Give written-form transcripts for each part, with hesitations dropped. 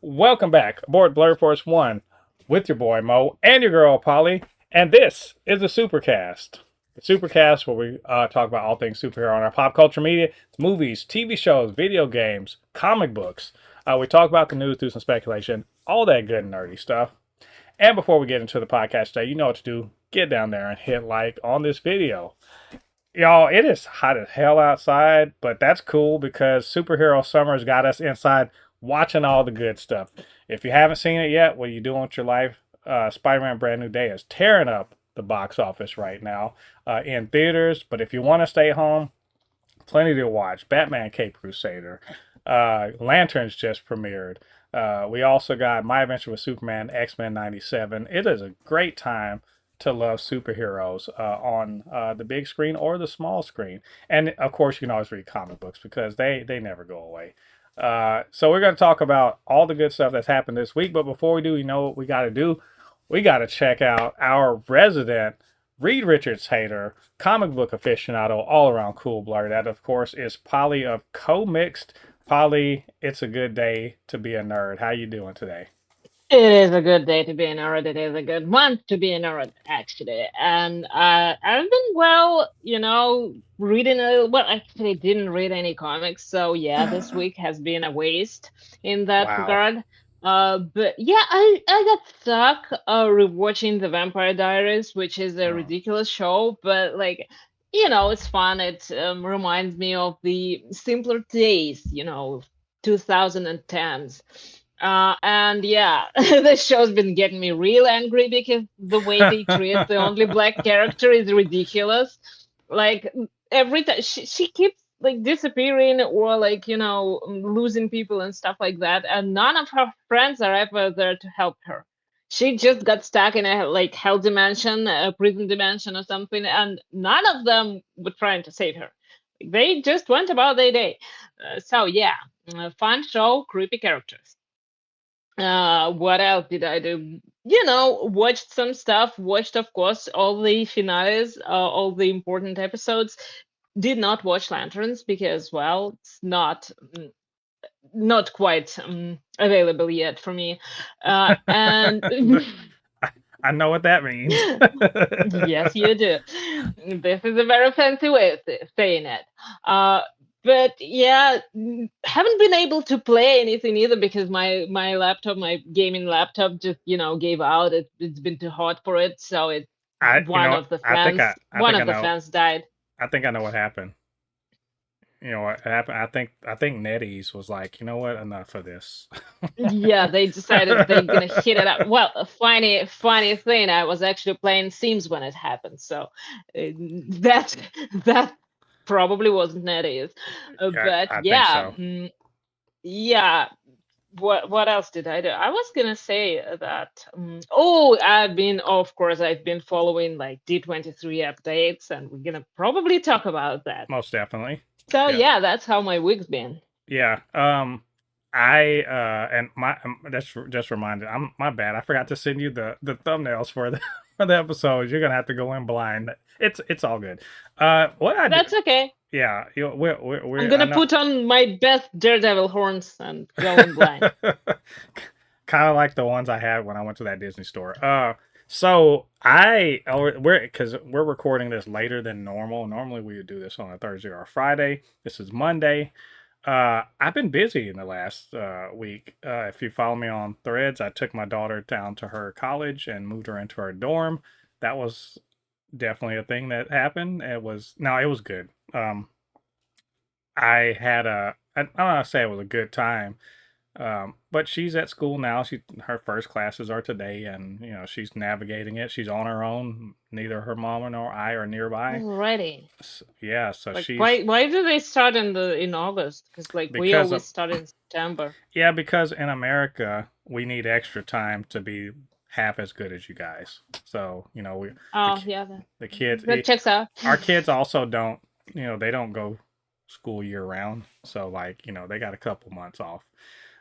Welcome back aboard Blur Force One with your boy Mo and your girl Polly, and this is the Supercast. The Supercast where we talk about all things superhero on our pop culture media, movies, TV shows, video games, comic books. We talk about the news, do some speculation, all that good and nerdy stuff. And before we get into the podcast today, you know what to do. Get down there and hit like on this video. Y'all, it is hot as hell outside, but that's cool because superhero summer's got us inside watching all the good stuff. If you haven't seen it yet, what are you doing with your life? Spider-Man Brand New Day is tearing up the box office right now in theaters. But if you want to stay home, plenty to watch. Batman Cape Crusader. Lanterns just premiered. We also got My Adventure with Superman, X-Men 97. It is a great time to love superheroes on the big screen or the small screen. And of course, you can always read comic books because they never go away. So we're going to talk about all the good stuff that's happened this week. But before we do, you know what we got to do? We got to check out our resident Reed Richards hater, comic book aficionado, all around cool blur. That, of course, is Polly of Co-Mixed. Polly, it's a good day to be a nerd. How you doing today? It is a good day to be a nerd. It is a good month to be a nerd, actually. And I've been, reading well, actually didn't read any comics. So, yeah, this week has been a waste in that Wow. regard. But yeah, I got stuck rewatching The Vampire Diaries, which is a Mm. ridiculous show, but it's fun. It reminds me of the simpler days, 2010s. And yeah, this show's been getting me real angry because the way they treat the only black character is ridiculous. Like every time she keeps like disappearing or losing people and stuff like that, and none of her friends are ever there to help her. She just got stuck in a like hell dimension, a prison dimension or something, and none of them were trying to save her. They just went about their day. So yeah, fun show, creepy characters. What else did I do? Watched some stuff. Watched, of course, all the finales, all the important episodes. Did not watch Lanterns because, well, it's not quite available yet for me. And I know what that means. yes, you do. This is a very fancy way of saying it. Uh, but yeah, haven't been able to play anything either because my laptop, my gaming laptop, just gave out. It's been too hot for it, so it I, you one know, of the I think fans I, I one think I of the know. fans died. I think I know what happened. You know what happened? I think NetEase was like, you know what, enough of this. Yeah, they decided they're gonna hit it up. Well, a funny thing, I was actually playing Sims when it happened, so that that probably wasn't NetEase. Yeah, But I think yeah, so. yeah. What else did I do? I was gonna say that. Oh, of course, I've been following like D23 updates, and we're gonna probably talk about that. Most definitely. So Yeah. yeah, that's how my week's been. Yeah. I and my that's just reminded. I'm my bad. I forgot to send you the thumbnails for the for the episodes. You're gonna have to go in blind. It's all good. What I do? That's okay. Yeah. I'm I gonna know. put on my best Daredevil horns and go in blind. Kind of like the ones I had when I went to that Disney store. So we're recording this later than normal. Normally we would do this on a Thursday or a Friday. This is Monday. I've been busy in the last week. If you follow me on Threads, I took my daughter down to her college and moved her into her dorm. That was definitely a thing that happened. It was good. I don't want to say it was a good time, but she's at school now. Her first classes are today, and she's navigating it. She's on her own. Neither her mama nor I are nearby. Already. Yeah, so Like she's why do they start in August? Because like we because of always start in September. yeah, because in America we need extra time to be half as good as you guys. So the Oh ki- yeah, the kids, that checks out. our kids also don't they don't go school year round. So like they got a couple months off.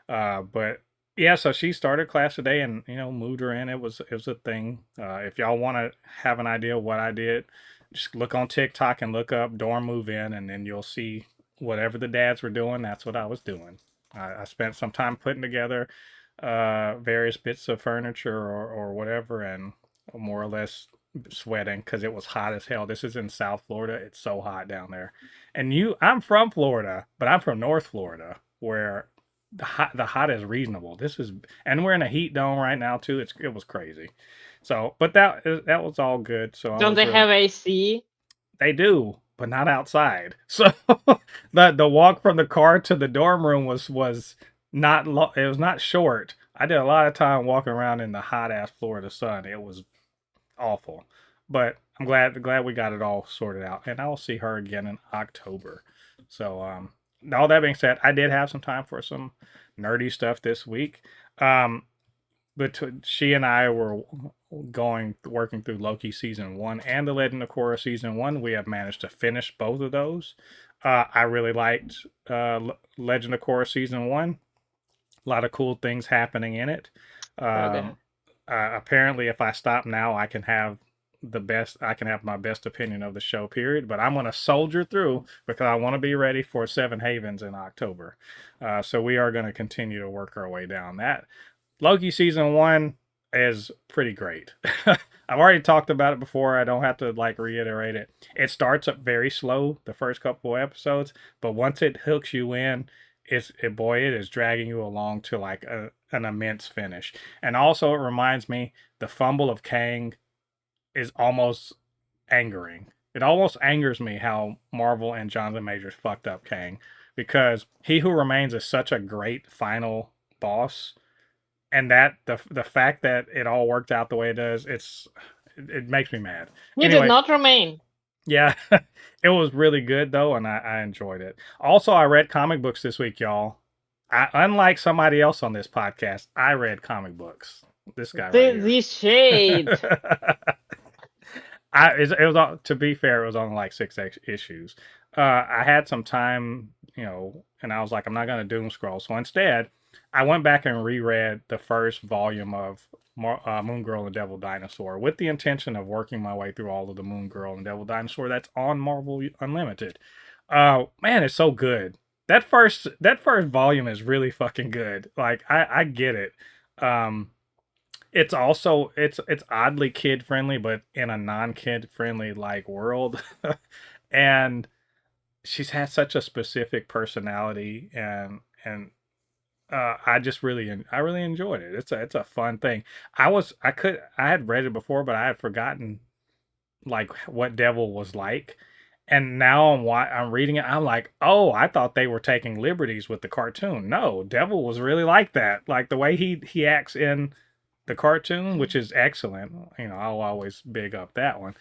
But yeah, so she started class today, and moved her in. It was a thing. If y'all want to have an idea of what I did, just look on TikTok and look up dorm move in, and then you'll see whatever the dads were doing. That's what I was doing. I spent some time putting together various bits of furniture or whatever, and more or less sweating because it was hot as hell. This is in South Florida. It's so hot down there. And I'm from Florida, but I'm from North Florida, where the hot is reasonable. And we're in a heat dome right now too. It was crazy. So, but that was all good. So I Don't was they really have AC? they do, but not outside. So the walk from the car to the dorm room was not it was not short. I did a lot of time walking around in the hot ass Florida sun. It was awful. But I'm glad we got it all sorted out. And I'll see her again in October. So all that being said, I did have some time for some nerdy stuff this week. But she and I were working through Loki season 1 and The Legend of Korra season 1. We have managed to finish both of those. I really liked Legend of Korra season 1. A lot of cool things happening in it. Okay. Apparently, if I stop now, I can have my best opinion of the show, period. But I'm going to soldier through because I want to be ready for Seven Havens in October. So we are going to continue to work our way down that. Loki season 1 is pretty great. I've already talked about it before. I don't have to reiterate it. It starts up very slow the first couple of episodes, but once it hooks you in, it is dragging you along to an immense finish. And also, it reminds me the fumble of Kang is almost angering. It almost angers me how Marvel and Jonathan Majors fucked up Kang, because He Who Remains is such a great final boss, and that the fact that it all worked out the way it does, it makes me mad. He did Anyway, not remain. yeah, it was really good though, and I enjoyed it. Also, I read comic books this week, y'all. Unlike somebody else on this podcast, I read comic books. This guy right here. The shade. It was, to be fair, it was only like 6 issues. I had some time, and I was like, I'm not going to doom scroll. So instead, I went back and reread the first volume of Moon Girl and Devil Dinosaur with the intention of working my way through all of the Moon Girl and Devil Dinosaur that's on Marvel Unlimited. Man, it's so good. That first volume is really fucking good. Like I get it. It's also it's oddly kid friendly, but in a non kid friendly world. And she's had such a specific personality, and I really enjoyed it. It's a fun thing. I had read it before, but I had forgotten what Devil was like. And now I'm reading it. I'm like, oh, I thought they were taking liberties with the cartoon. No, Devil was really like that. Like the way he acts in the cartoon, which is excellent. I'll always big up that one.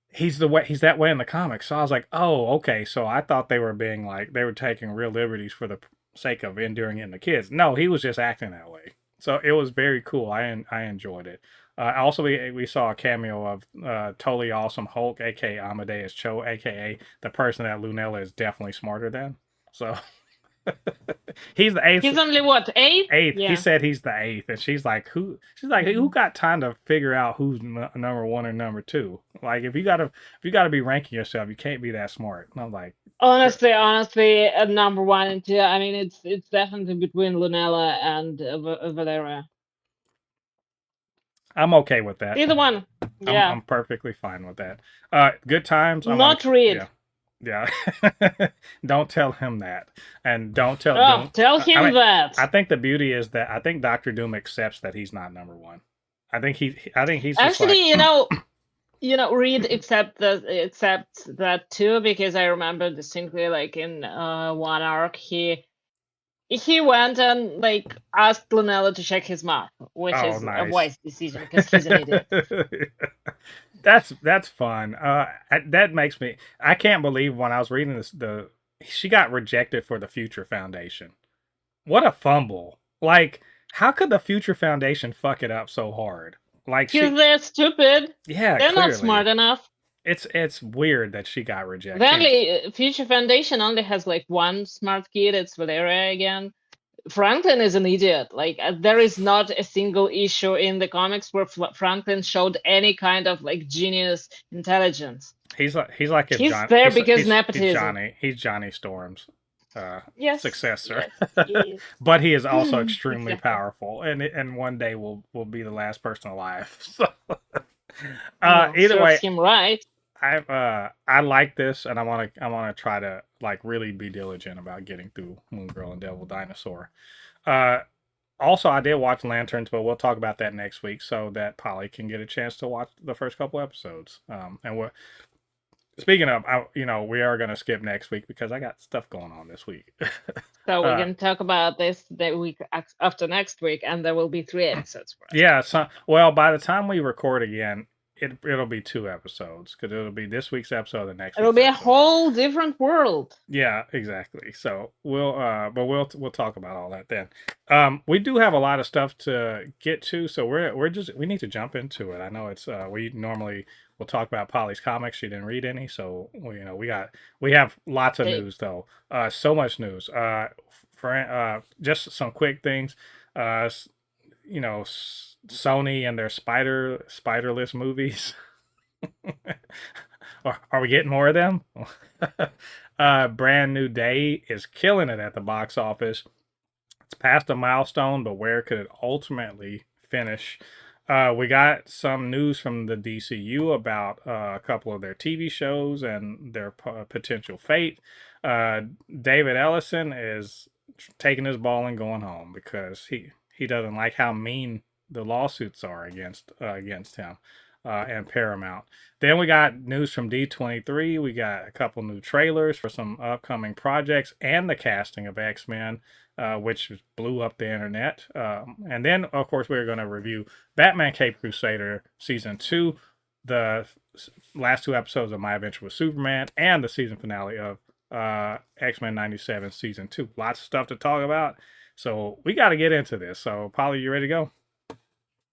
He's that way in the comics. So I was like, oh, okay. So I thought they were they were taking real liberties for the sake of enduring it in the kids. No, he was just acting that way. So it was very cool. I enjoyed it. Also, we saw a cameo of totally awesome Hulk, aka Amadeus Cho, aka the person that Lunella is definitely smarter than. So he's the eighth. He's only what, 8? Eighth. Yeah. He said he's the 8th, and she's like, who? She's like, who got time to figure out who's number 1 or number 2? Like, if you gotta be ranking yourself, you can't be that smart. And I'm like, honestly, number 1 and 2. I mean, it's definitely between Lunella and Valeria. I'm okay with that. Either one. Yeah. I'm perfectly fine with that. Good times. Not read. Yeah. Don't tell him that, and don't tell. Tell him that. I think the beauty is that I think Doctor Doom accepts that he's not number 1. I think he's actually, Reed accepts that too, because I remember distinctly, in one arc, he went and asked Lunella to check his mouth, which is nice. A wise decision because he's an idiot. That's fun. That makes me. I can't believe when I was reading this, she got rejected for the Future Foundation. What a fumble! How could the Future Foundation fuck it up so hard? Because they're stupid. Yeah, they're not smart enough. It's weird that she got rejected. The Future Foundation only has one smart kid. It's Valeria again. Franklin is an idiot. There is not a single issue in the comics where Franklin showed any kind of genius intelligence. He's there because nepotism. He's Johnny Storms. Yes, successor. yes, he But he is also is. extremely Exactly. powerful, and one day will be the last person alive. So, Well, either serves way, him right. I like this, and I want to try to like really be diligent about getting through Moon Girl and Devil Dinosaur. Uh, Also, I did watch Lanterns, but we'll talk about that next week so that Polly can get a chance to watch the first couple episodes. And we're speaking of, we are going to skip next week because I got stuff going on this week. So we uh, can talk about this the week after next week, and there will be 3 episodes for us to yeah. watch. So, well, by the time we record again, it'll be 2 episodes because it'll be this week's episode and next It'll week's be a episode. whole different world. Yeah, exactly. So we'll talk about all that then. We do have a lot of stuff to get to, so we need to jump into it. I know it's we normally will talk about Polly's comics. She didn't read any, so we have lots of Hey, news though. So much news. For just some quick things. Uh, Sony and their spiderless movies. Are we getting more of them? Brand New Day is killing it at the box office. It's past a milestone, but where could it ultimately finish? We got some news from the DCU about a couple of their TV shows and their potential fate. Uh, David Ellison is taking his ball and going home because he doesn't like how mean the lawsuits are against him and Paramount. Then we got news from D23. We got a couple new trailers for some upcoming projects and the casting of X-Men, which blew up the internet. And then, of course, we're going to review Batman Cape Crusader Season 2, the last 2 episodes of My Adventure with Superman, and the season finale of X-Men 97 Season 2. Lots of stuff to talk about. So we got to get into this. So, Polly, you ready to go?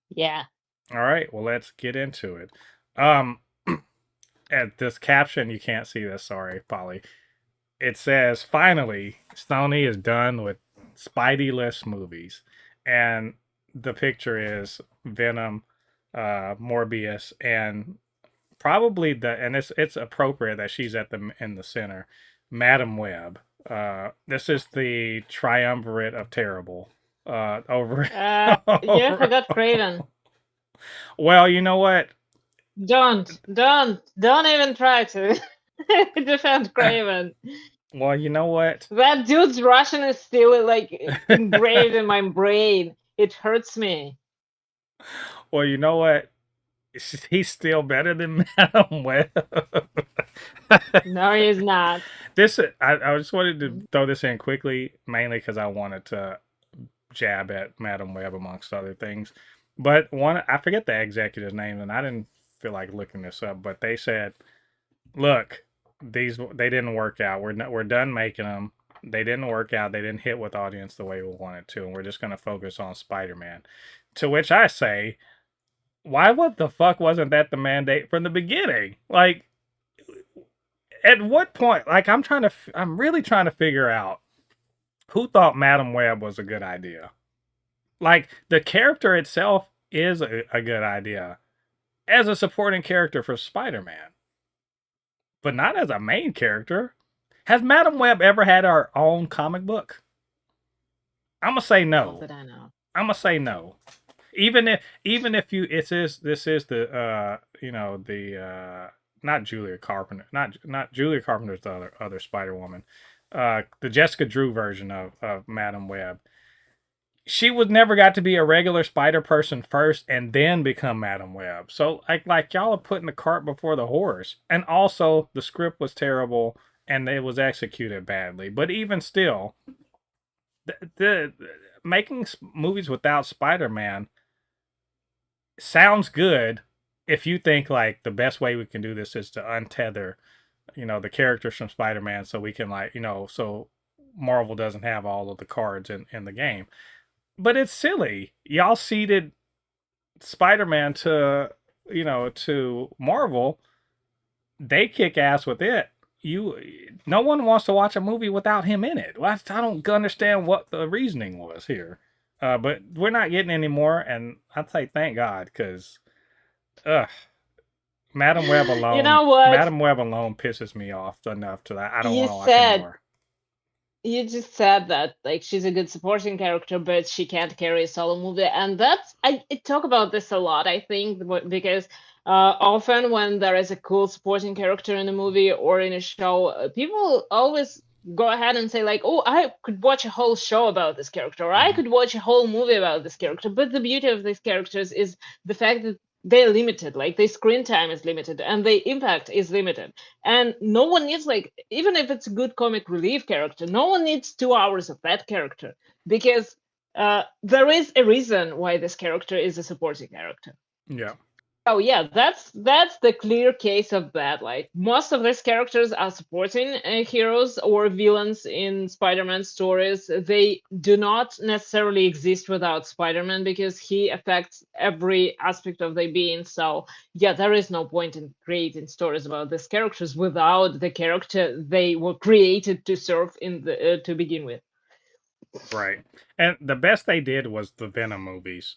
yeah. All right, well, let's get into it. Um, at this caption, you can't see this. Sorry, Polly. It says, "Finally, Sony is done with Spidey-Less movies," and the picture is Venom, Morbius, and probably and it's appropriate that she's in the center, Madam Web. This is the triumvirate of terrible. Over, You over. forgot Craven. Well, you know what? Don't even try to defend Craven. Well, you know what? That dude's Russian is still like engraved in my brain. It hurts me. Well, you know what? He's still better than Madam Web. No, he's not. I just wanted to throw this in quickly, mainly because I wanted to jab at Madam Web amongst other things. But I forget the executive's name, and I didn't feel like looking this up. But they said, "Look, they didn't work out. We're done making them. They didn't work out. They didn't hit with audience the way we wanted to, and we're just going to focus on Spider-Man." To which I say, why what the fuck wasn't that the mandate from the beginning? Like, at what point? Like, I'm really trying to figure out who thought Madam Web was a good idea. Like, the character itself is a good idea as a supporting character for Spider-Man, but not as a main character. Has Madam Web ever had her own comic book? I'm gonna say Not no. that I know. I'm gonna say no. Even if this is the not Julia Carpenter, not Julia Carpenter's the other Spider Woman, the Jessica Drew version of Madam Web. She was never got to be a regular Spider person first and then become Madam Web. So like y'all are putting the cart before the horse. And also the script was terrible and it was executed badly. But even still, the making movies without Spider-Man sounds good if you think like the best way we can do this is to untether, the characters from Spider-Man so we can so Marvel doesn't have all of the cards in the game. But it's silly. Y'all ceded Spider-Man to Marvel. They kick ass with it. No one wants to watch a movie without him in it. Well, I don't understand what the reasoning was here. But we're not getting any more, and I'd say thank God, because Madam Web You alone, know what? Madam Web alone pisses me off enough to that I don't You want to watch said anymore. you just said that like she's a good supporting character, but she can't carry a solo movie, and that's I talk about this a lot. I think because often when there is a cool supporting character in a movie or in a show, people always go ahead and say like, "Oh, I could watch a whole show about this character, or I Hmm. could watch a whole movie about this character." But the beauty of these characters is the fact that they're limited, like their screen time is limited and their impact is limited, and no one needs, like, even if it's a good comic relief character, no one needs 2 hours of that character because there is a reason why this character is a supporting character. Yeah. Oh yeah, that's the clear case of that. Like most of these characters are supporting heroes or villains in Spider-Man stories. They do not necessarily exist without Spider-Man because he affects every aspect of their being. So yeah, there is no point in creating stories about these characters without the character they were created to serve in the to begin with. Right. And the best they did was the Venom movies.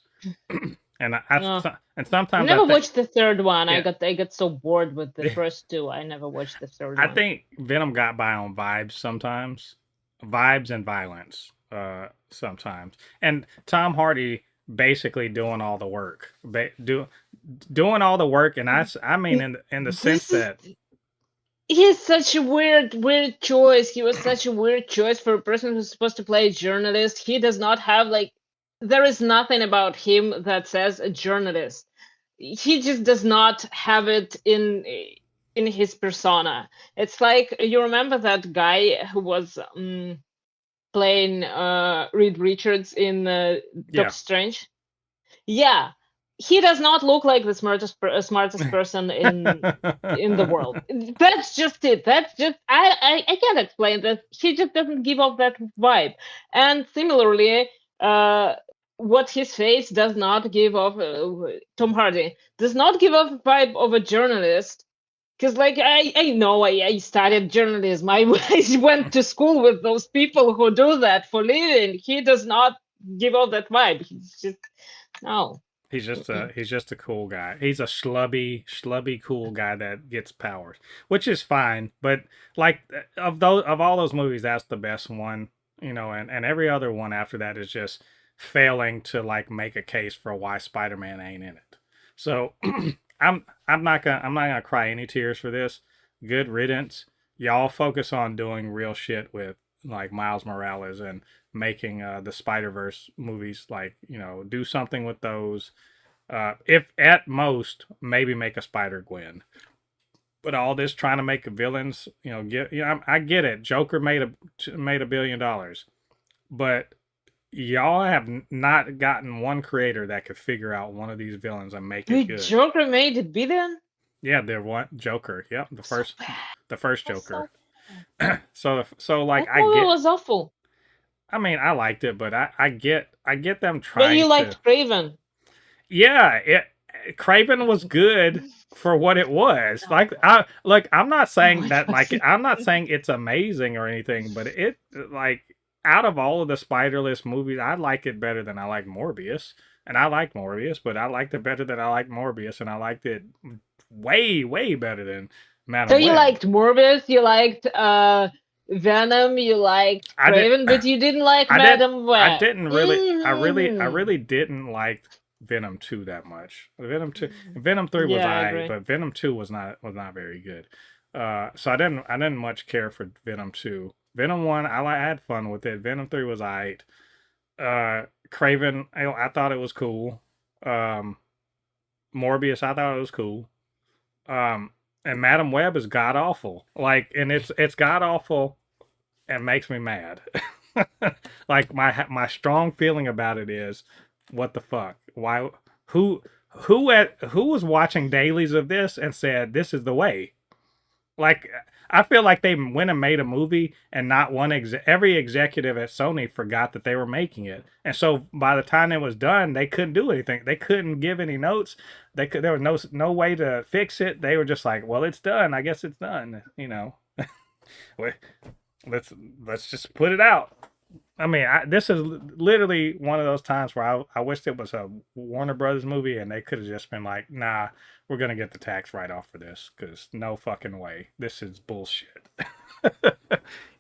Uh, And I sometimes I never think, watched the third one. yeah, I got so bored with the first two. I never watched the third I one. think Venom got by on vibes sometimes, vibes and violence sometimes, and Tom Hardy basically doing all the work, doing all the work, and I mean in the sense This is that he's such a weird choice. He was such a weird choice for a person who's supposed to play a journalist. He does not have like there is nothing about him that says a journalist. He just does not have it in his persona. It's like you remember that guy who was playing Reed Richards in yeah. Doctor Strange? Yeah, he does not look like the smartest person in the world. That's just it. That's just I can't explain that. He just doesn't give off that vibe. And similarly, uh, what his face does not give off. Tom Hardy does not give off a vibe of a journalist. Because like I know I studied journalism. I went to school with those people who do that for living. He does not give off that vibe. He's just no. Mm-mm. He's just a cool guy. He's a schlubby cool guy that gets powers, which is fine. But like of all those movies, that's the best one, and every other one after that is just failing to like make a case for why Spider-Man ain't in it. So I'm not gonna cry any tears for this. Good riddance. Y'all focus on doing real shit with like Miles Morales and making the Spider Verse movies. Like do something with those. If at most maybe make a Spider Gwen. But all this trying to make villains, I get it. Joker made $1 billion, but y'all have not gotten one creator that could figure out one of these villains and make it Wait, good. Joker made a billion? Yeah, they're one Joker. Yep, So bad. the first That's Joker. so bad. So like That movie was awful. I mean I liked it, but I get them But trying you to. liked Craven. Yeah, Craven was good for what it was. No, Like I'm not no, saying it that like wasn't. I'm not saying it's amazing or anything, but it like out of all of the Spider-Less movies, I like it better than I like Morbius. And I like Morbius, but I liked it better than I like Morbius, and I liked it way better than So Madam you Web. liked Morbius, you liked Venom, you liked I did Craven, but you didn't like I did Madam I Web. didn't really I Mm-hmm. really didn't like Venom 2 that much. Venom 3 was Yeah, I I, agree. but Venom 2 was not very good. So I didn't much care for Venom 2. Venom 1 I had fun with it. Venom 3 was I. Craven I thought it was cool. Um Morbius I thought it was cool. Um and Madam Web is god awful. Like and it's god awful and makes me mad. Like my strong feeling about it is, what the fuck? Why? Who? Who was watching dailies of this and said this is the way? Like I feel like they went and made a movie and not every executive at Sony forgot that they were making it, and so by the time it was done, they couldn't do anything. They couldn't give any notes. There was no way to fix it. They were just like, well, it's done. I guess it's done. Let's let's just put it out. I mean, this is literally one of those times where I wished it was a Warner Brothers movie and they could have just been like, nah, we're going to get the tax write off for this because no fucking way. This is bullshit.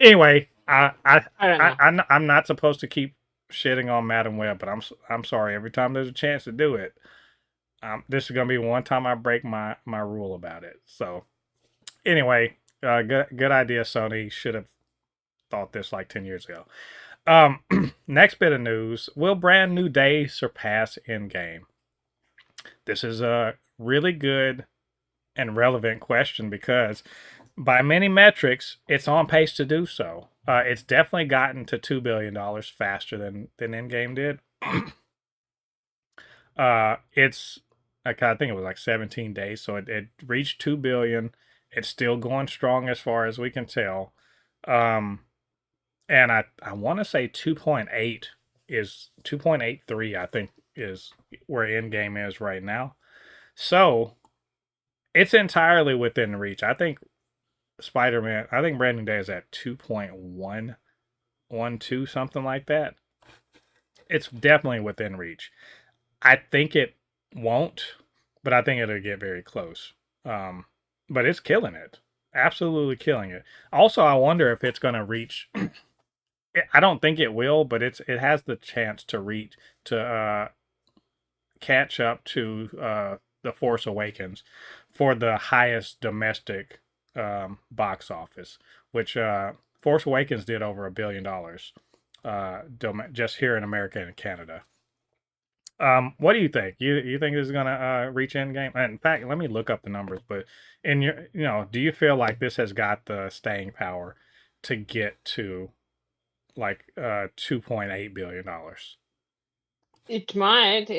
Anyway, I don't know. I'm not supposed to keep shitting on Madam Web, but I'm sorry. Every time there's a chance to do it, this is gonna be one time I break my rule about it. So anyway, good idea, Sony. Should have thought this like 10 years ago. Next bit of news: will brand new day surpass Endgame? This is a really good and relevant question because by many metrics, it's on pace to do so. It's definitely gotten to $2 billion faster than Endgame did. It's like I think it was like 17 days, so it reached 2 billion. It's still going strong as far as we can tell. Um, and I want to say 2.8 is 2.83. I think is where Endgame is right now. So it's entirely within reach. I think Spider-Man. I think Brandon Day is at 2.112, something like that. It's definitely within reach. I think it won't, but I think it'll get very close. But it's killing it, absolutely killing it. Also, I wonder if it's going to reach. I don't think it will, but it has the chance to reach to catch up to the Force Awakens for the highest domestic box office, which Force Awakens did over $1 billion just here in America and Canada. What do you think? You think this is gonna reach Endgame? And in fact, let me look up the numbers. But in your, do you feel like this has got the staying power to get to like $2.8 billion? It might.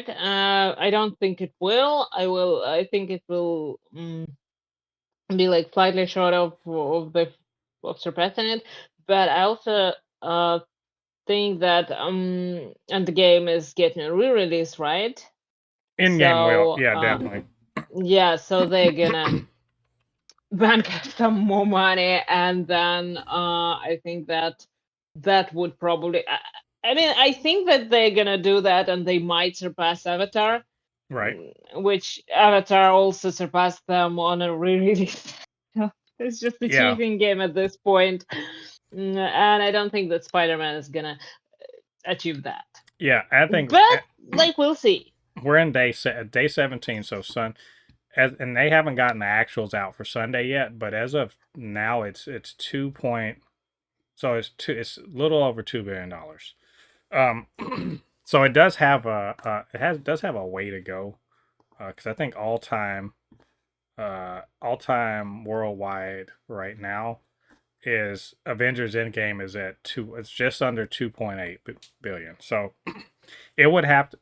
I don't think it will. I think it will be like slightly short of surpassing it. But I also think that and the game is getting a re-release, right? Endgame will, So yeah, definitely. yeah, so they're gonna bank some more money, and then I think that that would probably. I mean, I think that they're gonna do that, and they might surpass Avatar, Right. which Avatar also surpassed them on a re-release. So it's just a Yeah. cheating game at this point. And I don't think that Spider-Man is gonna achieve that. Yeah. I think But like we'll see. we're in day 17, so and they haven't gotten the actuals out for Sunday yet, but as of now, it's 2 point. So it's a little over $2 billion. So it does have does have a way to go, because I think all time worldwide right now is Avengers Endgame is at two. It's just under 2.8 billion. So it would have to,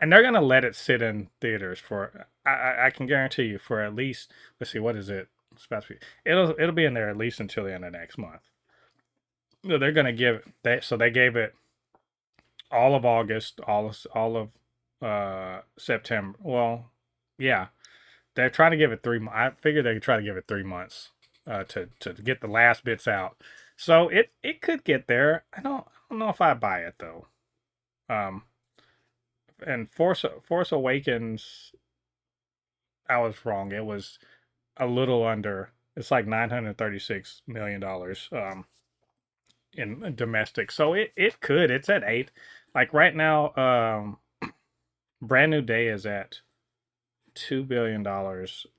and they're gonna let it sit in theaters for. I can guarantee you for at least, let's see, what is it? It's about to be, it'll be in there at least until the end of next month. They're gonna give so they gave it all of August, all of September. Well, yeah, they're trying to give it 3 months. I figured they could try to give it 3 months to get the last bits out. So it could get there. I don't know if I buy it though. Um, and Force Awakens, I was wrong. It was a little under. It's like $936 million in domestic. So it could. It's at 8. Like right now, Brand New Day is at $2 billion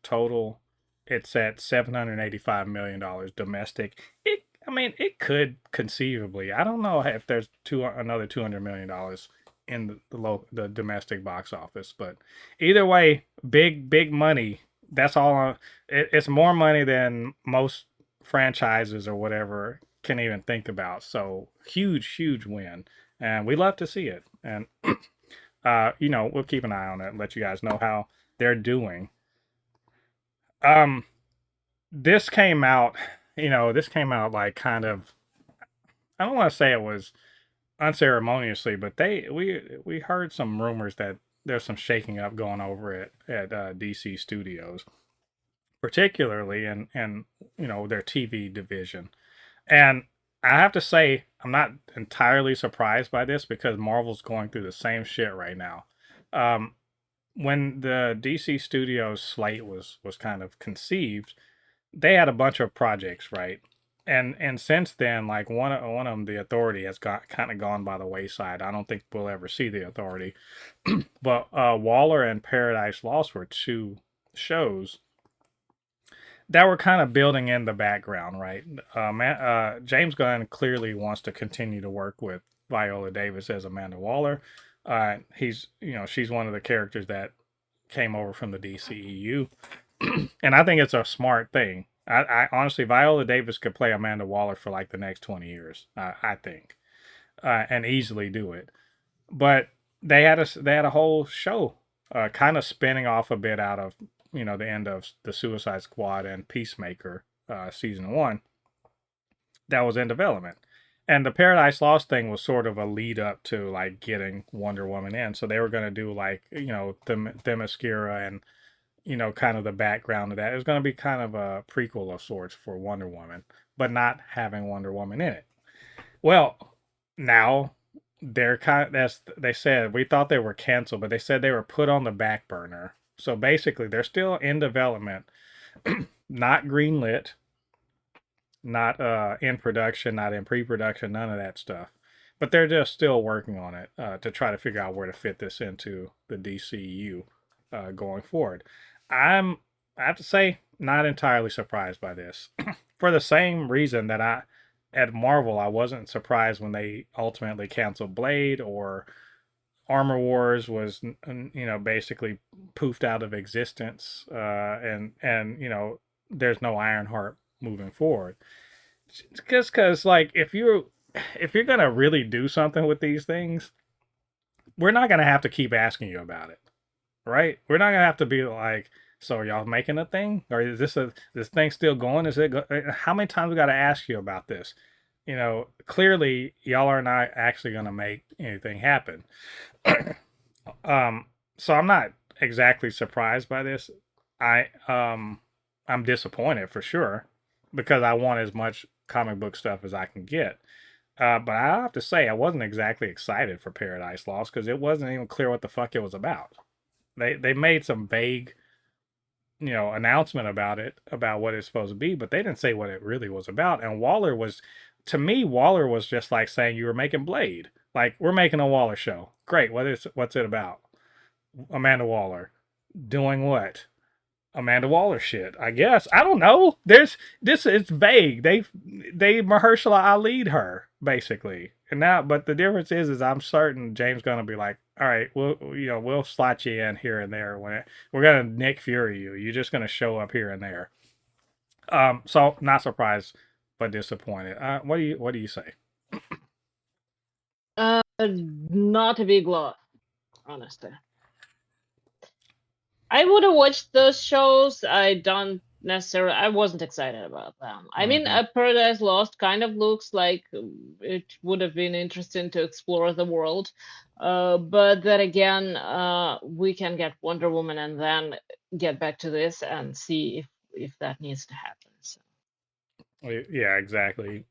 total. It's at $785 million domestic. I mean, it could conceivably. I don't know if there's another $200 million in the domestic box office, but either way, big money. That's all. It's more money than most franchises or whatever can even think about. So huge win, and we love to see it. And we'll keep an eye on it and let you guys know how they're doing. Um, this came out, this came out like kind of, I don't want to say it was unceremoniously, but we heard some rumors that there's some shaking up going over at DC Studios, particularly in their TV division. And I have to say, I'm not entirely surprised by this because Marvel's going through the same shit right now. Um, when the DC Studios slate was kind of conceived, they had a bunch of projects, right? and since then, like one of them, the Authority has got kind of gone by the wayside. I don't think we'll ever see the Authority. But Waller and Paradise Lost were two shows that were kind of building in the background, right? James Gunn clearly wants to continue to work with Viola Davis as Amanda Waller. She's one of the characters that came over from the DCEU, and I think it's a smart thing. I honestly, Viola Davis could play Amanda Waller for like the next 20 years. I think, and easily do it. But they had a whole show, kind of spinning off a bit out of the end of the Suicide Squad and Peacemaker season one that was in development. And the Paradise Lost thing was sort of a lead up to like getting Wonder Woman in. So they were going to do like the Themyscira and kind of the background of that. It was going to be kind of a prequel of sorts for Wonder Woman, but not having Wonder Woman in it. Well, now they're they said we thought they were canceled, but they said they were put on the back burner. So basically, they're still in development, not greenlit, not in production, not in pre-production, none of that stuff. But they're just still working on it to try to figure out where to fit this into the DCU going forward. I have to say, not entirely surprised by this, for the same reason that at Marvel I wasn't surprised when they ultimately canceled Blade, or Armor Wars was basically poofed out of existence, and there's no Ironheart moving forward. Just because like if you're gonna really do something with these things, we're not gonna have to keep asking you about it, right? We're not gonna have to be like, so are y'all making a thing, or is this thing still going? How many times we got to ask you about this? Clearly y'all are not actually gonna make anything happen. So I'm not exactly surprised by this. I'm disappointed for sure because I want as much comic book stuff as I can get. But I have to say I wasn't exactly excited for Paradise Lost because it wasn't even clear what the fuck it was about. They made some vague announcement about it, about what it's supposed to be, but they didn't say what it really was about. And to me, Waller was just like saying you were making Blade. Like, we're making a Waller show. Great. What's it about? Amanda Waller. Doing what? Amanda Waller shit, I guess. I don't know. It's vague. They Mahershala Ali'd her, basically. But the difference is I'm certain James gonna be like, all right, we'll slot you in here and there we're gonna Nick Fury you. You're just gonna show up here and there. So not surprised, but disappointed. What do you say? Not a big lot, honestly. I would have watched those shows. I wasn't excited about them. I mean, Paradise Lost kind of looks like it would have been interesting to explore the world. But then again, we can get Wonder Woman and then get back to this and see if that needs to happen. So. Yeah, exactly.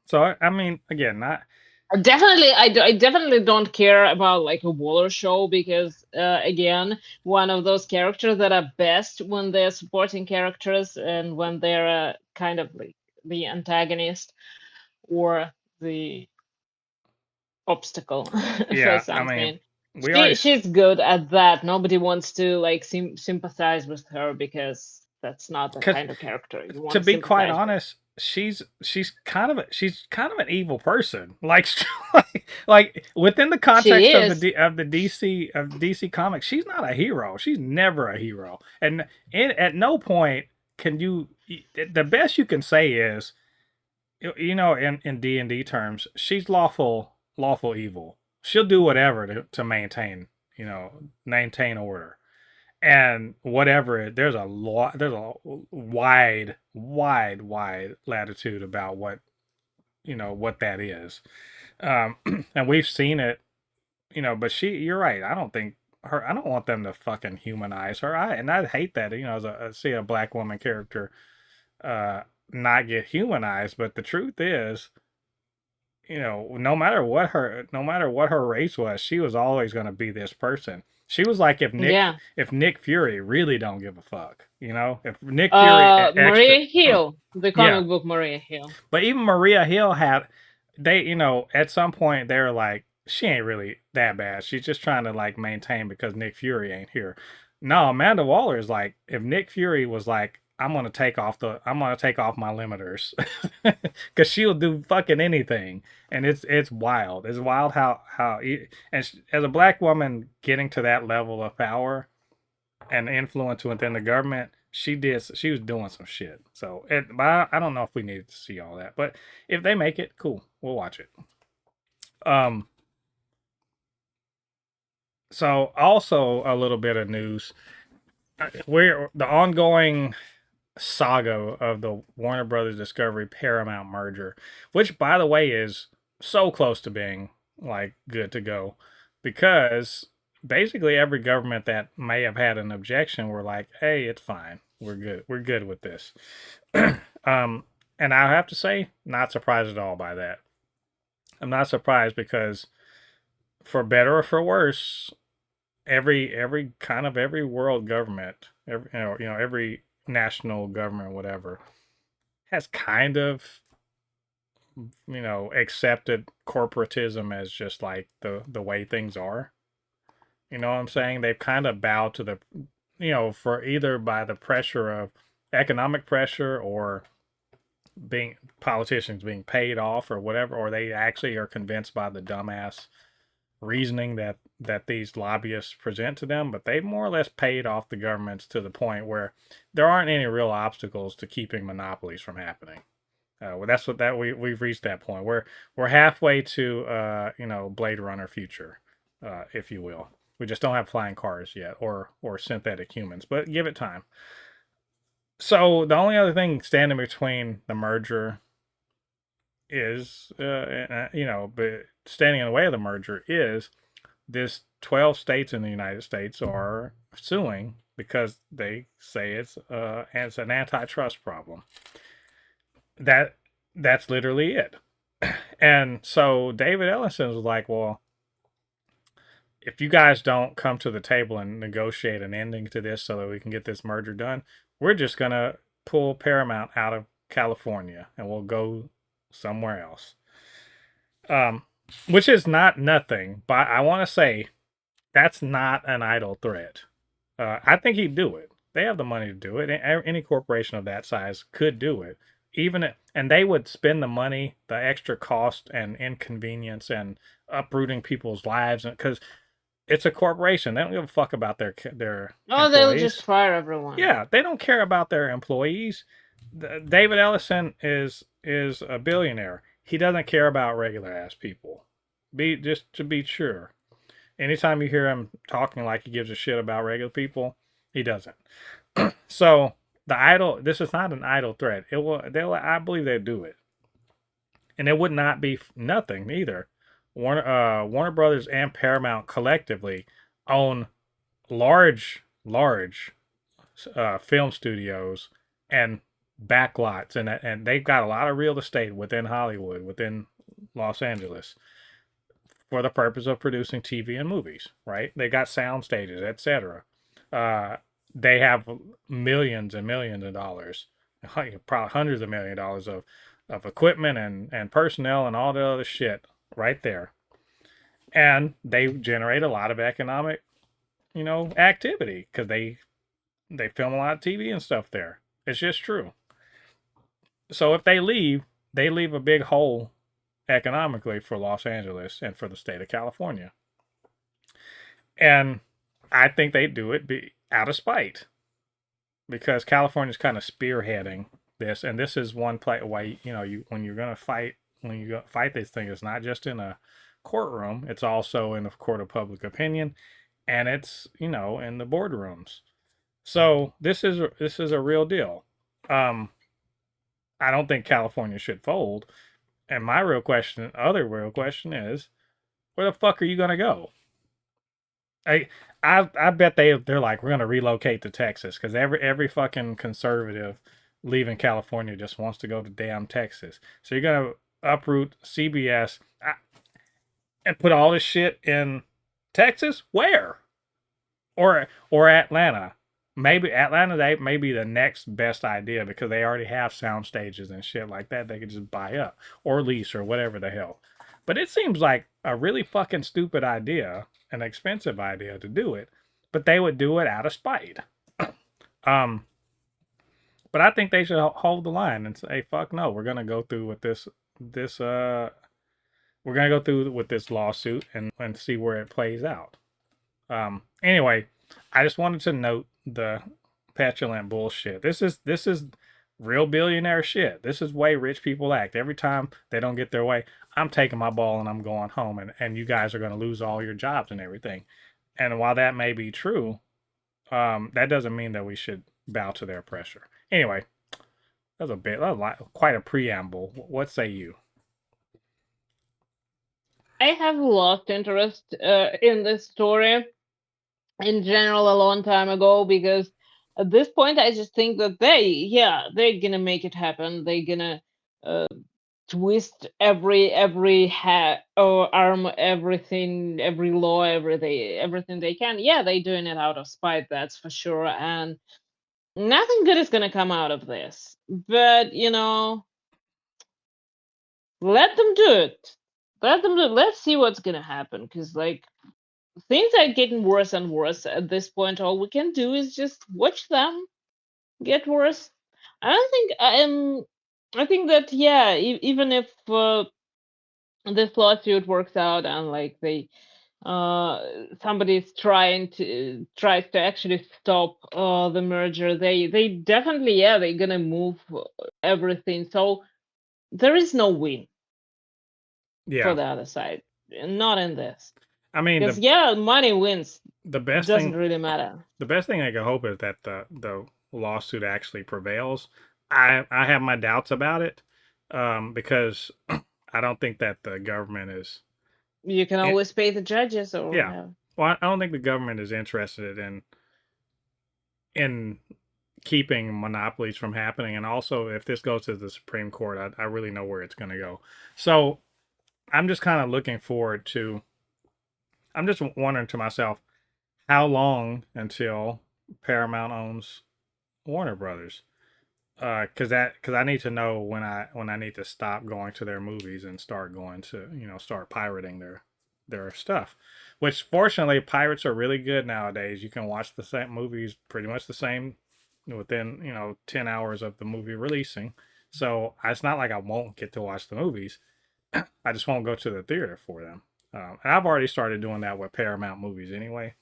So I mean, again, not I definitely don't care about like a Waller show because again, one of those characters that are best when they're supporting characters and when they're kind of like the antagonist or the obstacle for something. She's good at that. Nobody wants to like sympathize with her because that's not the kind of character you want to be quite with. honest. She's kind of an evil person. Like within the context of the DC comics, she's not a hero. She's never a hero. And at no point can you. The best you can say is, in D&D terms, she's lawful evil. She'll do whatever to maintain order. And whatever, there's a wide latitude about what that is. And we've seen it, but you're right. I don't want them to fucking humanize her. And I hate that, as I see a black woman character not get humanized. But the truth is, no matter what her race was, she was always going to be this person. She was like Yeah. if Nick Fury really don't give a fuck, you know, if Nick Fury extra, Maria Hill, the yeah. comic book Maria Hill. But even Maria Hill had they, you know, at some point they were like, she ain't really that bad. She's just trying to like maintain because Nick Fury ain't here. No, Amanda Waller is like, if Nick Fury was like, I'm gonna take off my limiters, because she'll do fucking anything, and it's wild. It's wild and as a black woman getting to that level of power and influence within the government, she was doing some shit. So but I don't know if we needed to see all that, but if they make it, cool, we'll watch it. Um, so also a little bit of news. We're the ongoing saga of the Warner Brothers Discovery Paramount merger, which by the way is so close to being like good to go, because basically every government that may have had an objection were like, "Hey, it's fine. We're good with this." um, and I have to say, not surprised at all by that. I'm not surprised because, for better or for worse, every kind of every world government, every national government, whatever, has kind of accepted corporatism as just like the way things are. You know what I'm saying? They've kind of bowed to the, for either by the pressure of economic pressure, or being politicians being paid off or whatever, or they actually are convinced by the dumbass reasoning that these lobbyists present to them. But they've more or less paid off the governments to the point where there aren't any real obstacles to keeping monopolies from happening. Well, that's what that we've reached that point. We're halfway to Blade Runner future, if you will. We just don't have flying cars yet, or synthetic humans, but give it time. So the only other thing standing between the merger is, but standing in the way of the merger is this 12 states in the United States are suing because they say it's an antitrust problem. That's literally it. And so David Ellison was like, well, if you guys don't come to the table and negotiate an ending to this so that we can get this merger done, we're just going to pull Paramount out of California and we'll go somewhere else. Which is not nothing, but I want to say that's not an idle threat. I think he'd do it. They have the money to do it. Any corporation of that size could do it. And they would spend the money, the extra cost and inconvenience and uprooting people's lives, because it's a corporation. They don't give a fuck about their Oh, they'll just fire everyone. Yeah, they don't care about their employees. David Ellison is a billionaire. He doesn't care about regular ass people. Just to be sure. Anytime you hear him talking like he gives a shit about regular people, he doesn't. So this is not an idle threat. I believe they'd do it. And it would not be nothing either. Warner Brothers and Paramount collectively own large film studios and backlots, and they've got a lot of real estate within Hollywood, within Los Angeles, for the purpose of producing TV and movies. Right? They got sound stages, etc. They have millions and millions of dollars, probably hundreds of $millions of equipment and personnel and all the other shit right there. And they generate a lot of economic, activity, because they film a lot of TV and stuff there. It's just true. So if they leave a big hole economically for Los Angeles and for the state of California. And I think they do it out of spite, because California's kind of spearheading this, and this is one way, when you fight this thing, it's not just in a courtroom, it's also in a court of public opinion, and it's in the boardrooms. So this is a real deal. I don't think California should fold. And my other real question is, where the fuck are you gonna go? I bet they're like, we're gonna relocate to Texas, because every fucking conservative leaving California just wants to go to damn Texas. So you're gonna uproot CBS and put all this shit in Texas? Where? or Atlanta. Maybe Atlanta they may be the next best idea because they already have sound stages and shit like that they could just buy up or lease or whatever the hell. But it seems like a really fucking stupid idea, an expensive idea to do it, but they would do it out of spite. Um, but I think they should hold the line and say, "Fuck no, we're gonna go through with this we're gonna go through with this lawsuit and see where it plays out." Anyway, I just wanted to note the petulant bullshit. This is real billionaire shit. This is way rich people act. Every time they don't get their way, I'm taking my ball and I'm going home, and you guys are going to lose all your jobs and everything. And while that may be true, that doesn't mean that we should bow to their pressure. Anyway, that was quite a preamble. What say you? I have lost interest in this story in general a long time ago because at this point I just think that they're gonna make it happen. They're gonna uh, twist every hat or arm, everything, every law, everything they can. Yeah, they're doing it out of spite, that's for sure, and nothing good is gonna come out of this. But let them do it. Let them do it. Let's see what's gonna happen, because like things are getting worse and worse at this point. All we can do is just watch them get worse. I don't think I think that yeah, even if this lawsuit works out and like they uh somebody's tries to actually stop the merger, they definitely, yeah, they're gonna move everything. So there is no win for Yeah, the other side, not in this, I mean because yeah, money wins, the best doesn't thing really matter. the best thing I can hope is that the lawsuit actually prevails. I have my doubts about it, because I don't think that the government is. You can It, always pay the judges or yeah, whatever. well, I don't think the government is interested in keeping monopolies from happening. And also, if this goes to the Supreme Court, I really know where it's going to go. So I'm just kind of looking forward to. I'm just wondering to myself, how long until Paramount owns Warner Brothers? Because I need to know when I need to stop going to their movies and start going to start pirating their stuff. Which fortunately, pirates are really good nowadays. You can watch the same movies pretty much the same within 10 hours of the movie releasing. So it's not like I won't get to watch the movies. I just won't go to the theater for them. And I've already started doing that with Paramount movies anyway.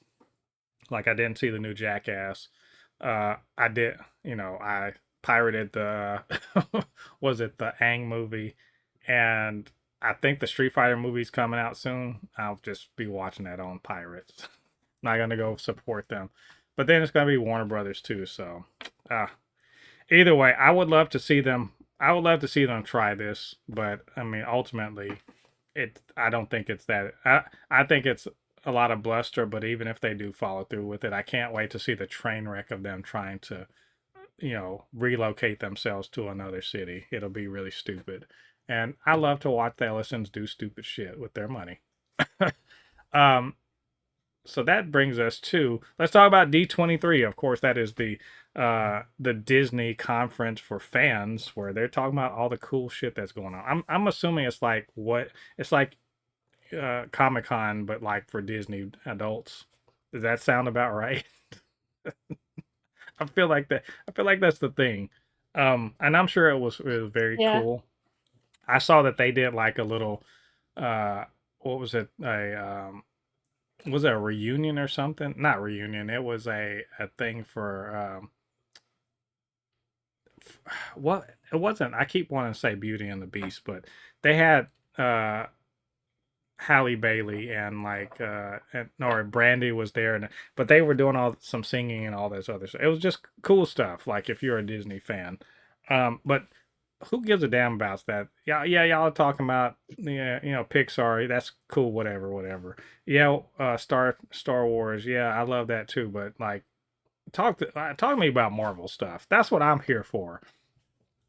Like I didn't see the new Jackass. I did, I pirated the was it the Ang movie, and I think the Street Fighter movie's coming out soon. I'll just be watching that on pirates. Not gonna go support them, but then it's gonna be Warner Brothers too. So, uh, either way, I would love to see them. I would love to see them try this, but I mean, ultimately, I don't think it's that. I think it's a lot of bluster. But even if they do follow through with it, I can't wait to see the train wreck of them trying to relocate themselves to another city. It'll be really stupid. And I love to watch the Ellisons do stupid shit with their money. um, so that brings us to, let's talk about D23. Of course, that is the Disney conference for fans where they're talking about all the cool shit that's going on. I'm assuming it's like Comic-Con but like for Disney adults. Does that sound about right? I feel like that. I feel like that's the thing. And I'm sure it was very Yeah. cool. I saw that they did like a little what was it? Was it a reunion or something? Not reunion. It was a thing for what it wasn't. I keep wanting to say Beauty and the Beast, but they had uh Halle Bailey and like or Brandy was there, but they were doing all some singing and all this other stuff. It was just cool stuff. Like if you're a Disney fan, but who gives a damn about that? Yeah, yeah, y'all are talking about yeah, Pixar. That's cool. Whatever, whatever. Yeah, Star Wars. Yeah, I love that too. But like, talk to me about Marvel stuff. That's what I'm here for.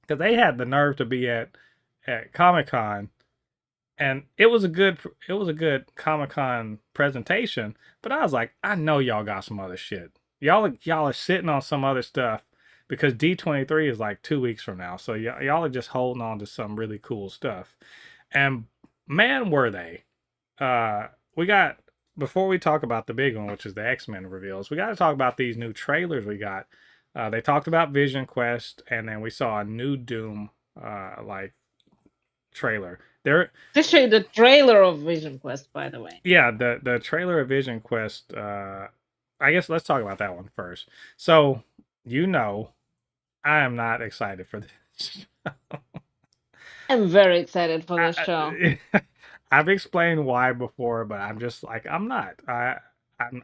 Because they had the nerve to be at Comic Con and it was a good Comic-Con presentation, but I was like, I know y'all got some other shit. Y'all are sitting on some other stuff because D23 is like 2 weeks from now. So y'all are just holding on to some really cool stuff. And man, were they. We got before we talk about the big one, which is the X-Men reveals, we got to talk about these new trailers we got. They talked about Vision Quest, and then we saw a new Doom like trailer. There, Especially the trailer of Vision Quest, by the way. yeah, the trailer of Vision Quest. I guess let's talk about that one first. So you know, I am not excited for this. I'm very excited for this show. I, I've explained why before, but I'm just like I'm not. I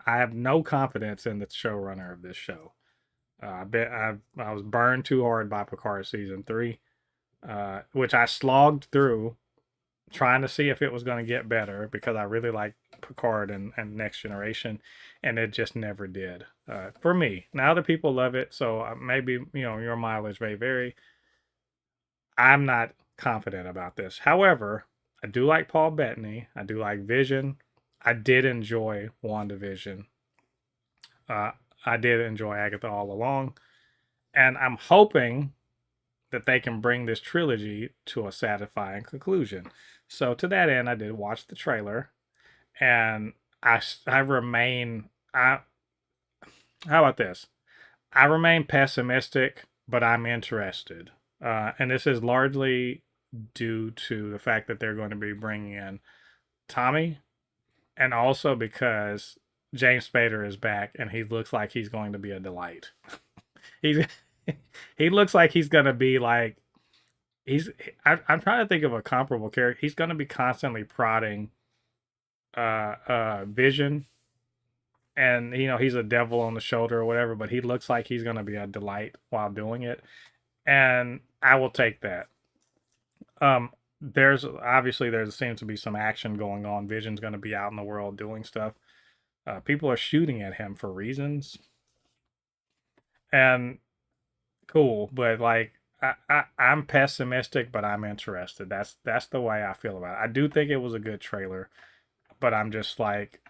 have no confidence in the showrunner of this show. I was burned too hard by Picard season 3, which I slogged through trying to see if it was going to get better because I really like Picard and Next Generation, and it just never did for me. Now other people love it, so maybe your mileage may vary. I'm not confident about this. However, I do like Paul Bettany. I do like Vision. I did enjoy WandaVision. Uh, I did enjoy Agatha all along, and I'm hoping that they can bring this trilogy to a satisfying conclusion. So to that end, I did watch the trailer, and I remain I how about this? I remain pessimistic, but I'm interested, and this is largely due to the fact that they're going to be bringing in Tommy, and also because James Spader is back, and he looks like he's going to be a delight. He's he looks like he's going to be like he's. I'm trying to think of a comparable character. He's going to be constantly prodding Vision, and he's a devil on the shoulder or whatever, but he looks like he's going to be a delight while doing it, and I will take that. There's obviously there seems to be some action going on. Vision's going to be out in the world doing stuff. People are shooting at him for reasons, and cool, but like I'm pessimistic, but I'm interested. That's the way I feel about it. I do think it was a good trailer, but I'm just like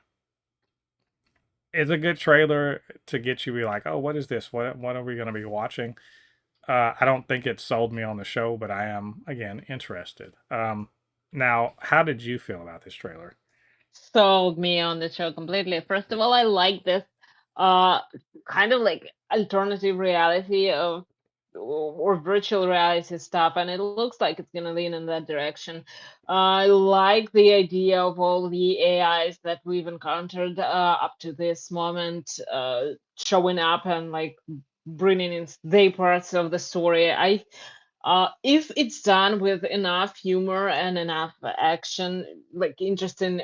it's a good trailer to get you be like, oh, what is this? What are we going to be watching? I don't think it sold me on the show, but I am again interested. Now, how did you feel about this trailer? Sold me on the show completely. First of all, I like this uh kind of like alternative reality of or virtual reality stuff, and it looks like it's gonna lean in that direction. I like the idea of all the AIs that we've encountered up to this moment showing up and like bringing in their parts of the story. If it's done with enough humor and enough action, like interesting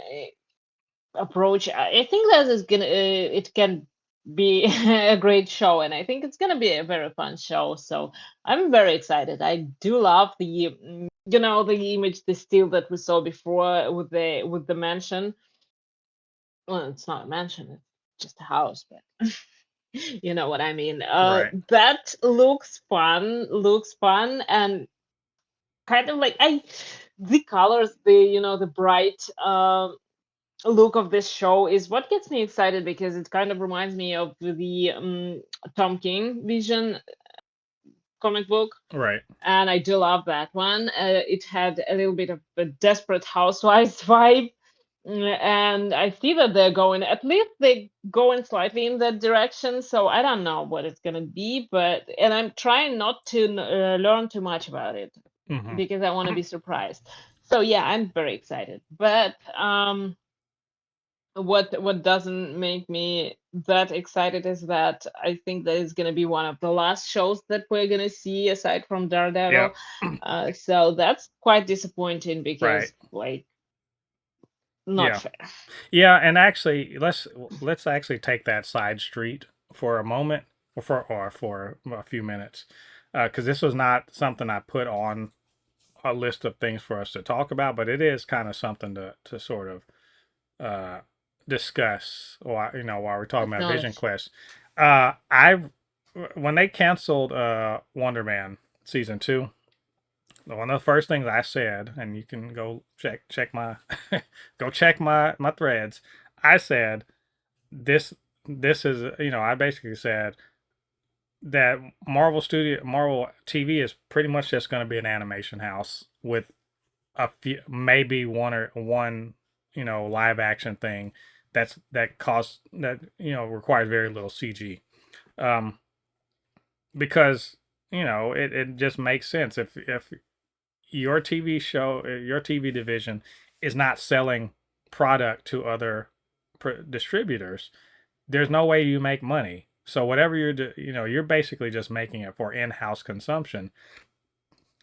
approach, I think that is gonna it can be a great show, and I think it's gonna be a very fun show. So I'm very excited. I do love the the image, the still that we saw before with the mansion. Well, it's not a mansion; it's just a house, but you know what I mean. Right. That looks fun, and kind of like I the colors, the bright look of this show is what gets me excited because it kind of reminds me of the Tom King Vision comic book. Right. And I do love that one. It had a little bit of a Desperate Housewives vibe. And I see that they're going, at least they're going slightly in that direction. So I don't know what it's going to be, and I'm trying not to learn too much about it Mm-hmm. because I want to be surprised. So yeah, I'm very excited. But what doesn't make me that excited is that I think that is going to be one of the last shows that we're going to see aside from Yep. Daredevil. So that's quite disappointing Right. because like not Yeah. fair. Yeah, and actually, let's actually take that side street for a moment, or for a few minutes, because this was not something I put on a list of things for us to talk about, but it is kind of something to sort of uh, discuss while we're talking about Vision Acknowledge. Quest. I when they canceled Wonder Man season 2, one of the first things I said, and you can go check my go check my threads. I said this this is, I basically said that Marvel TV is pretty much just going to be an animation house with a few, maybe one live action thing that requires very little CG. Um, because it just makes sense if your TV show, your TV division is not selling product to other distributors, there's no way you make money. So whatever you're basically just making it for in-house consumption.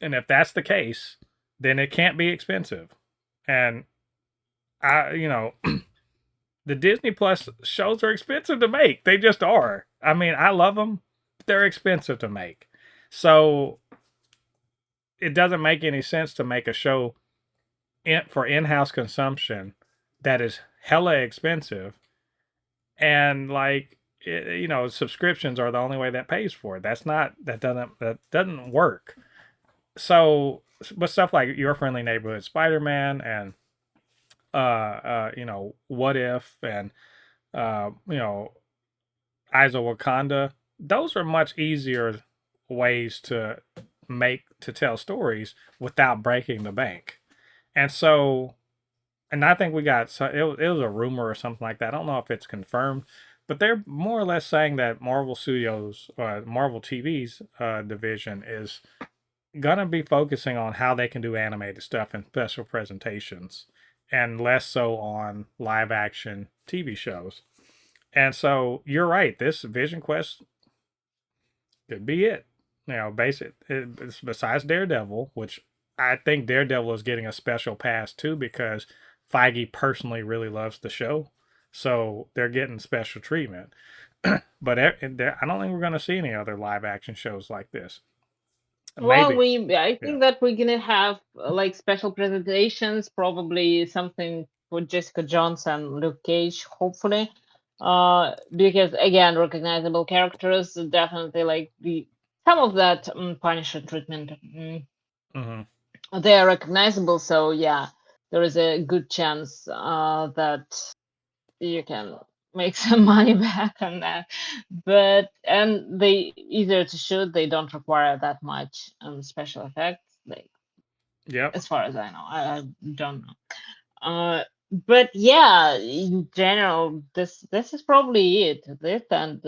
And if that's the case, then it can't be expensive. And the Disney Plus shows are expensive to make. They just are. I mean, I love them, but they're expensive to make. So it doesn't make any sense to make a show for in-house consumption that is hella expensive, and like subscriptions are the only way that pays for it. That doesn't work. So, but stuff like Your Friendly Neighborhood Spider-Man and What If and Eyes of Wakanda, those are much easier ways to tell stories without breaking the bank. And so, and I think it was a rumor or something like that. I don't know if it's confirmed, but they're more or less saying that Marvel Studios, Marvel TV's division is gonna be focusing on how they can do animated stuff and special presentations, and less so on live action TV shows. And so you're right. This Vision Quest could be it. Besides Daredevil, which I think Daredevil is getting a special pass too because Feige personally really loves the show, so they're getting special treatment. But I don't think we're going to see any other live action shows like this. Well, Maybe, I yeah, think that we're gonna have like special presentations, probably something for Jessica Jones and Luke Cage, hopefully. Because again, recognizable characters, definitely like the some of that Punisher treatment. hmm They are recognizable, so yeah, there is a good chance that you can make some money back on that. But and they easier to shoot, they don't require that much special effects, like yep, as far as I know. I don't know. But yeah, in general, this is probably it. This and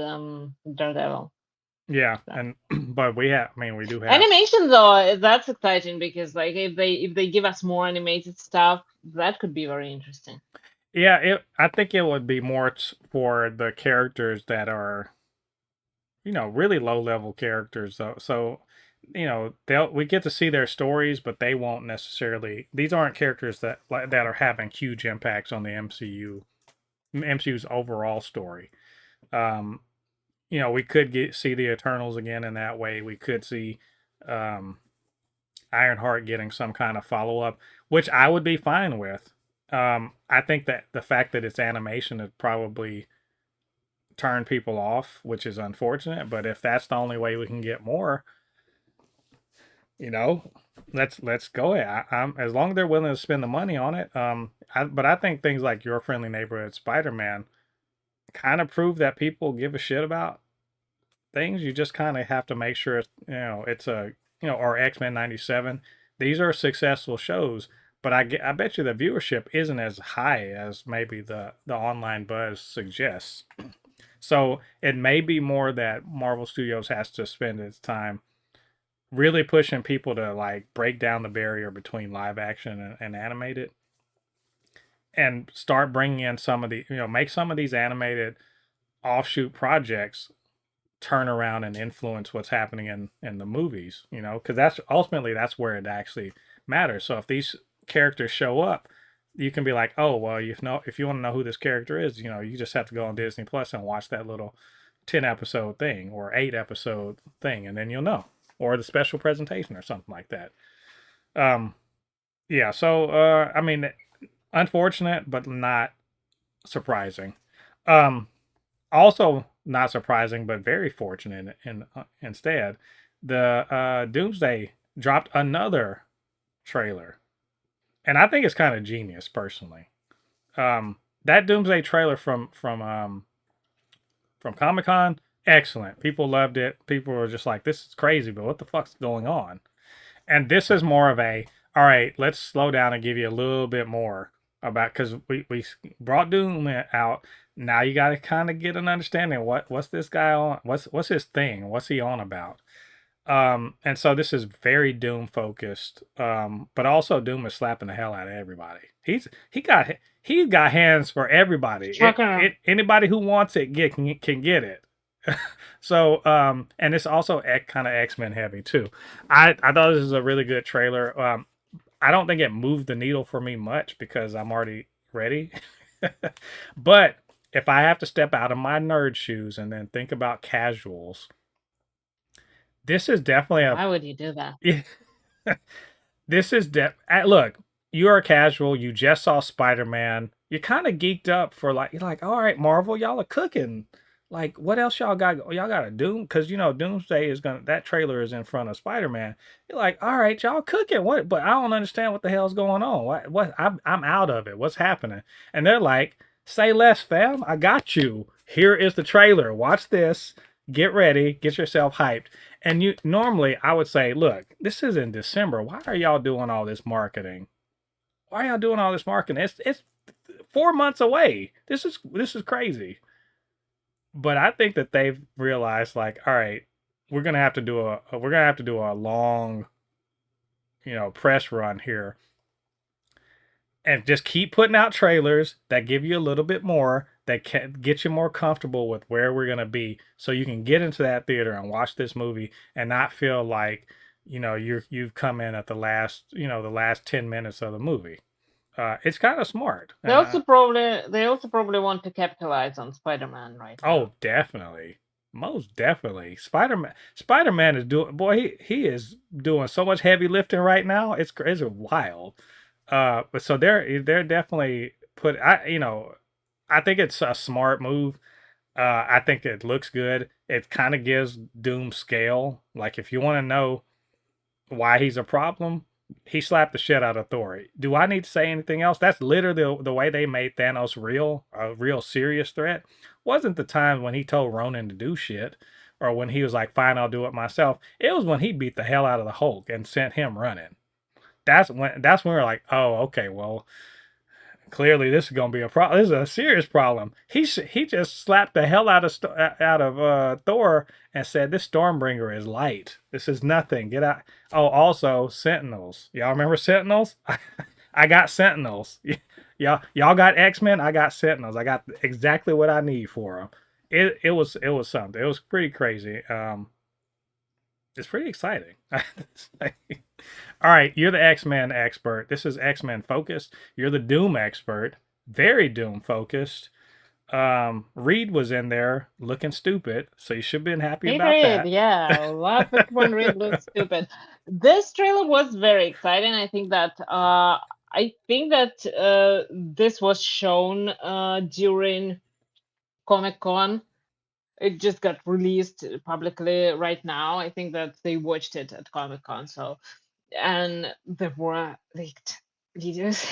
Daredevil. yeah, So. and but we do have, Animation though, that's exciting because like if they give us more animated stuff, that could be very interesting. yeah. I think it would be more for the characters that are really low level characters though. So, we get to see their stories, but they won't necessarily. These aren't characters that are having huge impacts on the MCU's overall story. Um, we could see the Eternals again in that way. We could see um, Ironheart getting some kind of follow up, which I would be fine with. I think that the fact that it's animation is probably turn people off, which is unfortunate. But if that's the only way we can get more, you know, let's go ahead. I'm as long as they're willing to spend the money on it. But I think things like Your Friendly Neighborhood Spider-Man kind of prove that people give a shit about things. You just kind of have to make sure it's a or X-Men '97. These are successful shows, but I bet you the viewership isn't as high as maybe the online buzz suggests. So it may be more that Marvel Studios has to spend its time really pushing people to like break down the barrier between live action and animated, and start bringing in some of the make some of these animated offshoot projects turn around and influence what's happening in the movies, because that's where it actually matters. So if these characters show up, you can be like, oh well, if you want to know who this character is, you just have to go on Disney Plus and watch that little 10 episode thing or 8 episode thing, and then you'll know, or the special presentation or something like that. um yeah, so I mean, unfortunate but not surprising. um Also not surprising, but very fortunate instead. The Doomsday dropped another trailer, and I think it's kind of genius personally. That Doomsday trailer from Comic Con, excellent. People loved it. People were just like, "This is crazy," but what the fuck's going on? And this is more of a, all right, let's slow down and give you a little bit more about, because we brought Doom out. Now you got to kind of get an understanding of what's this guy on, what's his thing, what's he on about. And so this is very Doom focused, but also Doom is slapping the hell out of everybody. He's got hands for everybody. Anybody who wants it can get it. So and it's also kind of X-Men heavy too. I thought this was a really good trailer. I don't think it moved the needle for me much because I'm already ready. But if I have to step out of my nerd shoes and then think about casuals, this is definitely Why would you do that? This is look, you're a casual, you just saw Spider-Man, you're kind of geeked up for you're like, all right, Marvel, y'all are cooking. Like, what else y'all got? Y'all got a Doom? Because, Doomsday that trailer is in front of Spider-Man. You're like, all right, y'all cooking. What? But I don't understand what the hell's going on. I'm out of it. What's happening? And they're like, say less, fam. I got you. Here is the trailer. Watch this. Get ready. Get yourself hyped. And normally I would say, look, this is in December. Why are y'all doing all this marketing? Why are y'all doing all this marketing? It's 4 months away. This is crazy. But I think that they've realized, all right, we're gonna have to do a long, press run here, and just keep putting out trailers that give you a little bit more, that can get you more comfortable with where we're gonna be, so you can get into that theater and watch this movie and not feel like you've come in at the last 10 minutes of the movie. It's kind of smart. They also probably want to capitalize on Spider-Man right now. Oh, definitely. Most definitely. Spider-Man is he is doing so much heavy lifting right now. It's wild. But so they're definitely I think it's a smart move. I think it looks good. It kind of gives Doom scale. Like, if you want to know why he's a problem, he slapped the shit out of Thor. Do I need to say anything else? That's literally the way they made Thanos a real serious threat. Wasn't the time when he told Ronan to do shit, or when he was like, fine, I'll do it myself. It was when he beat the hell out of the Hulk and sent him running. That's when we're like, oh, okay, well, clearly this is gonna be a problem. This is a serious problem. He just slapped the hell out of Thor and said, this Stormbringer is light. This is nothing. Get out. Oh, also Sentinels. Y'all remember Sentinels? I got Sentinels. Y'all got X-Men. I got Sentinels. I got exactly what I need for them. It was something. It was pretty crazy. It's pretty exciting. All right, you're the X-Men expert. This is X-Men focused. You're the Doom expert. Very Doom focused. Reed was in there looking stupid, so you should have been happy about that. Yeah, a lot of when Reed looks stupid. This trailer was very exciting. I think that this was shown during Comic-Con. It just got released publicly right now. I think that they watched it at Comic-Con. So, and there were leaked videos.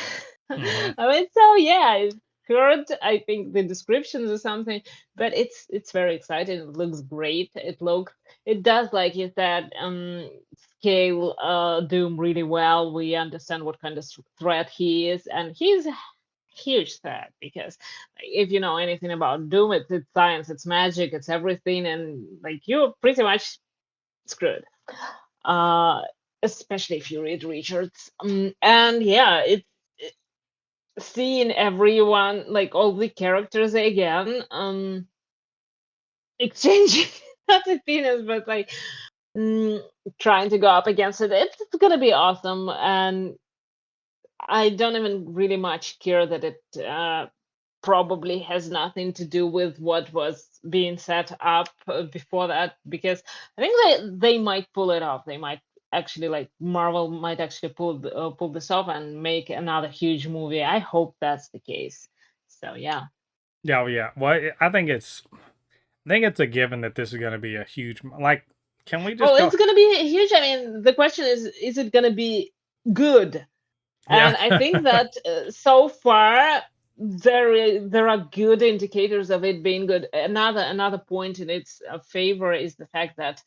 I mean, so yeah, I heard, I think, the descriptions or something, but it's very exciting. It looks great. It does, like you said, scale Doom really well. We understand what kind of threat he is, and he's a huge threat, because if you know anything about Doom, it's science, it's magic, it's everything, and like, you're pretty much screwed. Especially if you read Richards. And yeah, seeing everyone, like all the characters again, exchanging not opinions, but like trying to go up against it. It's gonna be awesome, and I don't even really much care that it probably has nothing to do with what was being set up before that, because I think they might pull it off. They might actually, like, Marvel might actually pull this off and make another huge movie. I hope that's the case. So yeah. Yeah. Well, I think it's a given that this is going to be a huge, like, can we just it's going to be huge. I mean, the question is it going to be good. Yeah. And I think that so far there are good indicators of it being good. Another point in its favor is the fact that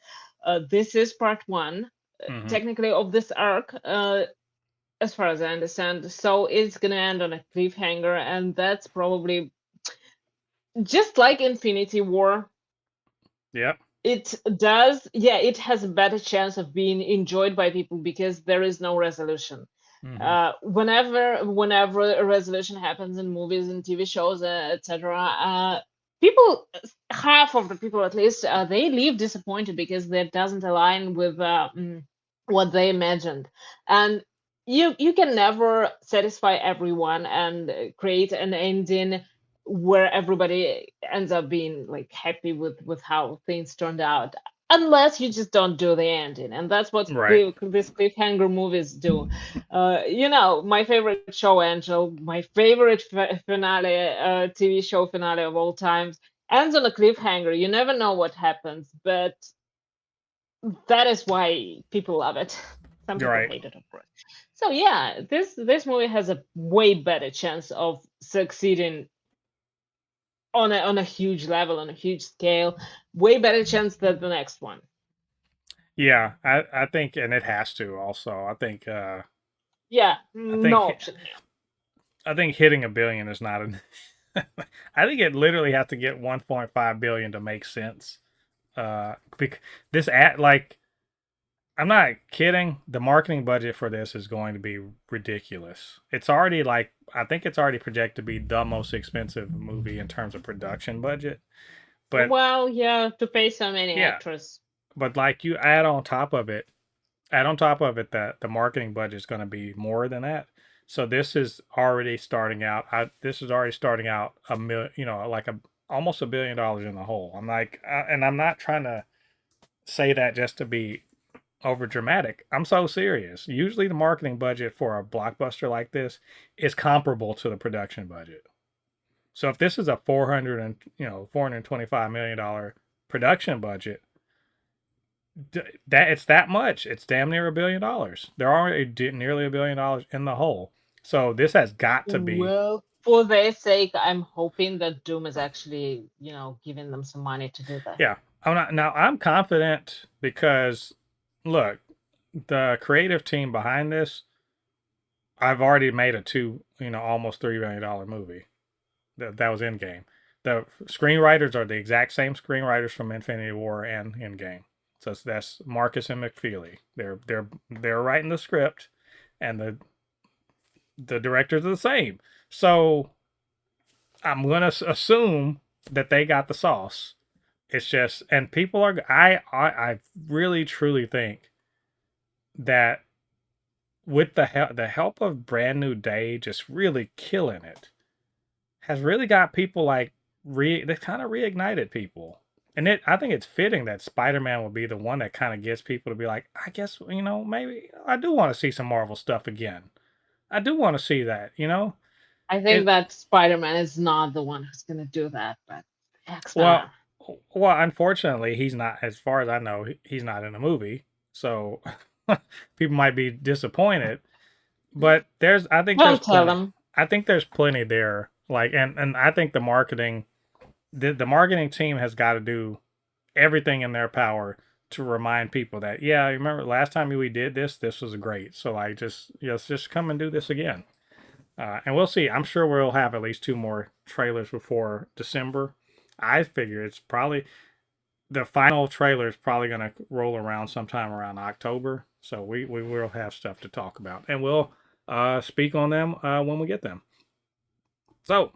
this is part one, Hmm. technically, of this arc, as far as I understand. So it's gonna end on a cliffhanger, and that's probably just like Infinity War. Yep. It does, yeah, it has a better chance of being enjoyed by people because there is no resolution. Hmm. Whenever a resolution happens in movies and TV shows, etc., people, half of the people at least, they leave disappointed because that doesn't align with what they imagined. And you can never satisfy everyone and create an ending where everybody ends up being like happy with how things turned out, unless you just don't do the ending. And that's what Right. these cliffhanger movies do. My favorite show, Angel, my favorite finale, TV show finale of all times, ends on a cliffhanger. You never know what happens, but that is why people love it. Some You're people right. hate it, of course. So yeah, this movie has a way better chance of succeeding on a huge level, on a huge scale. Way better chance than the next one. Yeah, I think, and it has to also. Yeah, I no think option here. I think hitting a billion is not an. I think it literally has to get 1.5 billion to make sense. Because this ad, like, I'm not kidding. The marketing budget for this is going to be ridiculous. It's already like, I think it's already projected to be the most expensive movie in terms of production budget. But Well, yeah, to pay so many yeah, actors. but like you add on top of it that the marketing budget is going to be more than that. So this is already starting out. This is already starting out a million, like a almost $1 billion in the hole. I'm like, and I'm not trying to say that just to be over dramatic. I'm so serious. Usually, the marketing budget for a blockbuster like this is comparable to the production budget. So if this is a 425 million dollar production budget, that it's that much. It's damn near $1 billion. They're already nearly $1 billion in the hole. So this has got to be. Well, for their sake, I'm hoping that Doom is actually, giving them some money to do that. Yeah. I'm not now. I'm confident because look, the creative team behind this. I've already made a almost $3 billion movie. That was Endgame. The screenwriters are the exact same screenwriters from Infinity War and Endgame. So that's Marcus and McFeely. They're writing the script, and the directors are the same. So I'm gonna assume that they got the sauce. It's just, and people are. I really truly think that with the help of Brand New Day just really killing it has really got people like they kind of reignited people. And I think it's fitting that Spider-Man will be the one that kind of gets people to be like, I guess, maybe I do want to see some Marvel stuff again. I do want to see that. I think It that Spider-Man is not the one who's gonna do that, but X-Men well, are. unfortunately, he's not. As far as I know, he's not in the movie, so people might be disappointed. But I think there's Don't tell plenty. them. I think there's plenty there. Like, and I think the marketing team has got to do everything in their power to remind people that, yeah, remember last time we did this was great. So like, just come and do this again. And we'll see. I'm sure we'll have at least two more trailers before December. I figure it's probably the final trailer is probably going to roll around sometime around October. So we will have stuff to talk about, and we'll speak on them when we get them. So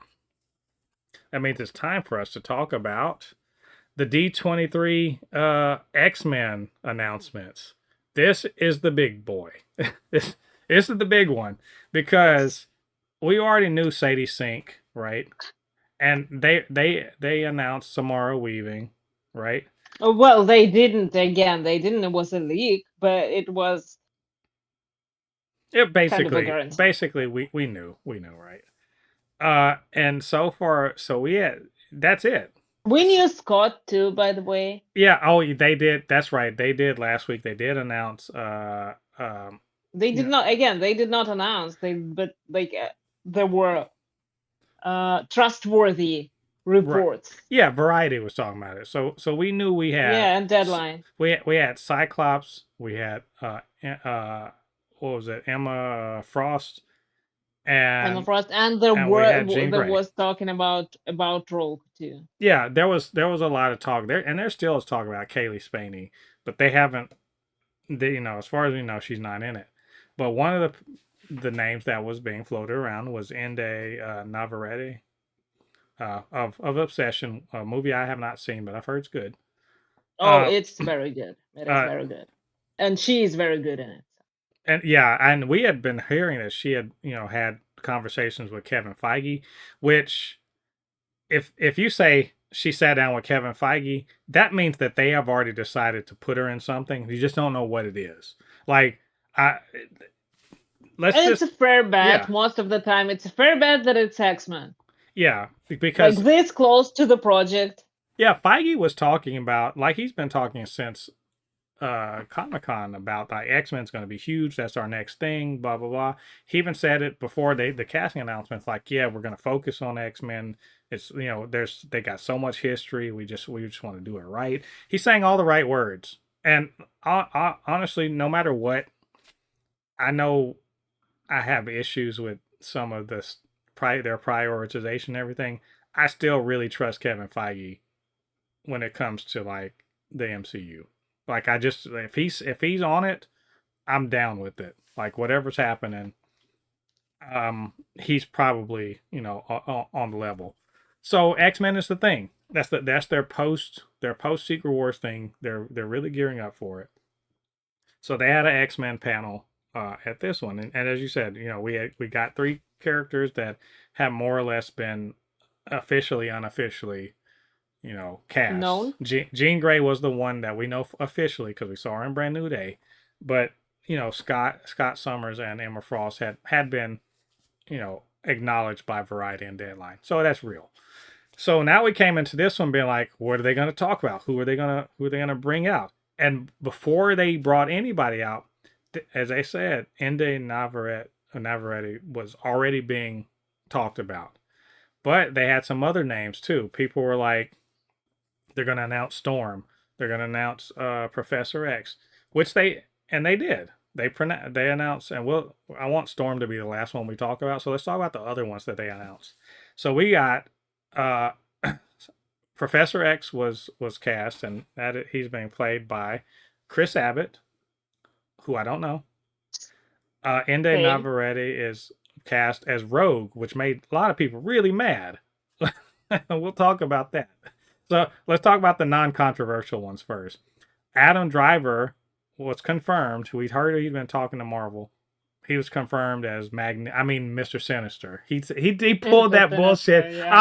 that means it's time for us to talk about the D23 X-Men announcements. This is the big boy. this is the big one because we already knew Sadie Sink, right? And they announced Samara Weaving, right? Well, they didn't. Again, they didn't. It was a leak, but it was It kind of a basically guarantee. basically we knew, right? And so far, so we had that's it. We knew Scott too, by the way. Yeah. Oh, they did. That's right. They did last week. They did announce They did not. Again, they did not announce. But like there were trustworthy Right. reports. Yeah, Variety was talking about it. So we knew we had Yeah, and Deadline. we had Cyclops, we had what was it, Emma Frost, Emma and Frost, and we had Jean there Grey. was talking about Rogue too. Yeah, there was a lot of talk there, and there still is talk about Kaylee Spaney, but they haven't. They, as far as we know, she's not in it. But one of the names that was being floated around was Ende Navarrete, of Obsession, a movie I have not seen, but I've heard it's good. Oh, Uh, it's very good. It is uh, very good, and she is very good in it. and yeah, and we had been hearing that she had, had conversations with Kevin Feige, which if you say she sat down with Kevin Feige, that means that they have already decided to put her in something. You just don't know what it is. Like, I let's And it's just a fair bet. yeah, Most of the time, it's a fair bet that it's X-Men. yeah, Like because this close to the project. yeah, Feige was talking about, like, he's been talking since Comic-Con about like X-Men's going to be huge. That's our next thing. Blah blah blah. He even said it before the casting announcements. Like, yeah, we're going to focus on X-Men. It's they got so much history. We just want to do it right. He's saying all the right words. And honestly, no matter what, I know I have issues with some of this their prioritization and everything. I still really trust Kevin Feige when it comes to like the MCU. Like, I just, if he's on it, I'm down with it. Like, whatever's happening, he's probably on the level. So X-Men is the thing. That's their post Secret Wars thing. They're really gearing up for it. So they had an X-Men panel at this one, and as you said, we got three characters that have more or less been officially, unofficially, cast. Known. Jean Grey was the one that we know officially because we saw her in Brand New Day, but Scott Summers and Emma Frost had been acknowledged by Variety and Deadline, so that's real. So now we came into this one being like, what are they going to talk about? Who are they gonna bring out? And before they brought anybody out, as I said, Ende Navarrete was already being talked about. But they had some other names too. People were like, they're going to announce Storm. They're going to announce Professor X, which they did. They announced, and I want Storm to be the last one we talk about. So let's talk about the other ones that they announced. So we got uh, Professor X was cast, and he's being played by Chris Abbott, who I don't know. Ende Same. Navarrete is cast as Rogue, which made a lot of people really mad. We'll talk about that. So let's talk about the non-controversial ones first. Adam Driver was confirmed. We'd heard he'd been talking to Marvel. He was confirmed as Mr. Sinister. He pulled Mr. that bullshit. Sinister, yeah.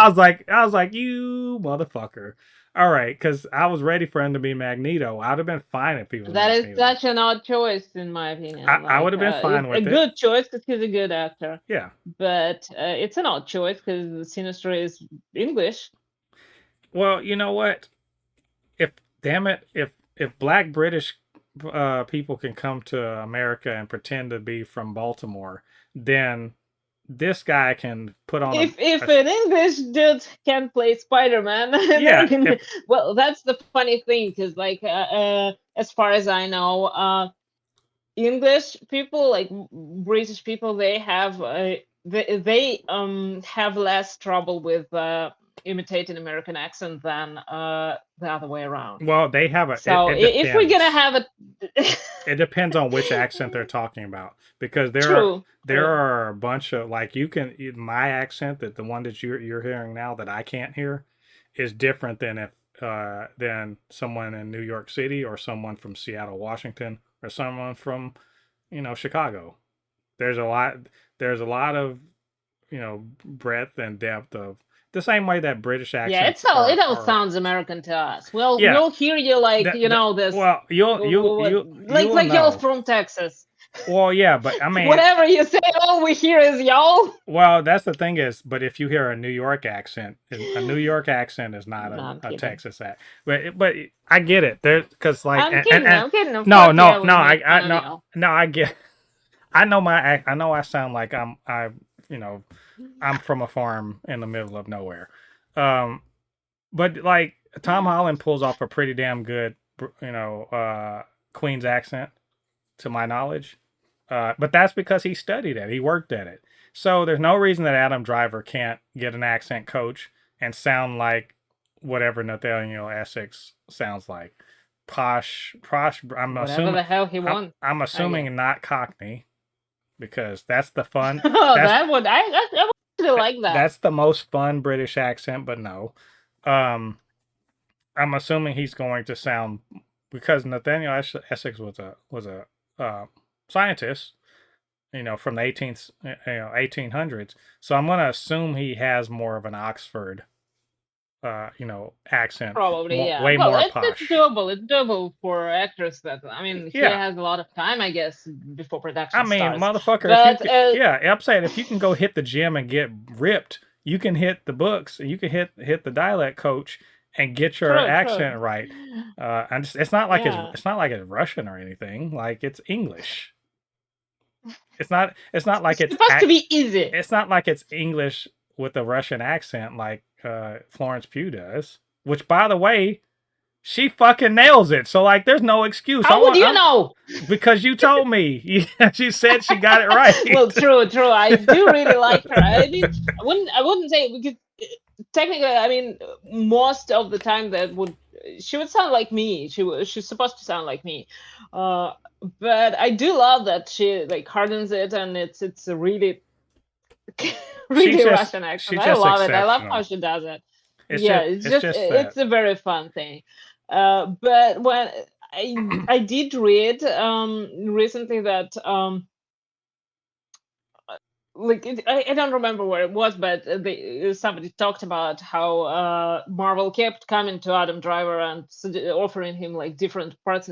I was like, you motherfucker. All right, because I was ready for him to be Magneto. I'd have been fine if he was That is Magneto. such an odd choice, in my opinion. I would have been fine with a it. good choice because he's a good actor. Yeah. But it's an odd choice because Sinister is English. Well, you know what? If black British people can come to America and pretend to be from Baltimore, then this guy can put on if an English dude can play Spider-Man, yeah. Well, that's the funny thing because, like, as far as I know, English people, like British people, they have they have less trouble with imitating American accent than the other way around. Well, they have a. So if we're gonna have a, it depends on which accent they're talking about, because true, there are a bunch of, like, my accent, that the one that you're hearing now that I can't hear, is different than someone in New York City, or someone from Seattle, Washington, or someone from Chicago. There's a lot of breadth and depth of the same way that British accents. Yeah, it all sounds American to us. Well, Yeah, we'll hear you like this. Well, like y'all from Texas. Well, yeah, but I mean, whatever you say, all we hear is y'all. Well, that's the thing is, but if you hear a New York accent, a New York accent is not a Texas accent. But I get it there, because like I'm kidding. no, I I know I sound like you know, I'm from a farm in the middle of nowhere. Um, but like Tom Holland pulls off a pretty damn good, Queen's accent, to my knowledge. But that's because he studied it. He worked at it. So there's no reason that Adam Driver can't get an accent coach and sound like whatever Nathaniel Essex sounds like. Posh. Whatever the hell he wants, I'm I guess. assuming not Cockney because that's the fun. Oh, That's I would actually like that. that's the most fun British accent. But no, um, I'm assuming he's going to sound because Nathaniel Essex was a scientist, from the 1800s. So I'm going to assume he has more of an Oxford, accent, Probably, yeah. way Well, more it's posh. doable. It's doable for actors that, I mean, he Yeah, has a lot of time, I guess, before I production mean, starts. motherfucker, if you But could, yeah, I'm saying if you can go hit the gym and get ripped, you can hit the books, and you can hit the dialect coach and get your true, true. accent right. And it's not like Yeah. it's not like it's Russian or anything. Like it's English. It's not like It's supposed to be easy. it's not like it's English with a Russian accent like Florence Pugh does. Which, by the way, she fucking nails it. So like, there's no excuse. How would you know? Because you told me. She said she got it right. Well, true, true. I do really like her. I mean, I wouldn't say because technically, I mean, most of the time she would sound like me. She's supposed to sound like me. Uh, but I do love that she like hardens it, and it's a really really Russian accent. She's I just love it. I love how exceptional. she does it. It's Yeah, just it's just that. it's a very fun thing. But when I did read recently that like I don't remember where it was, but somebody talked about how Marvel kept coming to Adam Driver and offering him like different parts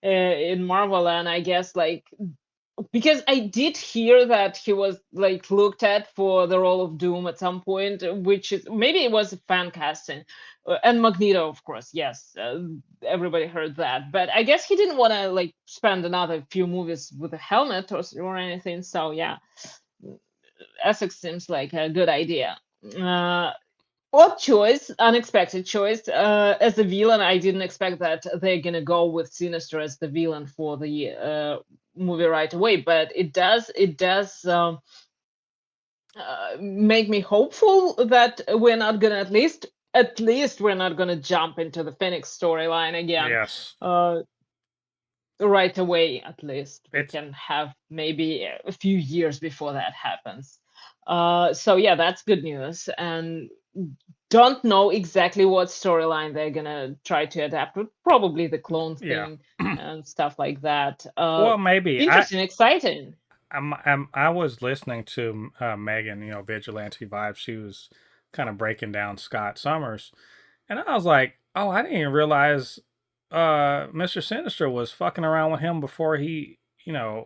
in Marvel, and I guess like because I did hear that he was like looked at for the role of Doom at some point, which is maybe it was a fan casting, and Magneto, of course, yes, everybody heard that. But I guess he didn't want to like spend another few movies with a helmet or anything. So yeah, Essex seems like a good idea. Uh, Odd choice, unexpected choice. As a villain, I didn't expect that they're gonna go with Sinister as the villain for the movie right away. But it does make me hopeful that we're not gonna at least we're not gonna jump into the Phoenix storyline again. Yes. Uh, right away, at least we It's can have maybe a few years before that happens. So yeah, that's good news, and don't know exactly what storyline they're gonna try to adapt, but probably the clone yeah. thing and stuff like that. Well, maybe Interesting, exciting. I was listening to Megan, Vigilante Vibes. She was kind of breaking down Scott Summers, and I was like, oh, I didn't even realize Mr. Sinister was fucking around with him before he,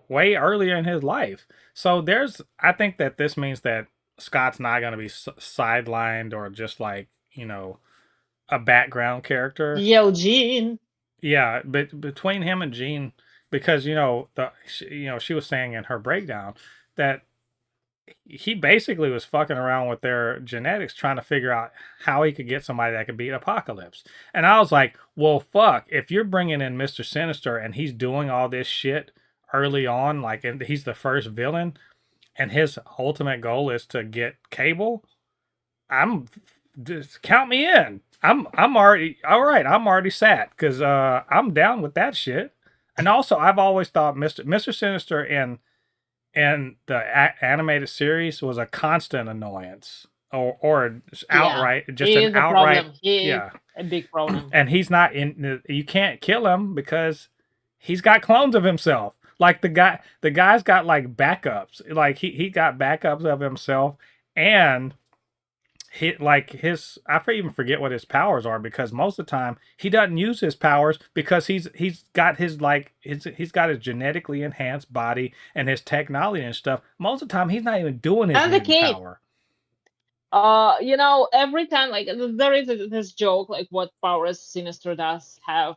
way earlier in his life. So I think that this means that Scott's not going to be sidelined or just like, a background character. Yell Gene. Yeah, but between him and Jean, because she was saying in her breakdown that he basically was fucking around with their genetics trying to figure out how he could get somebody that could beat Apocalypse. And I was like, well, fuck, if you're bringing in Mr. Sinister and he's doing all this shit early on, like, and he's the first villain, and his ultimate goal is to get Cable, I'm just count me in. I'm already all right. I'm already sat because I'm down with that shit. And also, I've always thought Mister Sinister in the animated series was a constant annoyance, or Yeah, outright just he an is a outright, problem. He is yeah. a big problem. And he's not in. You can't kill him because he's got clones of himself. Like the guy's got like backups. Like he got backups of himself, and I even forget what his powers are because most of the time he doesn't use his powers because he's got he's got his genetically enhanced body and his technology and stuff. Most of the time he's not even doing his And the mutant cape. power. Every time like there is this joke like what powers Sinister does have.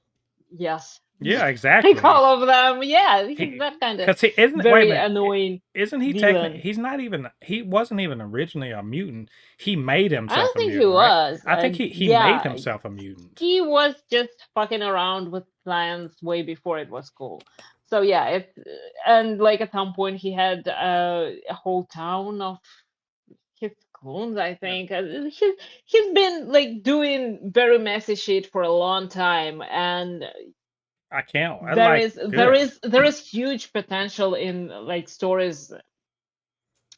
Yes, Yeah, Like exactly. all of them. Yeah, he's He that kind of because he isn't. Wait a very minute. annoying Isn't he technically? villain. He's not even. He wasn't even originally a mutant. He made I himself don't a think he mutant, right? was. I think he made Yeah, himself a mutant. he was just fucking around with plants way before it was cool. So yeah, it and like at some point he had a whole town of his clones. I Yeah. think he's been like doing very messy shit for a long time, and I can't. I like good. there is huge potential in like stories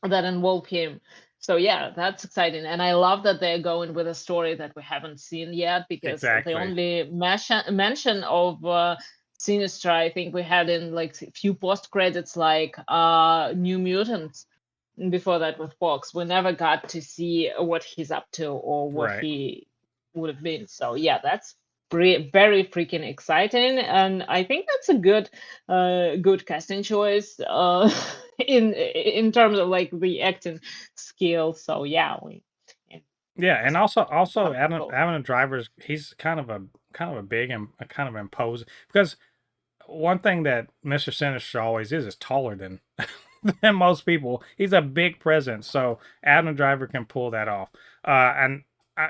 that involve him. So yeah, that's exciting, and I love that they're going with a story that we haven't seen yet because the Exactly. only mention of Sinister I think we had in like a few post credits, like New Mutants. Before that with Fox, we never got to see what he's up to or what Right. he would have been. So yeah, that's very freaking exciting, and I think that's a good casting choice in terms of like the acting skill. So yeah, we yeah, Yeah, and also something Adam cool. Adam Driver's he's kind of a big and a kind of imposing because one thing that Mr. Sinister always is taller than than most people. He's a big presence, so Adam Driver can pull that off. And I,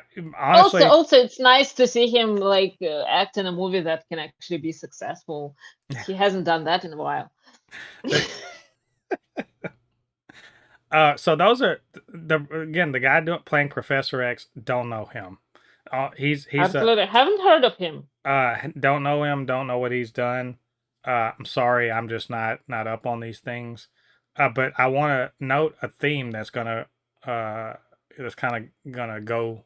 Also, honestly, also, it's nice to see him like act in a movie that can actually be successful. He hasn't done that in a while. so those are the guy playing Professor X. Don't know him. He's a Absolutely, I haven't heard of him. don't know him. Don't know what he's done. I'm sorry, I'm just not up on these things. But I want to note a theme uh that's kind of gonna go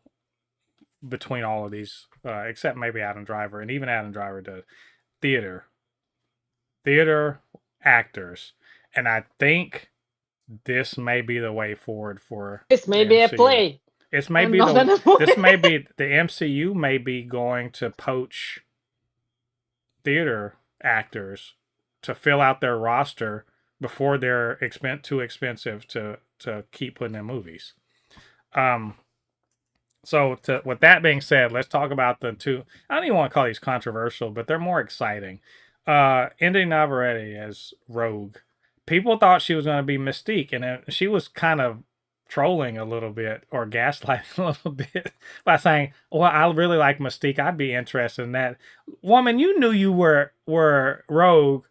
between all of these, except maybe Adam Driver, and even Adam Driver does theater, theater actors, and I think this may be the way forward for This the may be a MCU. play This may and be not an this movie. may be the MCU may be going to poach theater actors to fill out their roster before they're too expensive to keep putting in movies. Um, with that being said, let's talk about the two. I don't even want to call these controversial, but they're more exciting. Indy Navarrete as Rogue. People thought she was going to be Mystique, and she was kind of trolling a little bit or gaslighting a little bit by saying, "Well, I really like Mystique. I'd be interested in that." Woman, you knew you were Rogue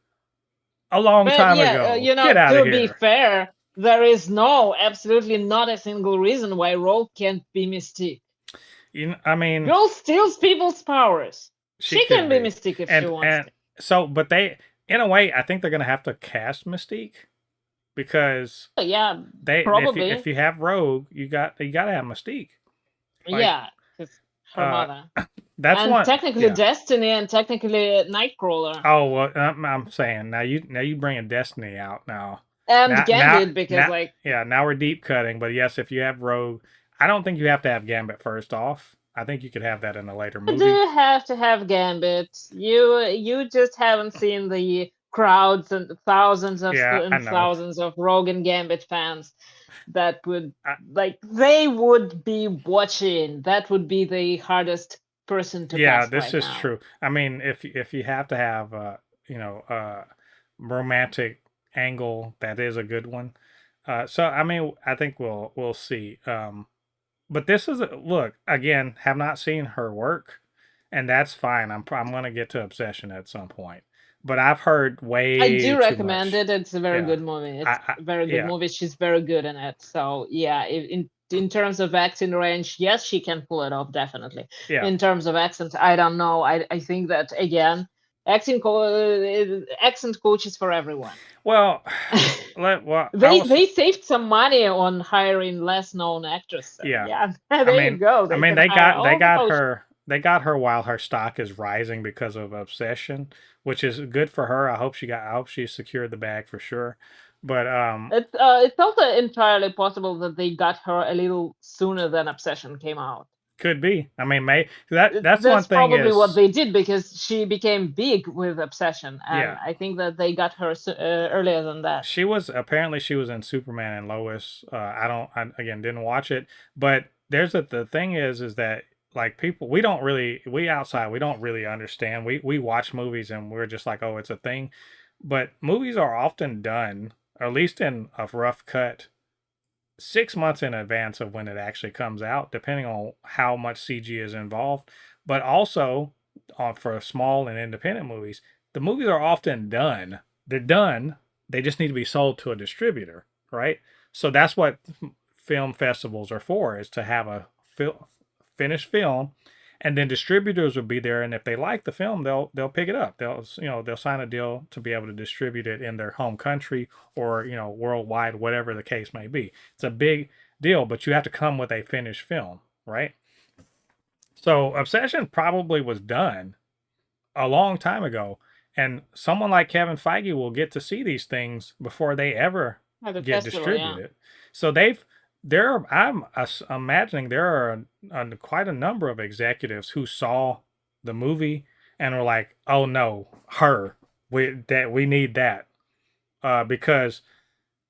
a long But time yeah, ago. Get out of to be here. fair, there is absolutely not a single reason why Rogue can't be Mystique. I mean, Girl steals people's powers. she She could can be be, Mystique if she wants and to. so, but they, in a way, I think they're gonna have to cast Mystique because Yeah, if probably. you have Rogue, you gotta have Mystique. Like, Yeah, because her uh, mother. that's And one. technically Yeah. Destiny and technically Nightcrawler. Oh well, I'm saying now you bringing Destiny out now. And Gambit, because Now, like yeah, now we're deep cutting. But yes, if you have Rogue, I don't think you have to have Gambit first off. I think you could have that in a later you do movie. have to have Gambit. You just haven't seen the crowds and Yeah, I know. thousands of Rogue and Gambit fans that would I, like they would be watching. That would be the hardest person to yeah, cast this right is now. true. I mean, if you have to have romantic angle, that is a good one. So I mean, I think we'll see. But this is look again. Have not seen her work, and that's fine. I'm gonna get to Obsession at some point, but I've heard I way do too recommend much. it. It's a very Yeah, good movie. It's I a very good yeah movie. She's very good in it. So yeah, in terms of acting range, yes, she can pull it off definitely. yeah. In terms of accent, I don't know. I think that again, accent coaches for everyone. Well, I was They saved some money on hiring less known actresses. So yeah. yeah, there you go. I They mean can hire all the coaches. they got her while her stock is rising because of Obsession, which is good for her. I hope she secured the bag for sure. But It's also entirely possible that they got her a little sooner than Obsession came out. could be. I mean, that's one That's thing probably what is they did because she became big with Obsession, and yeah. I think that they got her earlier than that. She was in Superman and Lois. I again didn't watch it, but the thing is that like people, we outside, we don't really understand. We watch movies and we're just like, oh, it's a thing. But movies are often done, or at least in a rough cut, 6 months in advance of when it actually comes out, depending on how much CG is involved. But also, for small and independent movies, the movies are often done. They're done. They just need to be sold to a distributor, right? So that's what film festivals are for: is to have a finished film, and then distributors will be there, and if they like the film, they'll pick it up. They'll sign a deal to be able to distribute it in their home country, or worldwide, whatever the case may be. It's a big deal, but you have to come with a finished film, right? So Obsession probably was done a long time ago, and someone like Kevin Feige will get to see these things before they ever At the get festival, yeah. distributed. So I'm imagining there are quite a number of executives who saw the movie and were like, "Oh no, we need that," because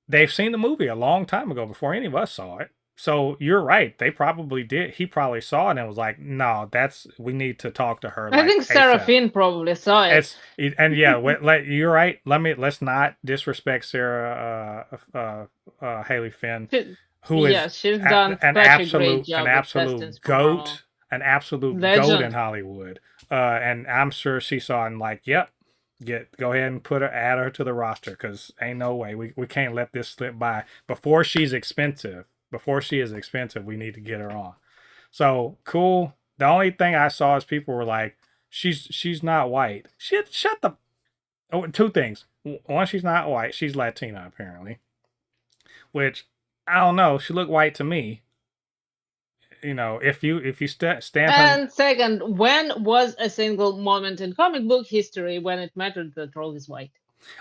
they've seen the movie a long time ago before any of us saw it. So you're right. They probably did. He probably saw it and was like, "No, we need to talk to her." I Like think ASAP. Seraphine probably saw it. You're right. Let's not disrespect Sarah Haley Finn, who is she's done an such a great an job with absolute Destins for Marvel. goat, an absolute goat Legend. in Hollywood. And I'm sure she saw it and like, yep, go ahead and add her to the roster, because ain't no way we can't let this slip by before she's expensive. Before she is expensive, we need to get her on. So cool. The only thing I saw is people were like, she's not white. Shut the. Oh, two things. One, she's not white. She's Latina apparently. Which I don't know. She looked white to me. If you stand. And second, when was a single moment in comic book history when it mattered that Rogue is white?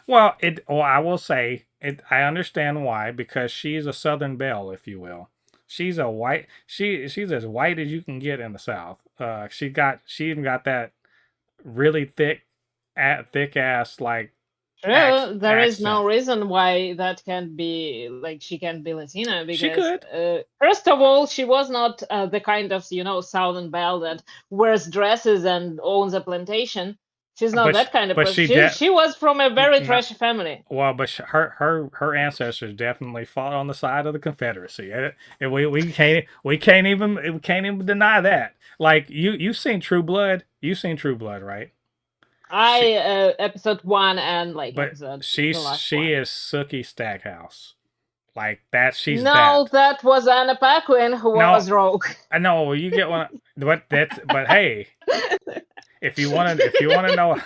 Well, I will say it. I understand why, because she's a Southern belle, if you will. She's a white. She's as white as you can get in the South. She even got that really thick ass like. True, there is no reason why that can't be like she can't be Latina, because she could. First of all, she was not the kind of Southern belle that wears dresses and owns a plantation. She's not that kind of person. She was from a very trashy family. Well, but her ancestors definitely fought on the side of the Confederacy. And we can't even deny that. Like you've seen True Blood. You've seen True Blood, right? Episode 1 and she is Sookie Stackhouse. Like that, she's that was Anna Paquin who was Rogue. I know, you get one, but hey, if you want to know,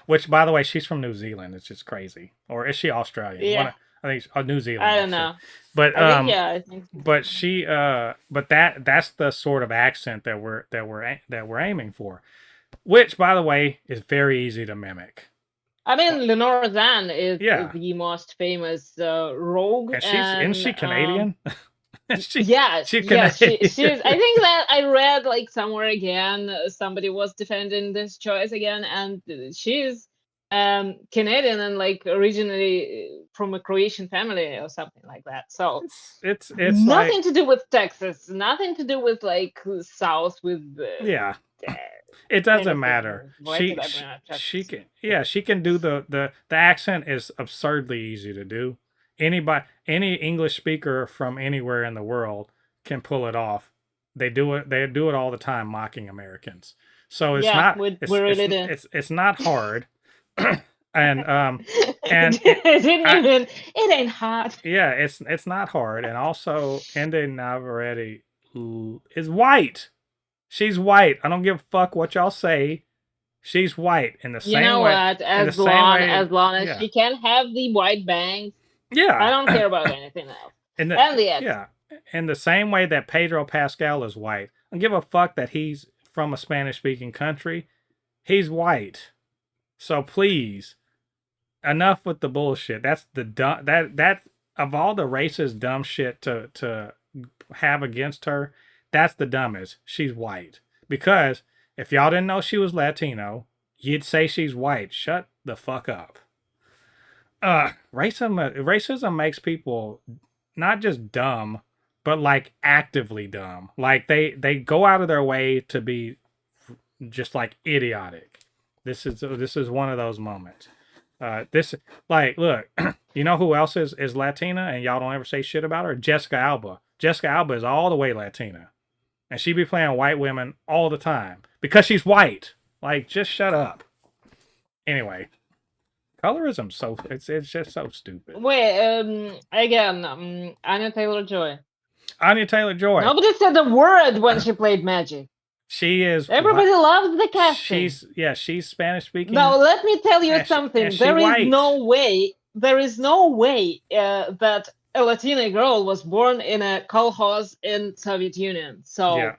which by the way, she's from New Zealand. It's just crazy, or is she Australian? Yeah. I think New Zealand. I don't know, but I think so. But she but that's the sort of accent that we're aiming for, which by the way is very easy to mimic. I mean, Lenore Zan is the most famous Rogue. Isn't she Canadian? She's Canadian. She's. I think that I read somewhere again, somebody was defending this choice again, and she's Canadian and originally from a Croatian family or something like that. So it's nothing to do with Texas, nothing to do with South with it doesn't matter. She can do the accent is absurdly easy to do. Any English speaker from anywhere in the world can pull it off. They do it all the time, mocking Americans. So it's it's not hard. and it ain't hard. Yeah, it's not hard. And also Ende Navarrete is white. She's white. I don't give a fuck what y'all say. She's white in the same way. You know what? As long as she can have the white bangs. Yeah. I don't care about anything else. And in the same way that Pedro Pascal is white. I don't give a fuck that he's from a Spanish-speaking country. He's white. So please, enough with the bullshit. That's the dumb that of all the racist dumb shit to have against her. That's the dumbest. She's white. Because if y'all didn't know she was Latino, you'd say she's white. Shut the fuck up. Racism makes people not just dumb, but like actively dumb. Like they go out of their way to be just like idiotic. This is one of those moments. This like look, you know who else is Latina and y'all don't ever say shit about her? Jessica Alba. Jessica Alba is all the way Latina, and she be playing white women all the time because she's white. Like just shut up. Anyway, colorism so it's just so stupid. Wait, again, Anya Taylor-Joy. Anya Taylor-Joy. Nobody said a word when she played Magic. She is. Everybody loves the casting. She's Spanish speaking. Now let me tell you something. There is no way that a Latina girl was born in a kolkhoz in Soviet Union. So yeah.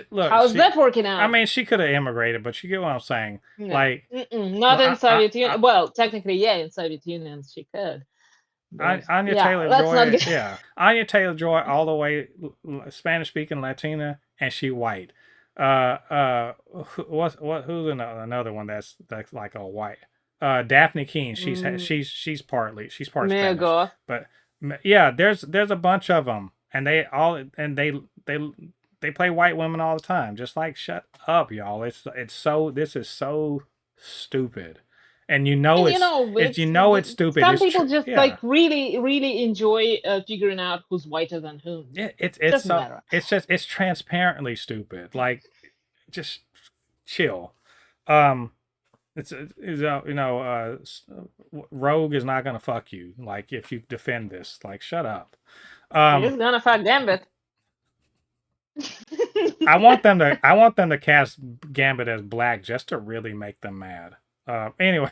Look, how's that working out? I mean, she could have immigrated, but you get what I'm saying. No. Like, not in Soviet Union. Well, technically, yeah, in Soviet Union she could. Anya Taylor-Joy, yeah, Anya Taylor-Joy, all the way Spanish-speaking Latina, and she white. Who's another one that's like a white? Daphne Keane. She's part Spanish, but yeah, there's a bunch of them, and they play white women all the time. Just like shut up, y'all. This is so stupid. And it's stupid. Some people just like really, really enjoy figuring out who's whiter than whom. Yeah, it's transparently stupid. Like, just chill. Rogue is not gonna fuck you. Like, if you defend this, like, shut up. He's gonna fuck Gambit. I want them to cast Gambit as black just to really make them mad. Anyway,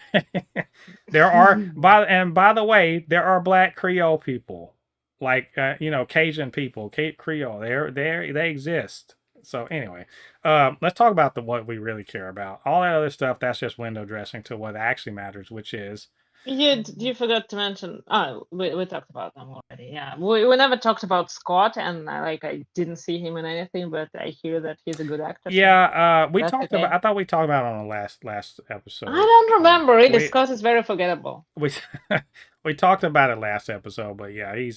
there are by the way, there are black Creole people, like Cajun people, Creole. They exist. So anyway, let's talk about what we really care about. All that other stuff, that's just window dressing to what actually matters, which is. You forgot to mention. Oh, we talked about them already. Yeah, we never talked about Scott, and I didn't see him in anything, but I hear that he's a good actor. Yeah, we talked about. I thought we talked about it on the last episode. I don't remember. Really, Scott is very forgettable. We talked about it last episode, but yeah, he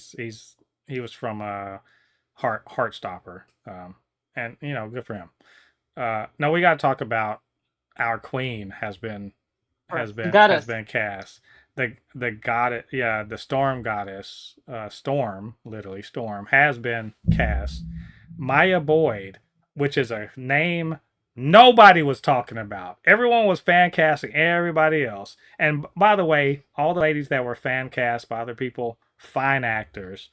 was from Heartstopper, and good for him. No, we got to talk about our queen has been cast. The goddess, the storm goddess, literally storm, has been cast. Maya Boyd, which is a name nobody was talking about. Everyone was fan casting everybody else. And by the way, all the ladies that were fan cast by other people, fine actors,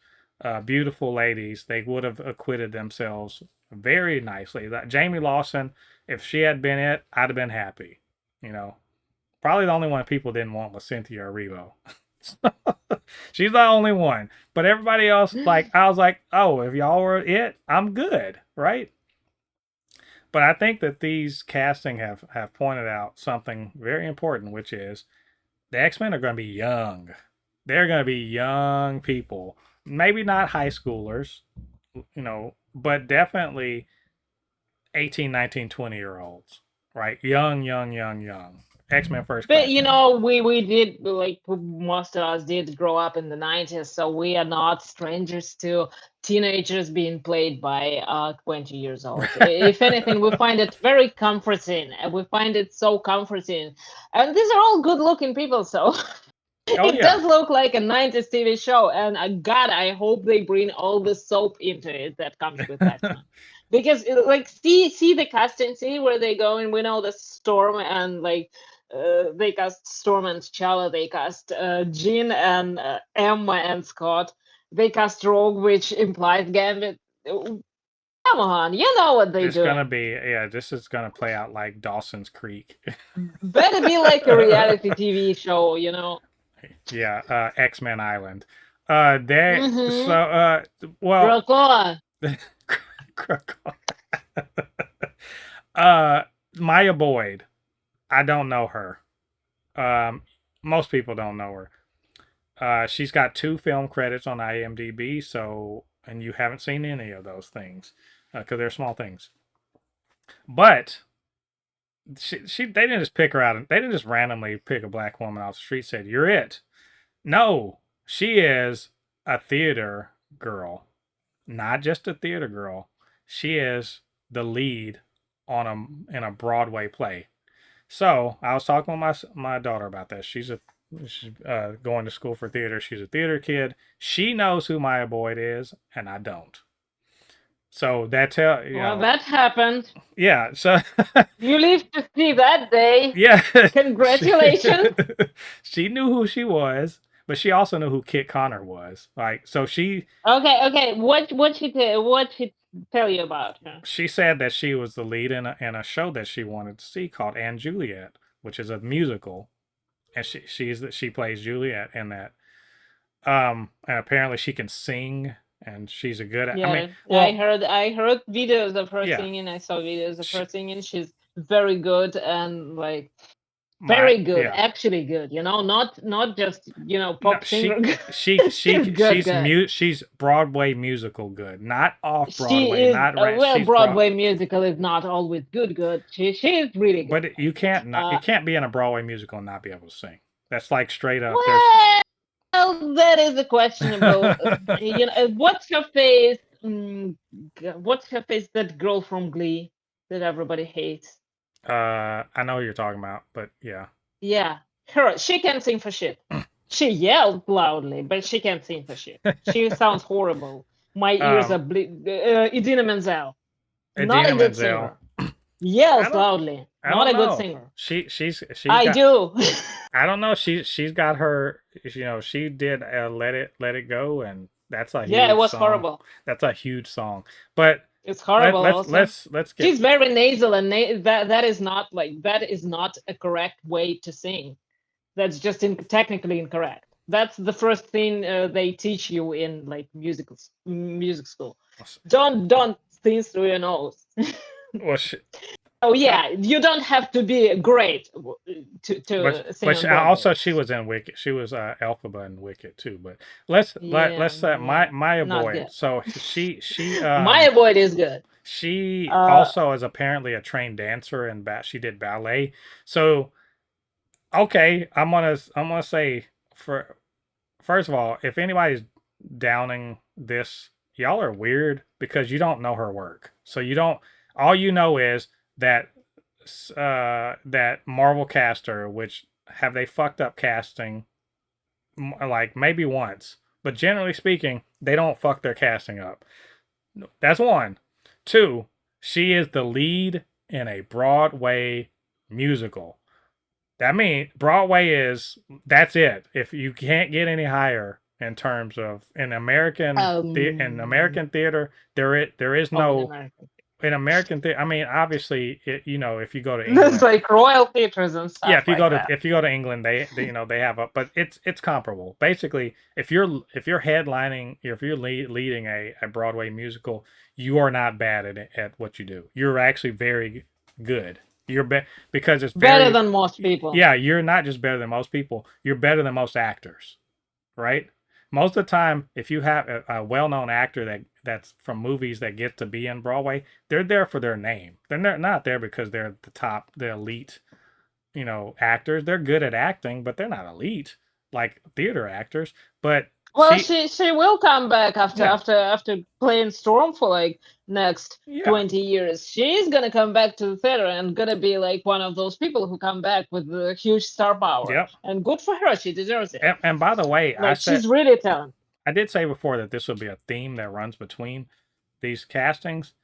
beautiful ladies, they would have acquitted themselves very nicely. Jamie Lawson, if she had been it, I'd have been happy. Probably the only one people didn't want was Cynthia Erivo. She's the only one. But everybody else, I was like, oh, if y'all were it, I'm good, right? But I think that these casting have pointed out something very important, which is the X-Men are going to be young. They're going to be young people. Maybe not high schoolers, but definitely 18, 19, 20-year-olds, right? Young. X-Men first class. But we did, most of us did grow up in the 90s, so we are not strangers to teenagers being played by 20 years old. If anything, we find it very comforting, and we find it so comforting. And these are all good looking people, so it does look like a 90s TV show. And God, I hope they bring all the soap into it that comes with that. Because see the casting, see where they go, and we know the Storm, and they cast Storm and T'Challa, they cast Jean and Emma and Scott, they cast Rogue, which implies Gambit. Come on, you know what they do. This is gonna play out like Dawson's Creek. Better be like a reality TV show, Yeah, X-Men Island. Maya Boyd. I don't know her. Most people don't know her. She's got 2 film credits on IMDb, and you haven't seen any of those things because they're small things. But they didn't just pick her out. They didn't just randomly pick a black woman off the street and said, "You're it." No, she is a theater girl. not just a theater girl. She is the lead on a Broadway play. So I was talking with my daughter about this. She's going to school for theater. She's a theater kid. She knows who Maya Boyd is, and I don't. So that's how Well, that happened. yeah. So You live to see that day. yeah, Congratulations. she knew who she was, but she also knew who Kit Connor was. Like, so Okay. What she tell you about her? she said that she was the lead in a show that she wanted to see called & Juliet, which is a musical, and she plays Juliet in that. And apparently she can sing, and she's a good. I mean, Yeah, well, I heard videos of her yeah, singing. I saw videos of she, her singing. She's very good and like my very good, yeah. actually good. Not just No, pop singer. she She's good, good. she's Broadway musical good, not off She Broadway, is not rent. well, She's broad, Broadway musical is not always good, good. She is really good. but you Uh, can't be in a Broadway musical and not be able to sing. That's like straight up. There's well, that is a questionable. What's her face? What's her face? That girl from Glee that everybody hates. I know who you're talking about, but yeah. Yeah, her. She can sing for shit. She yells loudly, but she can't sing for shit. She sounds horrible. My ears Um, are Idina Menzel, not Idina a good Menzel. singer. I Yells don't loudly, I not don't a good know. singer. She's I got. do. I don't know. She's got her. She did Let It Go, and that's a Yeah, it huge was song. horrible. That's a huge song. But It's horrible. Also, let's get she's very nasal, and that is not a correct way to sing. That's just technically incorrect. That's the first thing they teach you in like music school. Don't sing through your nose. well, she, Oh uh, yeah, you don't have to be great to sing on Broadway. also she was in Wicked. She was Elphaba in Wicked too. But Yeah, let's yeah, Maya not Boyd. good. So My Boyd is good. she Uh, also is apparently a trained dancer and she did ballet. So okay, I'm gonna say for first of all, if anybody's downing this, y'all are weird because you don't know her work. So you don't. All you know is that that Marvel caster, which have they fucked up casting like maybe once, but generally speaking, they don't fuck their casting up. That's one. Two, she is the lead in a Broadway musical. That means Broadway is that's it. If you can't get any higher in terms of in um, American theater, there is oh, in no America. in American theater. I mean, obviously, if you go to It's England, like royal theaters and yeah, stuff like that. if you go to England, they have a, but it's comparable. Basically, if you're headlining, if you're leading a Broadway musical, you are not bad at what you do. You're actually very good. Because it's Better very than most people. yeah, you're not just better than most people, you're better than most actors, right? Most of the time, if you have a well-known actor that's from movies that get to be in Broadway, they're there for their name. They're not there because they're the elite, actors. They're good at acting, but they're not elite like theater actors. But Well, she will come back yeah, after playing Storm for like next yeah, 20 years. She's gonna come back to the theater and gonna be like one of those people who come back with a huge star power. yep. And good for her, she deserves it. And by the way, Like she's really talented. I did say before that this would be a theme that runs between these castings.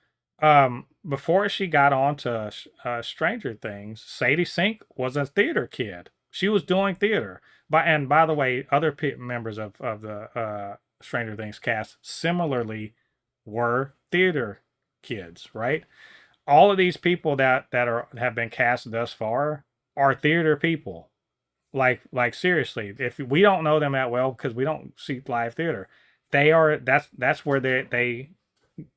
Before she got on to Stranger Things, Sadie Sink was a theater kid. She was doing theater. By the way, other members of the Stranger Things cast similarly were theater kids, right? All of these people that have been cast thus far are theater people. Like seriously, if we don't know them that well because we don't see live theater, they are that's where they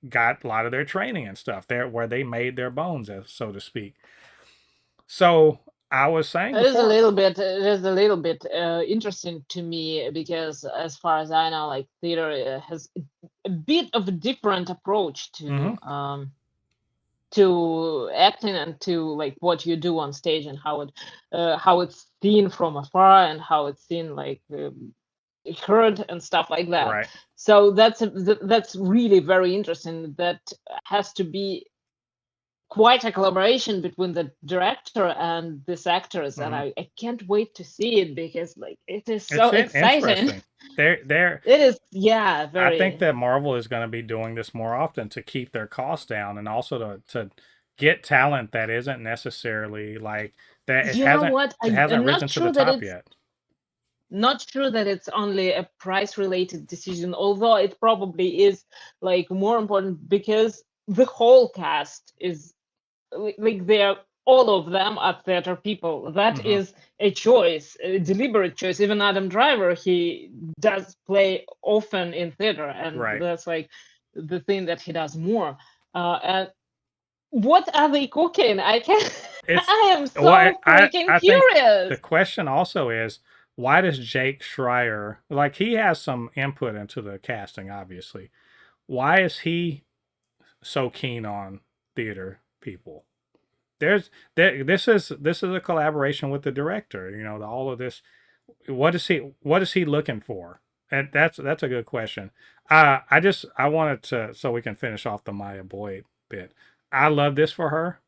got a lot of their training and stuff. There where they made their bones, as so to speak. So I was saying before, It is a little bit interesting to me because as far as I know, like theater has a bit of a different approach mm-hmm, to acting and to like what you do on stage and how it's seen from afar and how it's seen like heard and stuff like that. Right. So that's really very interesting. That has to be quite a collaboration between the director and this actress, and Hmm. I can't wait to see it because like it is so exciting. Interesting. They're It is, yeah, I think very. that Marvel is going to be doing this more often to keep their costs down and also to get talent that isn't necessarily like that. You know what? It hasn't I'm risen not to the sure that top it's yet. not sure that it's only a price related decision, although it probably is like more important because the whole cast is like they're all of them are theater people. That Hmm. is a choice, a deliberate choice. Even Adam Driver, he does play often in theater, and Right. that's like the thing that he does more. And what are they cooking? I can It's I am well, so freaking I think the curious. question also is why does Jake Schreier like he has some input into the casting, obviously. Why is he so keen on theater people? This is a collaboration with the director. You know, all of this. What is he looking for? And that's a good question. I wanted to so we can finish off the Maya Boyd bit. I love this for her.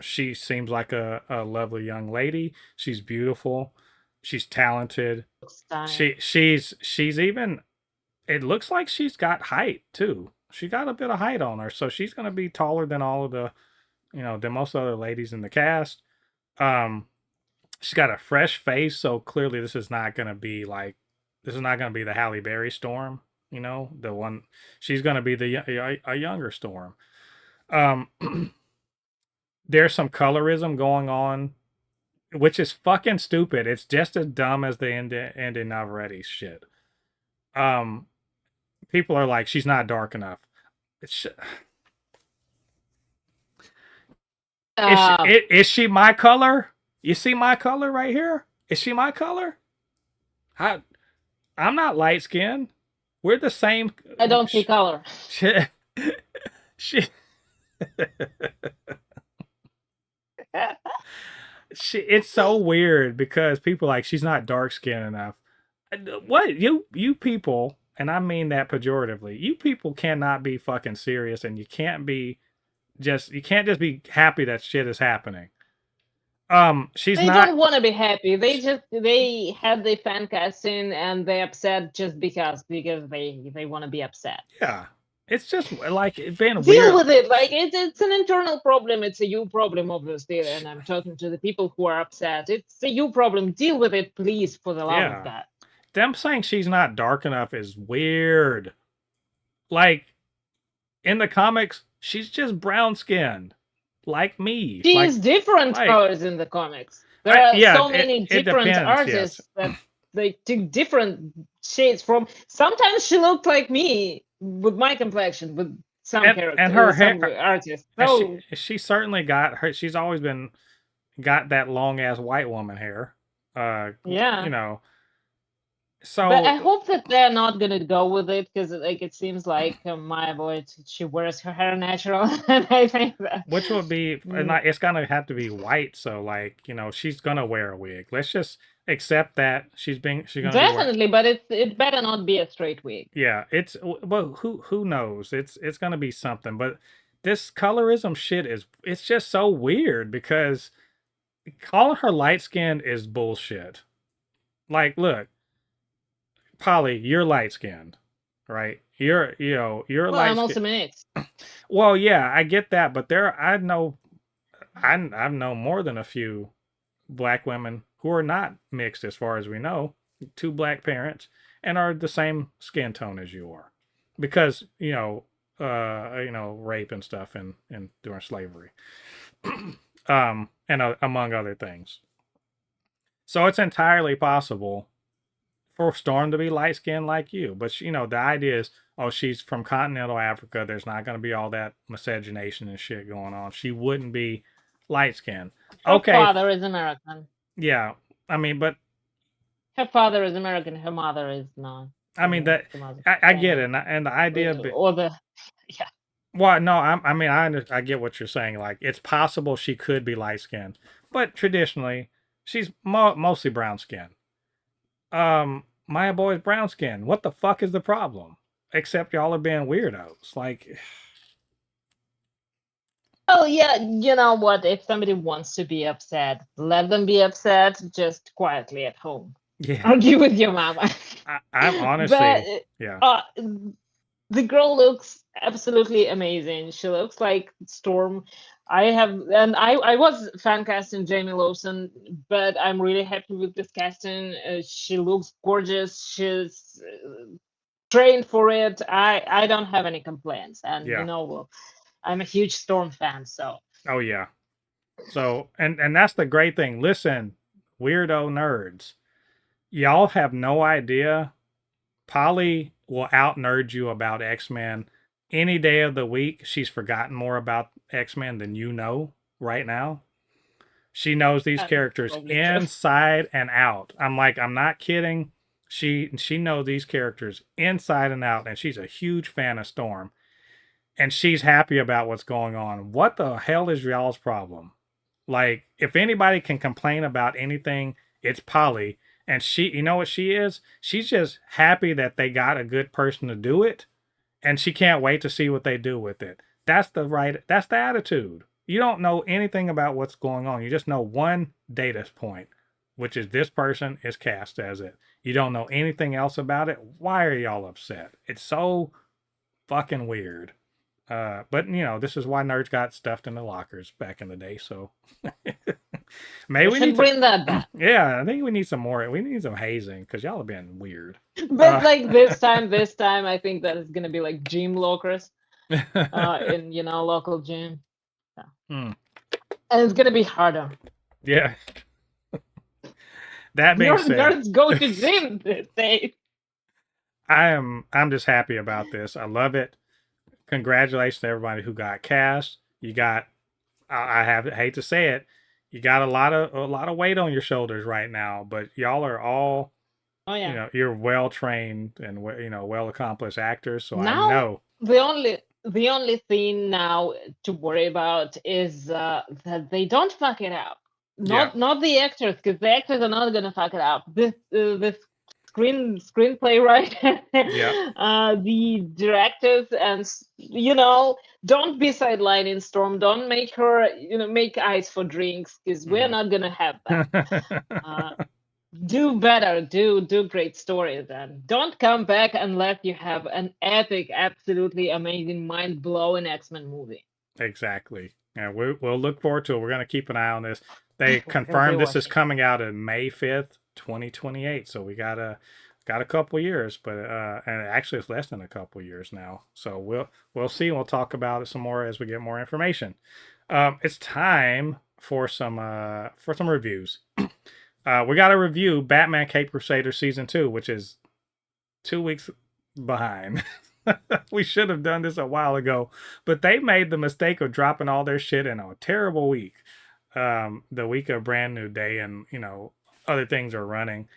She seems like a lovely young lady. She's beautiful. She's talented. Stunning. She's even it looks like she's got height too. She got a bit of height on her, so she's gonna be taller than all of the than most other ladies in the cast. Um, she's got a fresh face, so clearly this is not gonna be the Halle Berry Storm. You know, the one she's gonna be a younger Storm. Um, there's some colorism going on, which is fucking stupid. It's just as dumb as the Andy Navarrete shit. Um, people are like, she's not dark enough. It's, Uh, is she my color? You see my color right here? Is she my color? I, I'm not light skinned. We're the same. I don't see color. She, she, it's so weird because people are like she's not dark skinned enough. What you people, and I mean that pejoratively. You people cannot be fucking serious, and you can't just be happy that shit is happening. She's They not. don't want to be happy. They had the fan casting and they upset just because they want to be upset. Yeah, it's just like it been Deal weird. with it. Like it's an internal problem. It's a you problem, obviously. And I'm talking to the people who are upset. It's a you problem. Deal with it, please, for the love of Yeah, God. them saying she's not dark enough is weird. Like in the comics, she's just brown skinned, like me. She is different Like colors in the comics. There are yeah, so many it different depends. Yes, artists that they took different shades from. Sometimes she looked like me with my complexion, with some and character, her hair, some artists. and So she certainly got her. She's always been got that long ass white woman hair. You yeah. know, But I so hope that they're not gonna go with it because like it seems like my boy she wears her hair natural, and I think that which would be mm, it's gonna have to be white. So like she's gonna wear a wig. Let's just accept that she's gonna be wearing. definitely, but it better not be a straight wig. Yeah, it's well who knows? It's gonna be something. But this colorism shit it's just so weird because calling her light skinned is bullshit. Like, look, Polly, you're light skinned, right? You're Well, light I'm skinned. also mixed. Well, yeah, I get that, but I've known more than a few black women who are not mixed as far as we know, two black parents, and are the same skin tone as you are. Because, rape and stuff and during slavery. And among other things. So it's entirely possible for Storm to be light skinned like you. But the idea is, oh, she's from continental Africa. There's not going to be all that miscegenation and shit going on. She wouldn't be light skinned. Her Okay, father is American. yeah. I mean, but Her father is American. Her mother is not. I mean that The mother I get it, Spanish. and the idea. Or the yeah. Well, no, I mean I get what you're saying. Like it's possible she could be light skinned, but traditionally she's mostly brown skinned. My boy's brown skin. What the fuck is the problem? Except y'all are being weirdos. Like, Oh yeah, you know what? If somebody wants to be upset, let them be upset just quietly at home. yeah. Argue with your mama. I'm But honestly, yeah, uh, the girl looks absolutely amazing. She looks like Storm. I was fan casting Jamie Lawson, but I'm really happy with this casting. She looks gorgeous. She's trained for it. I don't have any complaints, and yeah. I'm a huge Storm fan, so. Oh yeah. So, and that's the great thing. Listen, weirdo nerds, y'all have no idea. Polly will out nerd you about X-Men any day of the week. She's forgotten more about X-Men than you know right now. She knows these That's characters probably true. inside and out. I'm not kidding. She knows these characters inside and out, and she's a huge fan of Storm. And she's happy about what's going on. What the hell is y'all's problem? Like, if anybody can complain about anything, it's Polly. And she, you know what she is? She's just happy that they got a good person to do it, and she can't wait to see what they do with it. That's the attitude. You don't know anything about what's going on. You just know one data point, which is this person is cast as it. You don't know anything else about it. Why are y'all upset? It's so fucking weird. But this is why nerds got stuffed in the lockers back in the day. So maybe We we should need to, bring that back. yeah, I think we need some more. We need some hazing because y'all have been weird. But like this time, I think that it's gonna be like gym lockers, in local gym. Yeah. Hmm. And it's gonna be harder. Yeah. That being said, Nerds go to gym these days. I'm just happy about this. I love it. Congratulations to everybody who got cast. You got I hate to say it, you got a lot of weight on your shoulders right now, but y'all are all Oh yeah. you're well trained and well accomplished actors, so I Now know. the only thing now to worry about is that they don't fuck it up. Yeah. Not the actors, because the actors are not gonna fuck it up. This screenplay writer, Yeah. the directors, and don't be sidelining Storm. Don't make her make ice for drinks, because we're Mm. not gonna have that. Do better, do great stories, and don't come back unless you have an epic, absolutely amazing, mind-blowing X-Men movie. Exactly. Yeah, we'll look forward to it. We're going to keep an eye on this. They We'll be confirmed this is watching. coming out on May 5th, 2028. So we got a couple years, but and actually it's less than a couple years now. So we'll see. We'll talk about it some more as we get more information. It's time for some reviews. We got to review Batman Cape Crusader season 2, which is 2 weeks behind. We should have done this a while ago, but they made the mistake of dropping all their shit in a terrible week. The week of Brand New Day, and other things are running.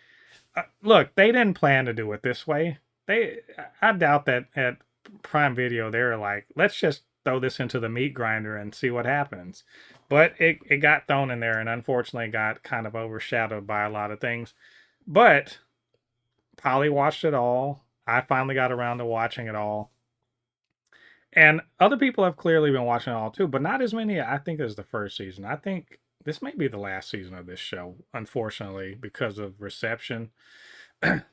Look, they didn't plan to do it this way. I doubt that at Prime Video they were like, let's just throw this into the meat grinder and see what happens. But it got thrown in there, and unfortunately got kind of overshadowed by a lot of things. But Polly watched it all. I finally got around to watching it all. And other people have clearly been watching it all too, but not as many, I think, as the first season. I think this may be the last season of this show, unfortunately, because of reception.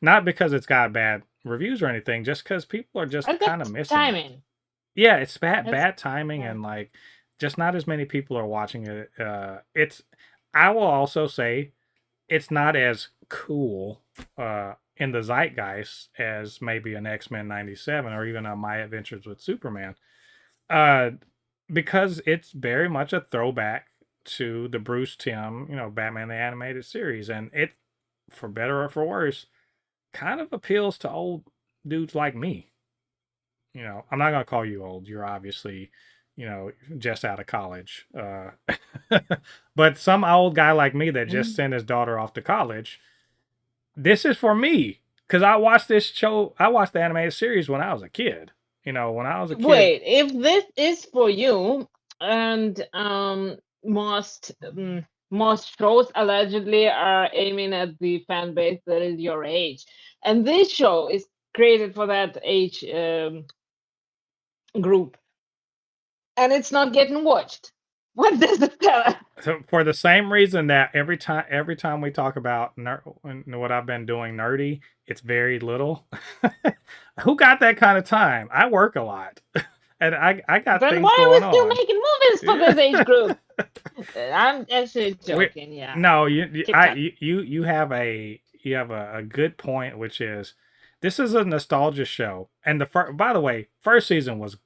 Not because it's got bad reviews or anything, just because people are just I've got kind of missing it. timing. Yeah, it's bad That's bad timing, yeah. and like just not as many people are watching it. It's I will also say it's not as cool in the zeitgeist as maybe an X-Men 97 or even a My Adventures with Superman. Uh, because it's very much a throwback to the Bruce Timm, Batman the Animated Series. And it, for better or for worse, kind of appeals to old dudes like me. I'm not going to call you old. You're obviously, just out of college. But some old guy like me that just Mm. sent his daughter off to college, this is for me. Because I watched I watched the animated series when I was a kid. When I was a kid, Wait, if this is for you, and most shows allegedly are aiming at the fan base that is your age, And this show is created for that age group, and it's not getting watched. What does it tell us? So for the same reason that every time we talk about what I've been doing nerdy, it's very little. Who got that kind of time? I work a lot, and I got Then things why are going we still on. making movies for this age group? I'm actually we joking. Yeah, no, you keep I talking. you have a good point, which is this is a nostalgia show, and by the way, first season was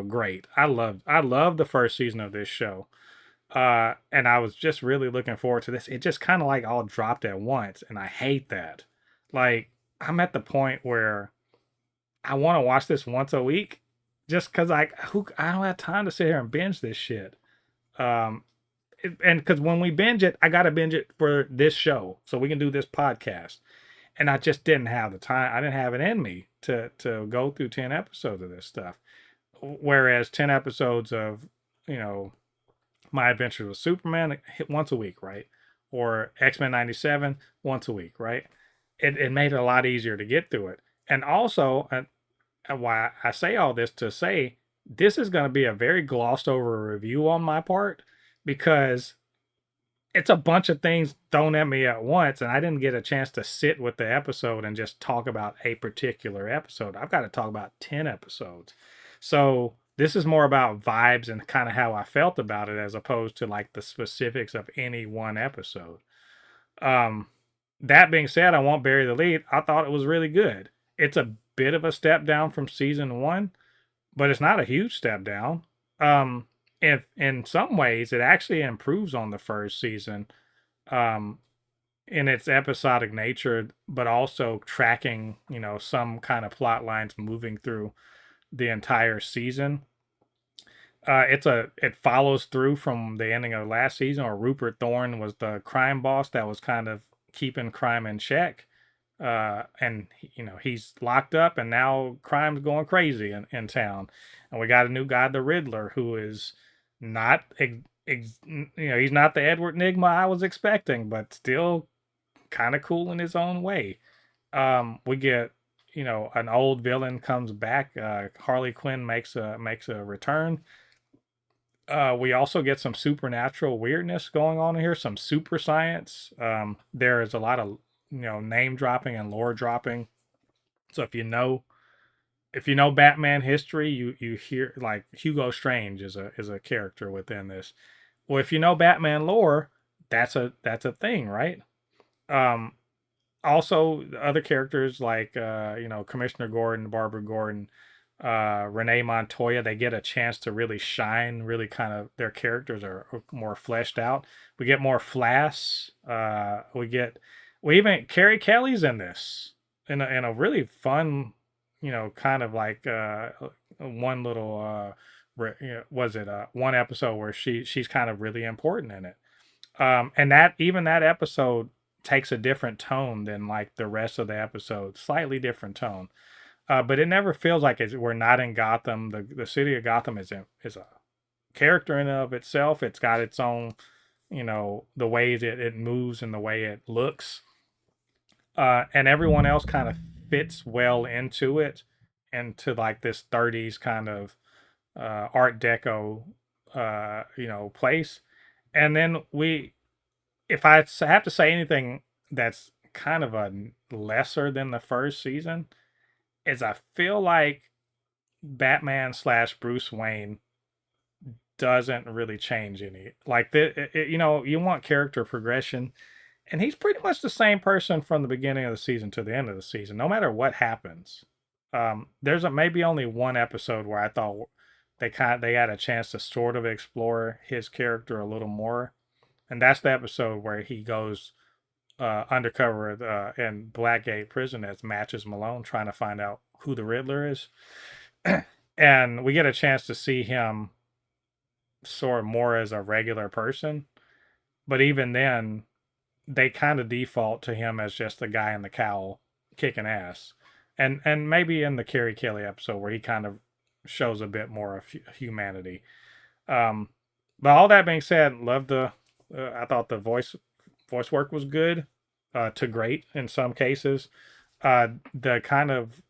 great. I loved the first season of this show. And I was just really looking forward to this. It just kind of like all dropped at once, and I hate that. Like I'm at the point where I want to watch this once a week, just because I don't have time to sit here and binge this shit. Um, and because when we binge it, I gotta binge it for this show so we can do this podcast. And I just didn't have the time. I didn't have it in me to go through 10 episodes of this stuff. Whereas 10 episodes of you know My Adventures with Superman hit once a week, right? Or X-Men 97 once a week, right? It made it a lot easier to get through it. And also, why I say all this to say this is going to be a very glossed over review on my part because it's a bunch of things thrown at me at once, and I didn't get a chance to sit with the episode and just talk about a particular episode. I've got to talk about 10 episodes. So this is more about vibes and kind of how I felt about it as opposed to like the specifics of any one episode. Um, that being said, I won't bury the lead. I thought it was really good. It's a bit of a step down from season one, but it's not a huge step down. If in some ways it actually improves on the first season, um, in its episodic nature, but also tracking, some kind of plot lines moving through the entire season. It follows through from the ending of last season, where Rupert Thorne was the crime boss that was kind of keeping crime in check. And he's locked up, and now crime's going crazy in town. And we got a new guy, the Riddler, who is not, he's not the Edward Nigma I was expecting, but still kind of cool in his own way. We get, an old villain comes back. Harley Quinn makes a return. We also get some supernatural weirdness going on here, some super science. There is a lot of name dropping and lore dropping. So if you know Batman history, you hear like Hugo Strange is a character within this. Well, if you know Batman lore, that's a thing, right? Um, Also other characters like Commissioner Gordon, Barbara Gordon, Renee Montoya, they get a chance to really shine. Really, kind of their characters are more fleshed out. We get more Flash. We even Carrie Kelly's in this in a really fun, kind of like one little was it one episode where she's kind of really important in it. And that episode takes a different tone than like the rest of the episode, slightly different tone. But it never feels like we're not in Gotham. The city of Gotham is a character in and of itself. It's got its own, the ways it moves and the way it looks. And everyone else kind of fits well into it, into like this 30s kind of Art Deco, place. And then if I have to say anything that's kind of a lesser than the first season, is I feel like Batman slash Bruce Wayne doesn't really change any. Like you want character progression, and he's pretty much the same person from the beginning of the season to the end of the season, no matter what happens. There's maybe only one episode where I thought they had a chance to sort of explore his character a little more, and that's the episode where he goes undercover in Blackgate Prison as Matches Malone, trying to find out who the Riddler is. And we get a chance to see him sort of more as a regular person. But even then, they kind of default to him as just the guy in the cowl kicking ass. And maybe in the Carrie Kelly episode where he kind of shows a bit more of humanity. Um, but all that being said, I thought the voice work was good, to great in some cases. the kind of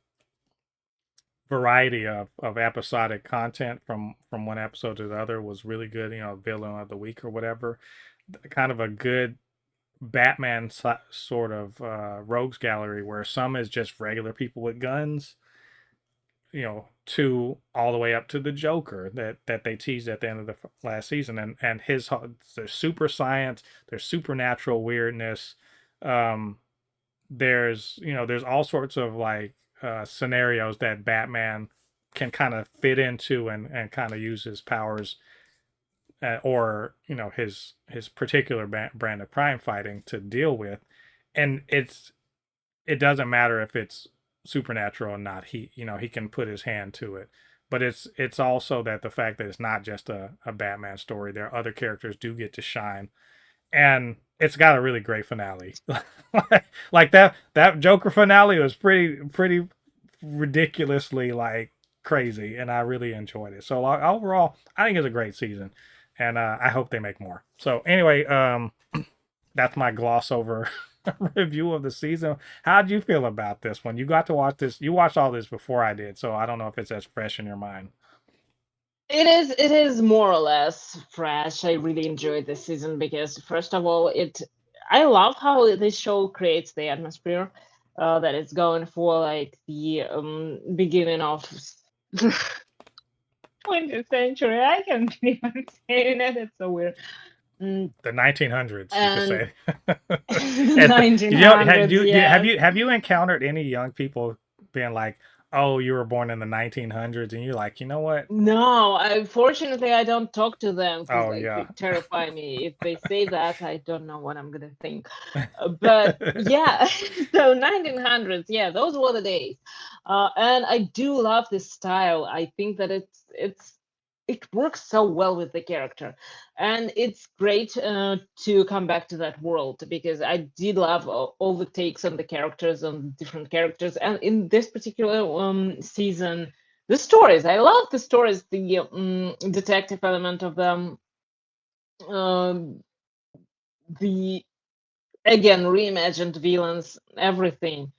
variety of episodic content from one episode to the other was really good. You know, villain of the week or whatever. Kind of a good Batman sort of rogues gallery where some is just regular people with guns, you know, to all the way up to the Joker that they teased at the end of the last season, and his there's super science, there's supernatural weirdness, um, there's there's all sorts of like scenarios that Batman can kind of fit into and kind of use his powers or his particular brand of crime fighting to deal with, and it doesn't matter if it's supernatural or not. He can put his hand to it, but it's also that the fact that it's not just a Batman story. There are other characters do get to shine, and it's got a really great finale. Like that Joker finale was pretty ridiculously like crazy, and I really enjoyed it. So overall, I think it's a great season, and I hope they make more. So anyway, that's my gloss over review of the season. How'd you feel about this one? You got to watch this. You watched all this before I did, so I don't know if it's as fresh in your mind. It is more or less fresh. I really enjoyed this season because first of all, I love how this show creates the atmosphere that it's going for, like the beginning of 20th century. I can't believe I'm saying it. It's so weird. The 1900s, you could And say. And have 1900s, yes. have you encountered any young people being like, "Oh, you were born in the 1900s," and you're like, you know what? No, fortunately I don't talk to them because Oh like yeah. they terrify me. If they say that, I don't know what I'm gonna think. But yeah, so 1900s, yeah, those were the days. And I do love this style. I think that it works so well with the character, and it's great to come back to that world because I did love all the takes on the characters, on different characters, and in this particular season, the stories. I love the stories, the detective element of them, um, the again reimagined villains, everything,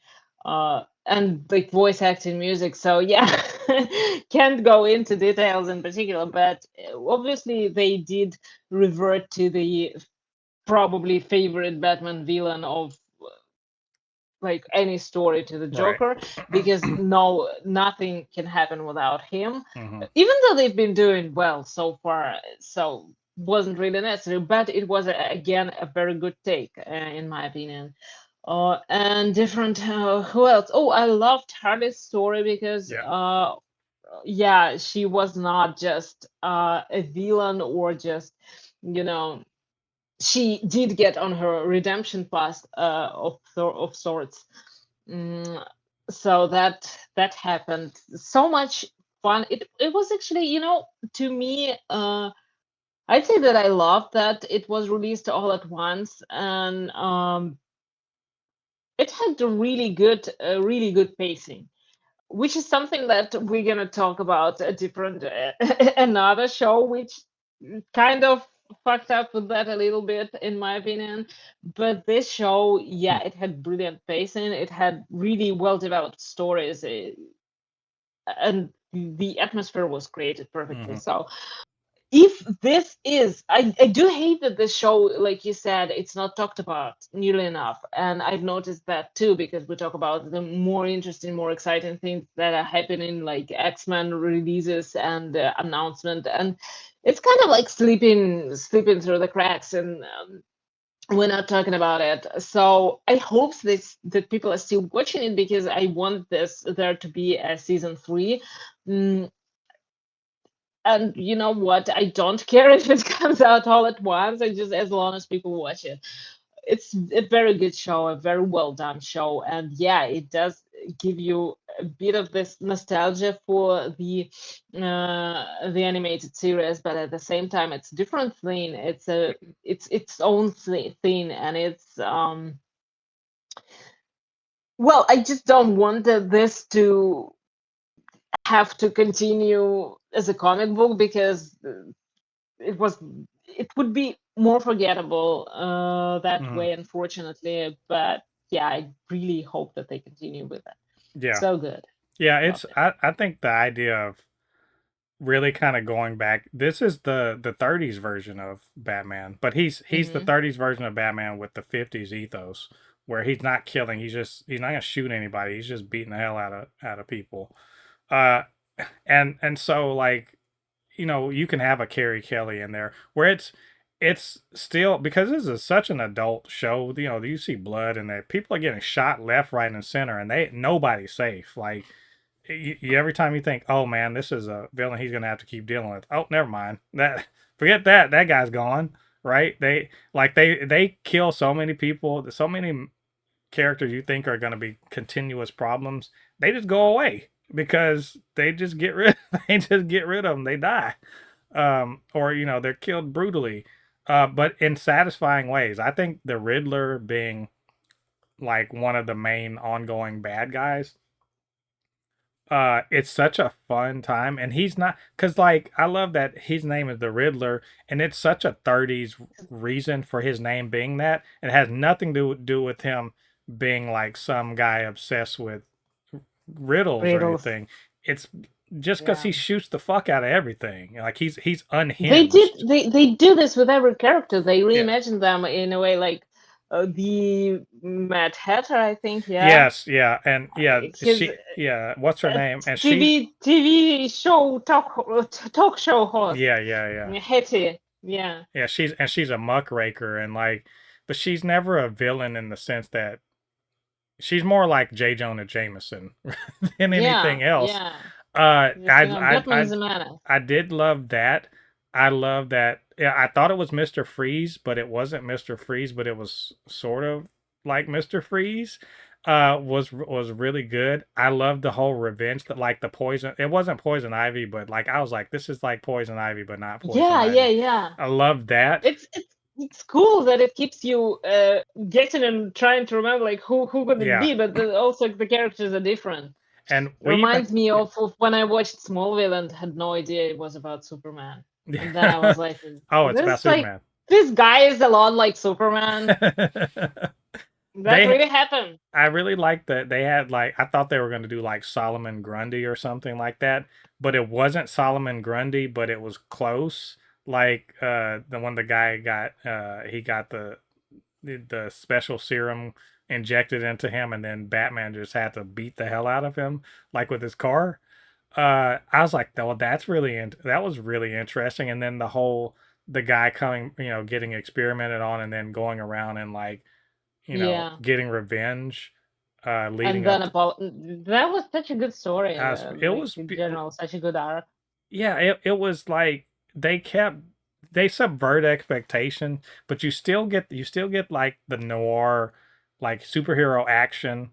and like voice acting, music. So yeah, can't go into details in particular, but obviously they did revert to the probably favorite Batman villain of like any story, to the Right. Joker, because no, nothing can happen without him. Hmm. Even though they've been doing well so far, so wasn't really necessary, but it was again a very good take, in my opinion. And different. Who else? Oh, I loved Harley's story because, Yeah. yeah, she was not just a villain or just, you know, she did get on her redemption path of sorts. Mm, so that happened. So much fun. It was actually, to me, I'd say that I love that it was released all at once, and it had a really good pacing, which is something that we're gonna talk about a different another show, which kind of fucked up with that a little bit, in my opinion. But this show, yeah, it had brilliant pacing. It had really well developed stories, and the atmosphere was created perfectly. Hmm. So if this is, I do hate that this show, like you said, it's not talked about nearly enough, and I've noticed that too, because we talk about the more interesting, more exciting things that are happening, like X-Men releases and announcement, and it's kind of like slipping through the cracks, and we're not talking about it. So I hope that people are still watching it, because I want there to be a season 3. Mm, and you know what? I don't care if it comes out all at once. I just, as long as people watch it. It's a very good show, a very well done show, and yeah, it does give you a bit of this nostalgia for the animated series, but at the same time, it's a different thing. It's its own thing, and it's well, I just don't want this to have to continue as a comic book, because it was it would be more forgettable that Hmm. way, unfortunately. But yeah, I really hope that they continue with that. Yeah. So good. Yeah, Loved it's it. I think the idea of really kind of going back, this is the 30s version of Batman, but he's the Hmm. 30s version of Batman with the 50s ethos where he's not killing, he's not going to shoot anybody, he's just beating the hell out of people. Uh and so like, you can have a Carrie Kelly in there where it's still, because this is such an adult show, you see blood and that people are getting shot left, right, and center, and nobody's safe. Like, every time you think, oh man, this is a villain he's gonna have to keep dealing with. Oh, never mind. Forget that guy's gone. Right? They kill so many people, so many characters you think are gonna be continuous problems. They just go away because they just get rid. They just get rid of them. They die, or they're killed brutally, but in satisfying ways. I think the Riddler being like one of the main ongoing bad guys, it's such a fun time, and he's not, because like I love that his name is the Riddler, and it's such a 30s reason for his name being that. It has nothing to do with him being like some guy obsessed with riddles or Riddles. anything. It's just because Yeah. he shoots the fuck out of everything. Like he's They did. unhinged. They do this with every character. They Yeah. reimagine them in a way, like the Mad Hatter, I think. Yeah, Yes, yeah, and yeah, his what's her name? And she's, TV show talk show host, yeah. Hetty. Yeah, Yeah, she's a muckraker, and like, but she's never a villain in the sense that she's more like J. Jonah Jameson than anything yeah, else. yeah. Batman is I a menace. I did love that. I love that. Yeah, I thought it was Mr. Freeze, but it wasn't Mr. Freeze, but it was sort of like Mr. Freeze. Was really good. I loved the whole revenge, that like the poison. It wasn't Poison Ivy, but like I was like, this is like Poison Ivy, but not Poison Yeah, yeah, Ivy. yeah. I love that. It's cool that it keeps you guessing and trying to remember like who could it Yeah, be, but also the characters are different. and It we even reminds me of when I watched Smallville and had no idea it was about Superman. And then I yeah. was like, Oh, it's about this like Superman. this guy is a lot like Superman. That they really happened. I really liked that they had, like, I thought they were going to do like Solomon Grundy or something like that, but it wasn't Solomon Grundy, but it was close. Like the one the guy got, he got the special serum injected into him, and then Batman just had to beat the hell out of him, like with his car. I was like, well, that was really interesting. And then the guy coming, getting experimented on, and then going around and like, Yeah. getting revenge, And leading then up to, about that was such a good story, it like was, in general, such a good arc. yeah, it was like they subvert expectation, but you still get like the noir, like superhero action,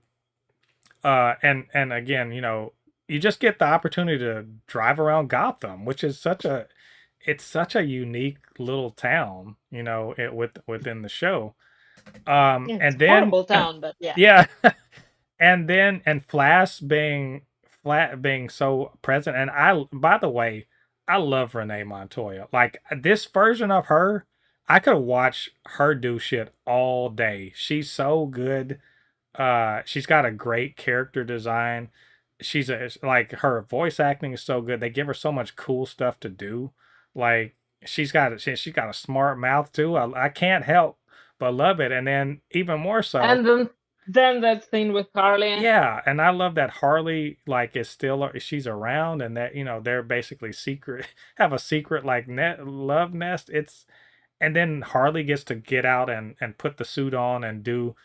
and again, you just get the opportunity to drive around Gotham, which is such a unique little town, within the show. Yeah, it's And a then horrible town, but yeah. yeah, and Flat being so present, and by the way, I love Renee Montoya. Like this version of her, I could watch her do shit all day. She's so good. She's got a great character design. Like her voice acting is so good. They give her so much cool stuff to do. Like she's got a smart mouth too. I can't help but love it. And then even more so, And then that scene with Carly. yeah, and I love that Harley like she's around, and that they're basically secret have a secret like love nest. And then Harley gets to get out and put the suit on and do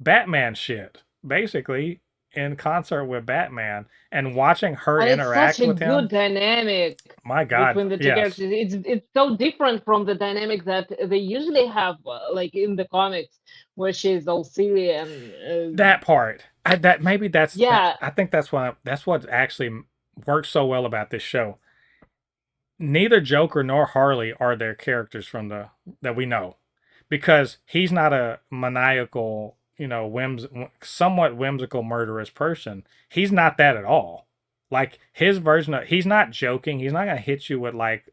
Batman shit, basically in concert with Batman, and watching her And it's such interact a with good him. dynamic My God, between the two yes, characters. It's so different from the dynamic that they usually have, like in the comics, where she's all silly and that part. That maybe that's that. yeah, I think that's what actually works so well about this show. Neither Joker nor Harley are their characters from the that we know, because he's not a maniacal, somewhat whimsical murderous person. He's not that at all. Like his version of, he's not joking. He's not gonna hit you with like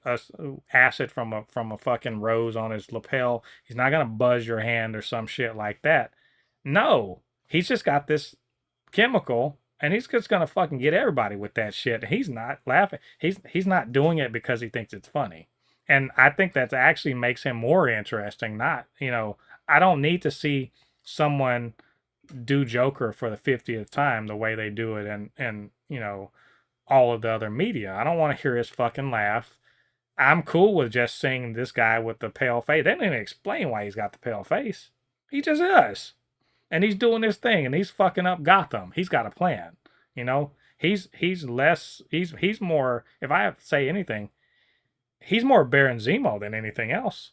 acid from a fucking rose on his lapel. He's not gonna buzz your hand or some shit like that. No, He's just got this chemical, and he's just gonna fucking get everybody with that shit. He's not laughing. He's not doing it because he thinks it's funny. And I think that actually makes him more interesting. Not, I don't need to see someone do Joker for the 50th time the way they do it and all of the other media. I don't want to hear his fucking laugh. I'm cool with just seeing this guy with the pale face. They didn't even explain why he's got the pale face. He just is. And he's doing this thing and he's fucking up Gotham. He's got a plan. He's less he's more, if I have to say anything, he's more Baron Zemo than anything else.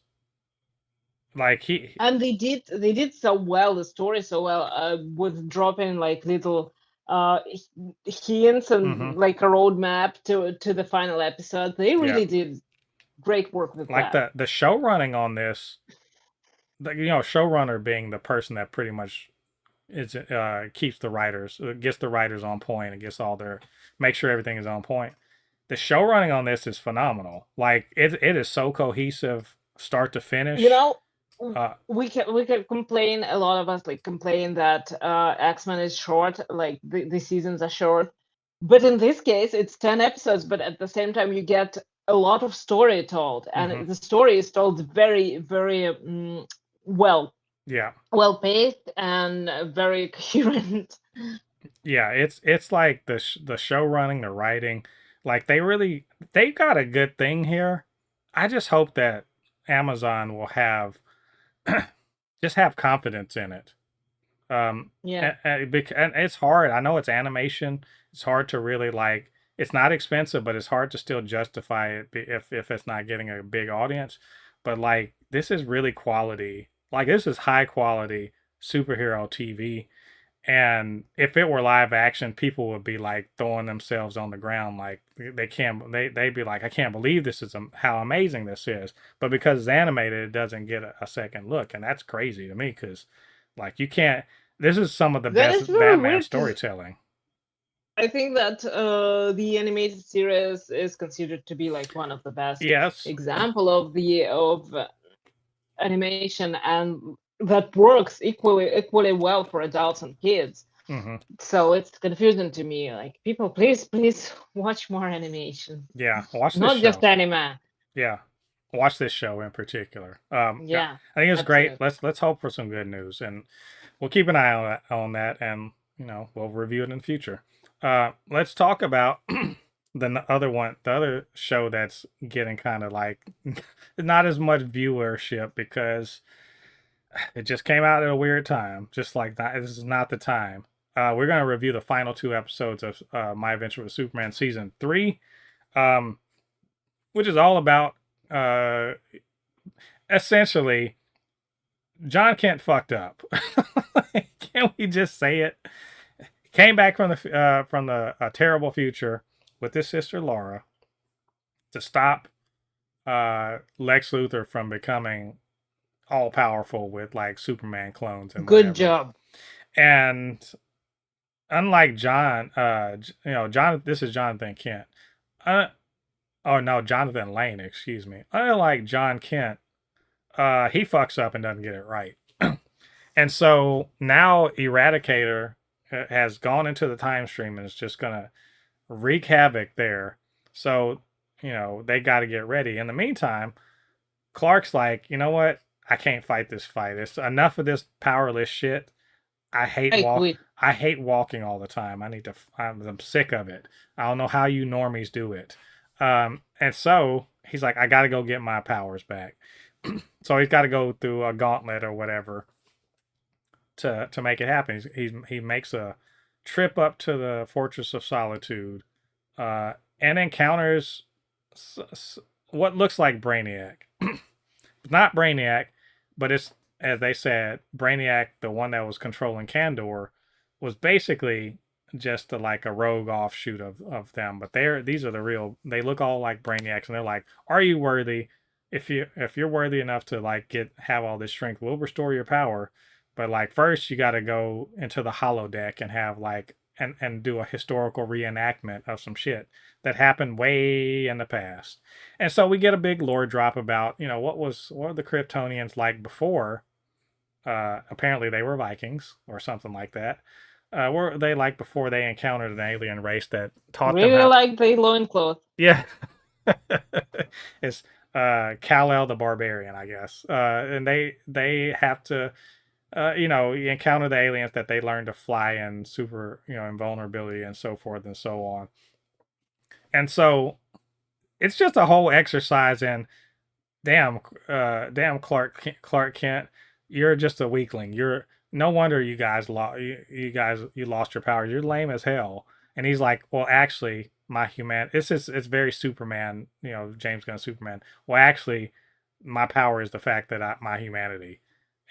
Like And they did so well, the story so well, with dropping like little hints and like a roadmap to the final episode. They really did great work with like that. the show running on this, showrunner being the person that pretty much is keeps the writers, gets the writers on point and gets all their, make sure everything is on point. The show running on this is phenomenal. Like it is so cohesive start to finish. We can complain, a lot of us like complain that X-Men is short, like the seasons are short, but in this case it's 10 episodes, but at the same time you get a lot of story told, and the story is told very, very well paced and very coherent. Yeah, it's like the show running, the writing, like they got a good thing here. I just hope that Amazon will have just have confidence in it. And it's hard. I know it's animation. It's hard to really like. It's not expensive, but it's hard to still justify it if it's not getting a big audience. But like this is really quality. Like this is high quality superhero TV. And if it were live action, people would be like throwing themselves on the ground, like they'd be like, I can't believe this is how amazing this is. But because it's animated, it doesn't get a second look, and that's crazy to me because, like, you can't. This is some of the best Batman storytelling. I think that the animated series is considered to be like one of the best example of animation, and that works equally well for adults and kids. So it's confusing to me. Like, people, please watch more animation. Yeah, watch this not show. just anime. Yeah, watch this show in particular. I think it's absolutely. great. Let's hope for some good news, and we'll keep an eye on that, and we'll review it in the future. Let's talk about the other show that's getting kind of like not as much viewership because it just came out at a weird time. Just like that, this is not the time. We're going to review the final 2 episodes of My Adventure with Superman season 3, which is all about essentially John Kent fucked up. Can we just say it? Came back from the terrible future with his sister Laura to stop Lex Luthor from becoming all powerful with like Superman clones and good job. And unlike John, this is Jonathan Kent. Jonathan Lane, excuse me. Unlike John Kent, he fucks up and doesn't get it right. And so now Eradicator has gone into the time stream and is just gonna wreak havoc there. So, they got to get ready. In the meantime, Clark's like, you know what? I can't fight this fight. It's enough of this powerless shit. I hate walking all the time. I'm sick of it. I don't know how you normies do it. And so he's like, I got to go get my powers back. So he's got to go through a gauntlet or whatever to make it happen. He makes a trip up to the Fortress of Solitude and encounters what looks like Brainiac. Not Brainiac, but it's, as they said, Brainiac, the one that was controlling Kandor, was basically just like a rogue offshoot of them. But these are the real. They look all like Brainiacs, and they're like, "Are you worthy? If you're worthy enough to like have all this strength, we'll restore your power. But like first, you got to go into the holodeck and have like and do a historical reenactment of some shit that happened way in the past." And so we get a big lore drop about what were the Kryptonians like before Apparently they were Vikings or something like that. Were they like before they encountered an alien race that taught them Really how? like the loincloth. Yeah, it's Kal-El the Barbarian, I guess. And they have to, you encounter the aliens that they learn to fly in super, invulnerability and so forth and so on. And so it's just a whole exercise in damn Clark Kent, you're just a weakling. You're no wonder you guys lost. You lost your powers. You're lame as hell. And he's like, well, actually, my human. It's very Superman. James Gunn Superman. Well, actually, my power is the fact that my humanity.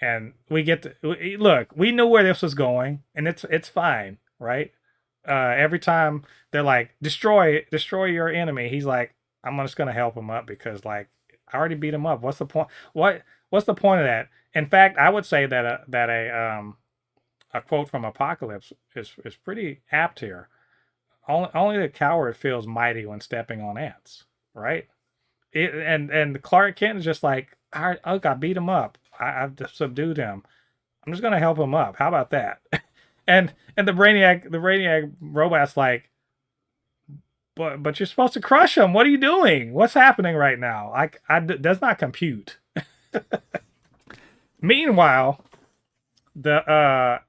And we get to look. We knew where this was going, and it's fine, right? Every time they're like, destroy your enemy, he's like, I'm just gonna help him up because like I already beat him up. What's the point? What's the point of that? In fact, I would say that a quote from Apocalypse is pretty apt here. Only the coward feels mighty when stepping on ants, right? And Clark Kent is just like, I beat him up. I've subdued him. I'm just gonna help him up. How about that? and the Brainiac robot's like, but you're supposed to crush him. What are you doing? What's happening right now? Does not compute. Meanwhile, the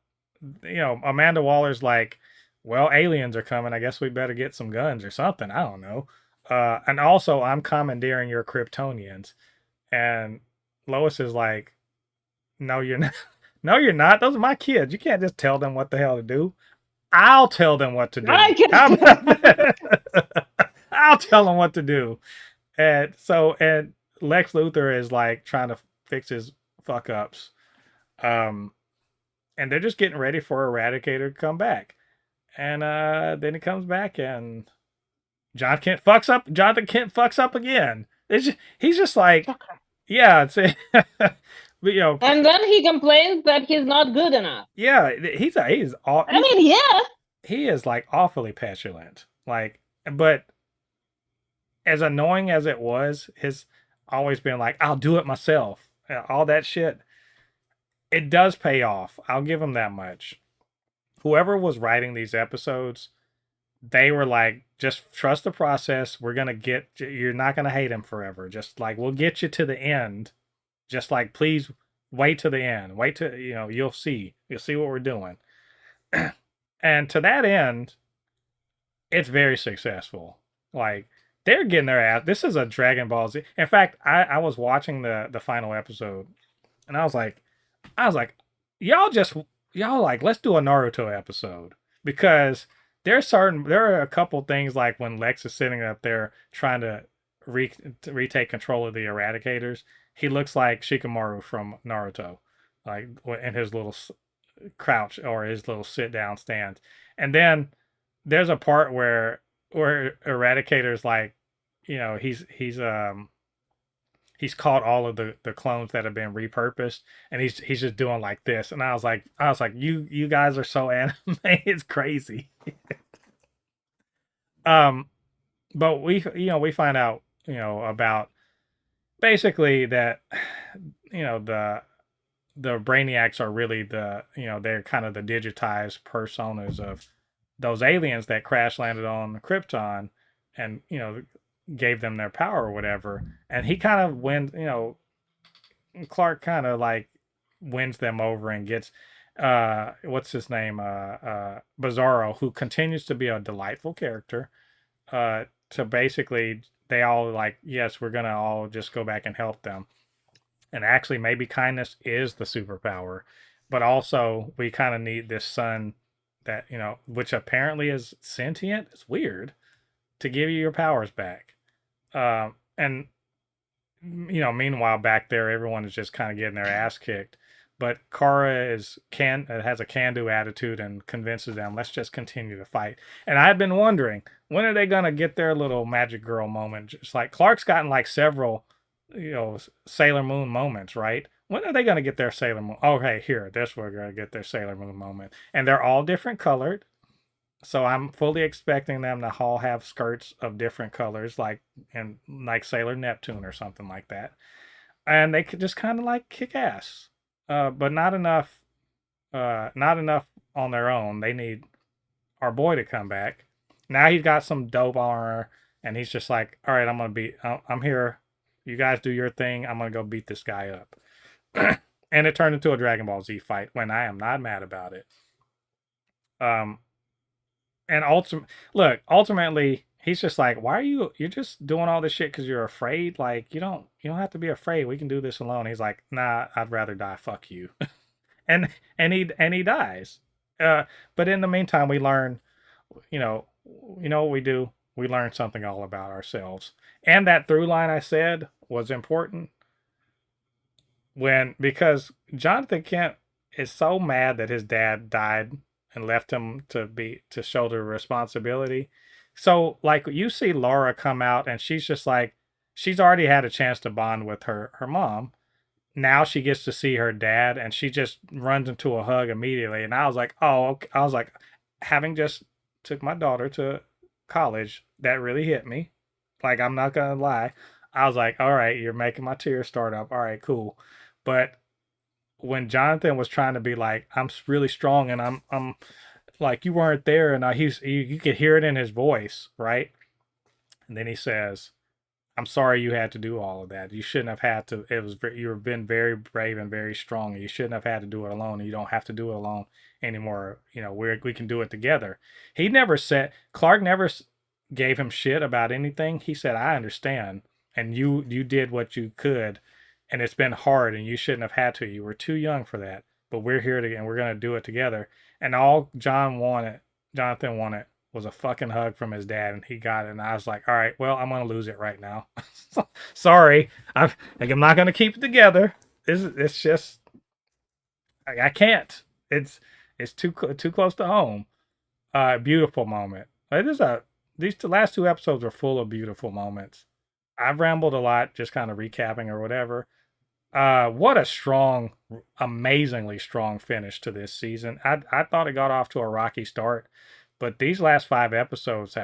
Amanda Waller's like, well, aliens are coming. I guess we better get some guns or something. I don't know. And also, I'm commandeering your Kryptonians. And Lois is like, no, you're not. No, you're not. Those are my kids. You can't just tell them what the hell to do. I'll tell them what to do. How about that? I'll tell them what to do. And Lex Luthor is like trying to fix his fuck ups. And they're just getting ready for Eradicator to come back. And then he comes back and Jonathan Kent fucks up again. He's just like, yeah, but, and then he complains that he's not good enough. Yeah, Yeah, he is like awfully petulant. Like, but as annoying as it was, his always been like, I'll do it myself. All that shit. It does pay off. I'll give him that much. Whoever was writing these episodes, they were like, just trust the process. You're not going to hate him forever. Just like, we'll get you to the end. Just like, please wait to the end. Wait till, you'll see. You'll see what we're doing. And to that end, it's very successful. Like, they're getting their ass. This is a Dragon Ball Z. In fact, I was watching the final episode, and I was like, y'all like, let's do a Naruto episode, because there are a couple things like when Lex is sitting up there trying to retake control of the Eradicators. He looks like Shikamaru from Naruto, like in his little crouch or his little sit down stance. And then there's a part where Eradicator's like, he's caught all of the clones that have been repurposed, and he's just doing like this. And I was like, you guys are so anime, it's crazy. But we find out, about basically that, the Brainiacs are really they're kind of the digitized personas of those aliens that crash landed on Krypton and, gave them their power or whatever. And he kind of wins, Clark kind of like wins them over and gets, what's his name? Bizarro, who continues to be a delightful character, to basically, they all like, yes, we're going to all just go back and help them. And actually, maybe kindness is the superpower, but also we kind of need this son that, which apparently is sentient. It's weird, to give you your powers back. And meanwhile, back there, everyone is just kind of getting their ass kicked. But Kara has a can-do attitude and convinces them, let's just continue to fight. And I've been wondering, when are they gonna get their little magic girl moment? Just like Clark's gotten like several, Sailor Moon moments, right? When are they gonna get their Sailor Moon? Okay, here, this we're gonna get their Sailor Moon moment, and they're all different colored. So I'm fully expecting them to all have skirts of different colors, like Sailor Neptune or something like that, and they could just kind of like kick ass. but not enough. Not enough on their own. They need our boy to come back. Now he's got some dope armor, and he's just like, all right, I'm gonna be. I'm here. You guys do your thing. I'm gonna go beat this guy up. And it turned into a Dragon Ball Z fight. When I am not mad about it. Um, and ultimately, he's just like, why are you're just doing all this shit because you're afraid? Like, you don't have to be afraid. We can do this alone. He's like, nah, I'd rather die. Fuck you. and and he dies. Uh, but in the meantime, we learn, you know, what we do. We learn something all about ourselves. And that through line I said was important because Jonathan Kent is so mad that his dad died and left him to shoulder responsibility. So like you see Laura come out and she's just like she's already had a chance to bond with her mom. Now she gets to see her dad and she just runs into a hug immediately. And I was like, oh, okay. I was like, having just took my daughter to college, that really hit me. Like, I'm not gonna lie. I was like, all right, you're making my tears start up. All right, cool. But when Jonathan was trying to be like, I'm really strong and I'm like, you weren't there, and you could hear it in his voice, right? And then he says, I'm sorry you had to do all of that. You shouldn't have had to. You've been very brave and very strong. You shouldn't have had to do it alone. You don't have to do it alone anymore. We can do it together. He never said Clark never gave him shit about anything. He said, I understand, and you did what you could, and it's been hard, and you shouldn't have had to. You were too young for that. But we're here to, and we're gonna do it together. And all Jonathan wanted was a fucking hug from his dad, and he got it. And I was like, all right, well, I'm gonna lose it right now. Sorry, I'm not gonna keep it together. It's just I can't. It's too close to home. Beautiful moment. These last two episodes are full of beautiful moments. I've rambled a lot, just kind of recapping or whatever. What a strong, amazingly strong finish to this season. I thought it got off to a rocky start, but these last 5 episodes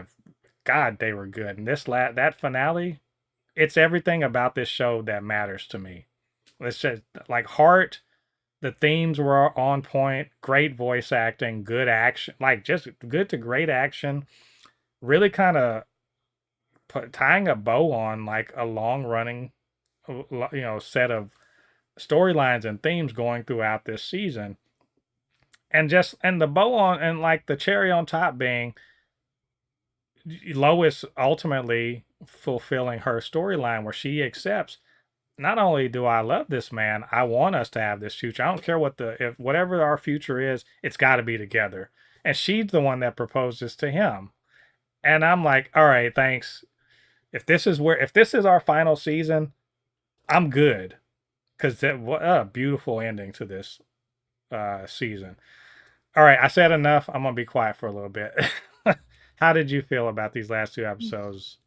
God, they were good. And that finale, it's everything about this show that matters to me. It's just like heart. The themes were on point. Great voice acting, good action, like just good to great action. Really kind of tying a bow on like a long running, set of storylines and themes going throughout this season. And the bow on and like the cherry on top being Lois ultimately fulfilling her storyline where she accepts, not only do I love this man, I want us to have this future. I don't care if whatever our future is, it's got to be together. And she's the one that proposes to him. And I'm like, all right, thanks. If this is our final season, I'm good. Because what a beautiful ending to this season. All right, I said enough. I'm gonna be quiet for a little bit. How did you feel about these last two episodes?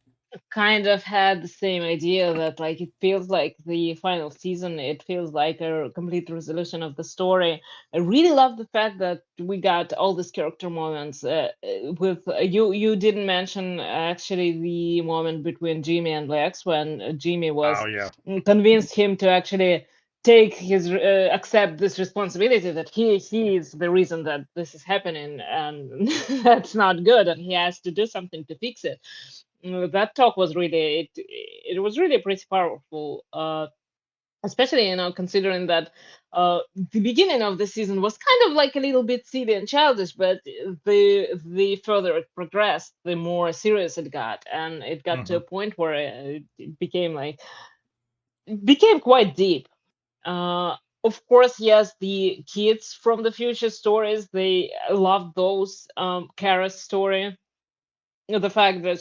Kind of had the same idea that like it feels like the final season, it feels like a complete resolution of the story. I really love the fact that we got all these character moments with you didn't mention actually the moment between Jimmy and Lex when Jimmy Oh was yeah. convinced him to actually take his accept this responsibility that he is the reason that this is happening, and that's not good and he has to do something to fix it. That talk was really it was really pretty powerful, especially considering that the beginning of the season was kind of like a little bit silly and childish, but the further it progressed, the more serious it got, and it got to Mm-hmm. a point where it became like it became quite deep. uh, of course, yes, the kids from the future stories, they loved those. Kara's story, the fact that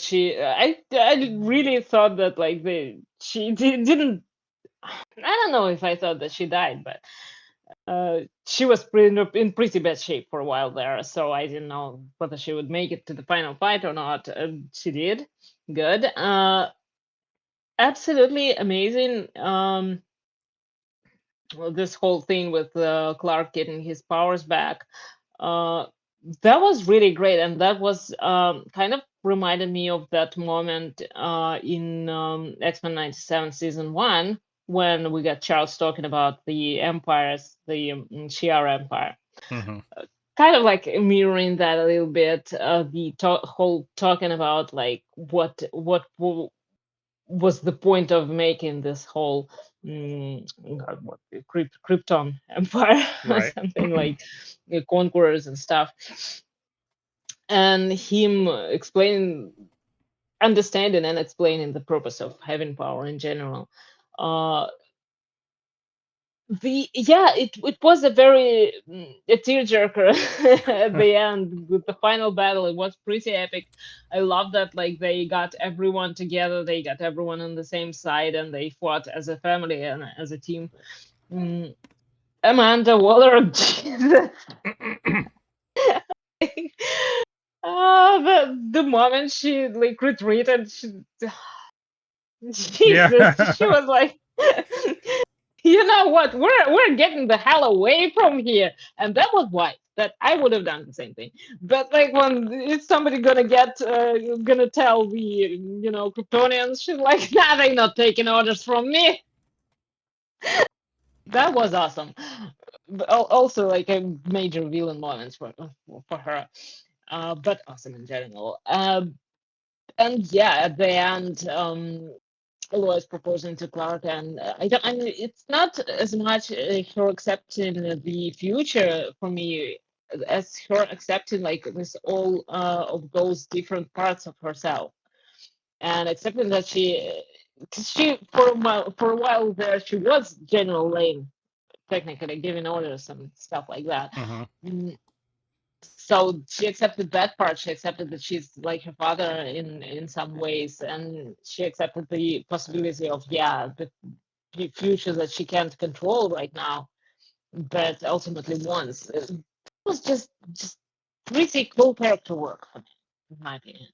I really thought that like didn't. I don't know if I thought that she died, but she was in pretty bad shape for a while there, so I didn't know whether she would make it to the final fight or not. She did. Good. Absolutely amazing. Well, this whole thing with Clark getting his powers back, uh, that was really great, and that was kind of reminded me of that moment in X-Men '97 season 1 when we got Charles talking about the empires, the Shi'ar Empire. Mm-hmm. Kind of like mirroring that a little bit, the whole talking about like was the point of making this whole God, what Krypton Empire or Right. something like the conquerors and stuff, and him explaining, understanding, and explaining the purpose of having power in general. Uh, it was a very a tearjerker at the end with the final battle. It was pretty epic. I love that, like, they got everyone together, they got everyone on the same side, and they fought as a family and as a team. mm, Amanda Waller, Jesus. The moment she like retreated, Jesus, Yeah. she was like, you know what? We're getting the hell away from here, and that was why that I would have done the same thing. But like when is somebody gonna tell the Kryptonians, she's like, nah, they're not taking orders from me. That was awesome. But also like a major villain moments for her, but awesome in general. And yeah, at the end, Lois proposing to Clark, and I mean, it's not as much her accepting the future for me as her accepting like this all of those different parts of herself, and accepting that she for a while there she was General Lane, technically giving orders and stuff like that. Mm-hmm. Mm, so she accepted that part. She accepted that she's like her father in some ways, and she accepted the possibility of the future that she can't control right now, but ultimately wants. It was just pretty cool character work for me, in my opinion.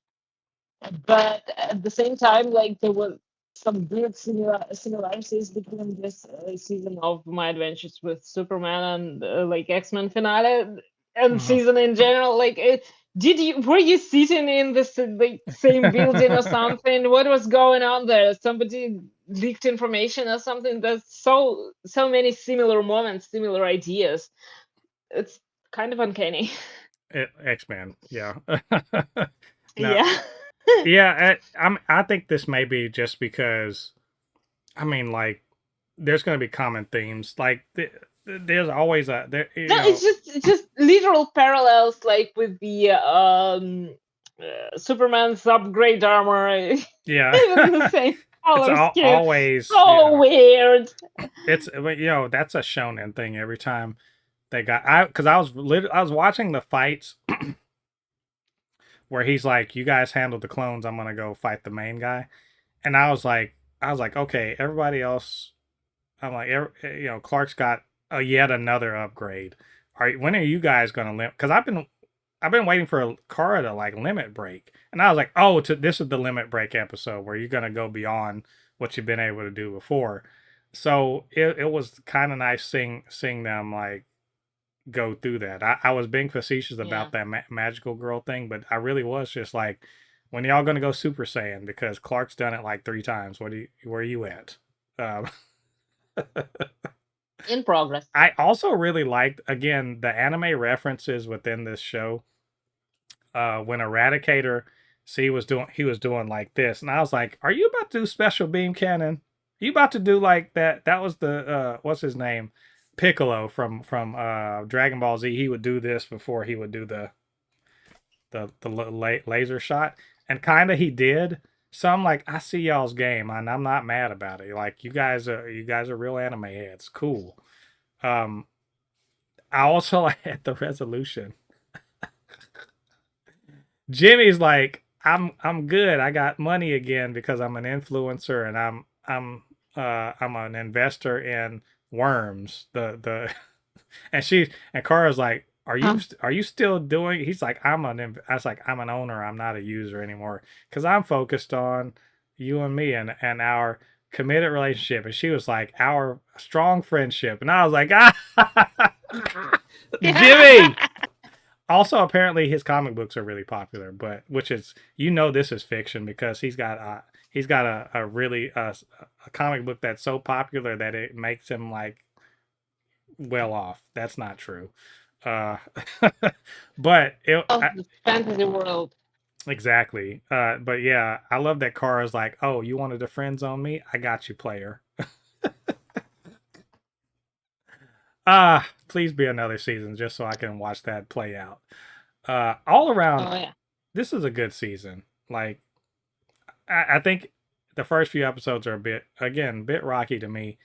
But at the same time, like there were some weird similarities between this season of My Adventures with Superman and like X-Men finale and Mm-hmm. season in general. Like, were you sitting in the like same building or something? What was going on there? Somebody leaked information or something? There's so many similar moments, similar ideas. It's kind of uncanny. X-Men. Yeah. No. Yeah. Yeah. I think this may be just because. I mean, like, there's going to be common themes. Like, there's always a there. No, it's just literal parallels, like with the Superman's upgrade armor, Yeah. even the same It's color scheme. always, So yeah. weird. It's that's a shonen thing every time they got because I was watching the fights where he's like, "You guys handle the clones. I'm gonna go fight the main guy," and I was like, okay, everybody else. I'm like, Clark's got yet another upgrade. When are you guys gonna limit? Because I've been waiting for Kara to like limit break, and I was like, oh, this is the limit break episode where you're gonna go beyond what you've been able to do before. So it was kind of nice seeing them like go through that. I was being facetious Yeah. about that magical girl thing, but I really was just like, when y'all gonna go Super Saiyan? Because Clark's done it like 3 times. Where are you at? Um, In progress. I also really liked again the anime references within this show. When Eradicator, he was doing like this, and I was like, "Are you about to do special beam cannon? Are you about to do like that?" That was the what's his name, Piccolo from Dragon Ball Z. He would do this before he would do the laser shot, and kind of he did. So I'm like, I see y'all's game, and I'm not mad about it. Like you guys are real anime heads. Cool. Um, I also had the resolution. Jimmy's like, I'm good. I got money again because I'm an influencer and I'm an investor in worms. The and Cara's like, are you still doing? He's like, I was like, I'm an owner. I'm not a user anymore because I'm focused on you and me and our committed relationship. And she was like, our strong friendship. And I was like, Jimmy. Also, apparently, his comic books are really popular, but which is this is fiction because he's got a really a comic book that's so popular that it makes him like well off. That's not true. Uh, but Oh, the fantasy world. exactly. But yeah, I love that Kara's like, oh, you wanted to friend zone me? I got you, player. Please be another season just so I can watch that play out. All around, Oh yeah. this is a good season. Like, I think the first few episodes are a bit, again, a bit rocky to me.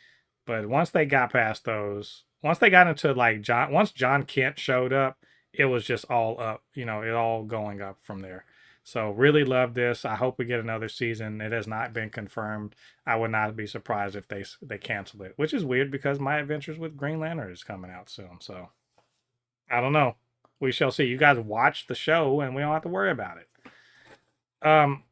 But once they got past those, once they got into like once John Kent showed up, it was just all up, it all going up from there. So really love this. I hope we get another season. It has not been confirmed. I would not be surprised if they cancel it, which is weird because My Adventures with Green Lantern is coming out soon. So I don't know. We shall see. You guys watch the show, and we don't have to worry about it. Um,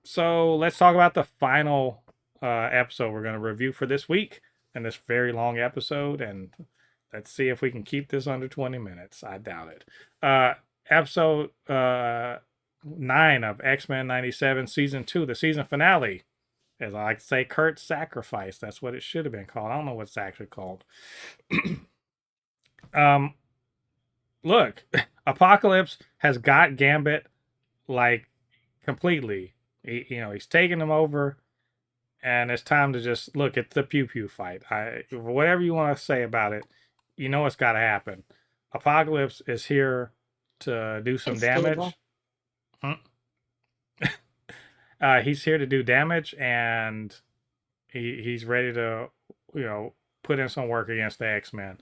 so let's talk about the final episode we're going to review for this week and this very long episode. And let's see if we can keep this under 20 minutes. I doubt it. Episode 9 of X-Men 97, Season 2, the season finale. As I like to say, Kurt's Sacrifice. That's what it should have been called. I don't know what it's actually called. Look, Apocalypse has got Gambit like completely. He's taking him over, and it's time to just look at the pew pew fight. Whatever you want to say about it, it's got to happen. Apocalypse is here to do some damage. He's here to do damage, and he's ready to, put in some work against the X-Men.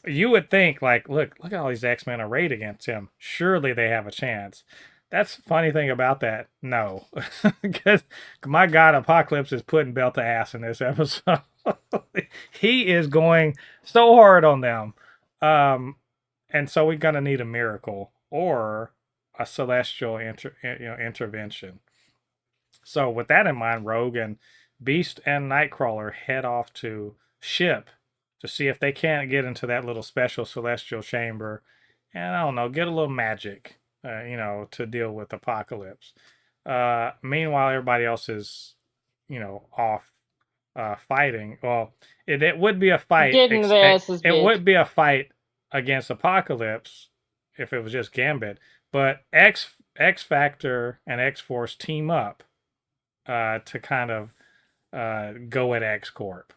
You would think, like, look at all these X-Men arrayed against him. Surely they have a chance. That's the funny thing about that. No. Because, my God, Apocalypse is putting belt to ass in this episode. He is going so hard on them. And so we're going to need a miracle or a celestial intervention. So with that in mind, Rogue and Beast and Nightcrawler head off to ship to see if they can't get into that little special celestial chamber and, I don't know, get a little magic, to deal with Apocalypse. Meanwhile, everybody else is, off fighting. Well, it would be a fight. It would be a fight against Apocalypse if it was just Gambit. But X Factor and X Force team up to kind of go at X Corp.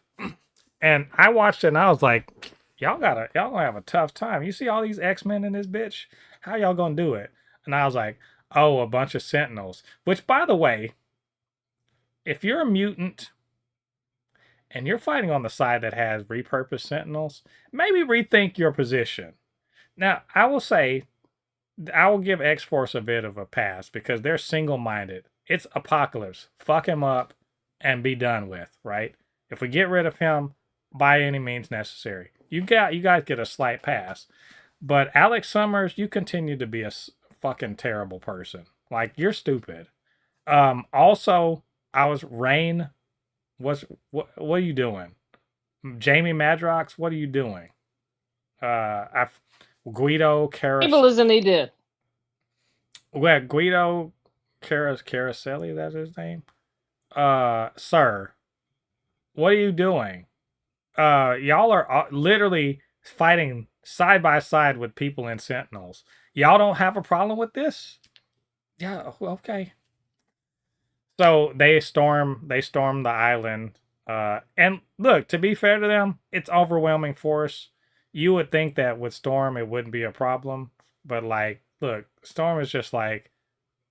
And I watched it and I was like, y'all gonna have a tough time. You see all these X-Men in this bitch? How y'all gonna do it? And I was like, oh, a bunch of Sentinels. Which, by the way, if you're a mutant and you're fighting on the side that has repurposed Sentinels, maybe rethink your position. Now, I will say, I will give X-Force a bit of a pass because they're single-minded. It's Apocalypse. Fuck him up and be done with, right? If we get rid of him, by any means necessary. You guys get a slight pass. But Alex Summers, you continue to be a fucking terrible person. Like, you're stupid. Also, Rain, what are you doing? Jamie Madrox, what are you doing? Guido Evil is an idiot. Well, Guido Caraselli, that's his name? Sir, what are you doing? Y'all are literally fighting side by side with people in Sentinels. Y'all don't have a problem with this? Yeah, okay. So they storm the island. And look, to be fair to them, it's overwhelming force. You would think that with Storm it wouldn't be a problem, but like, look, Storm is just like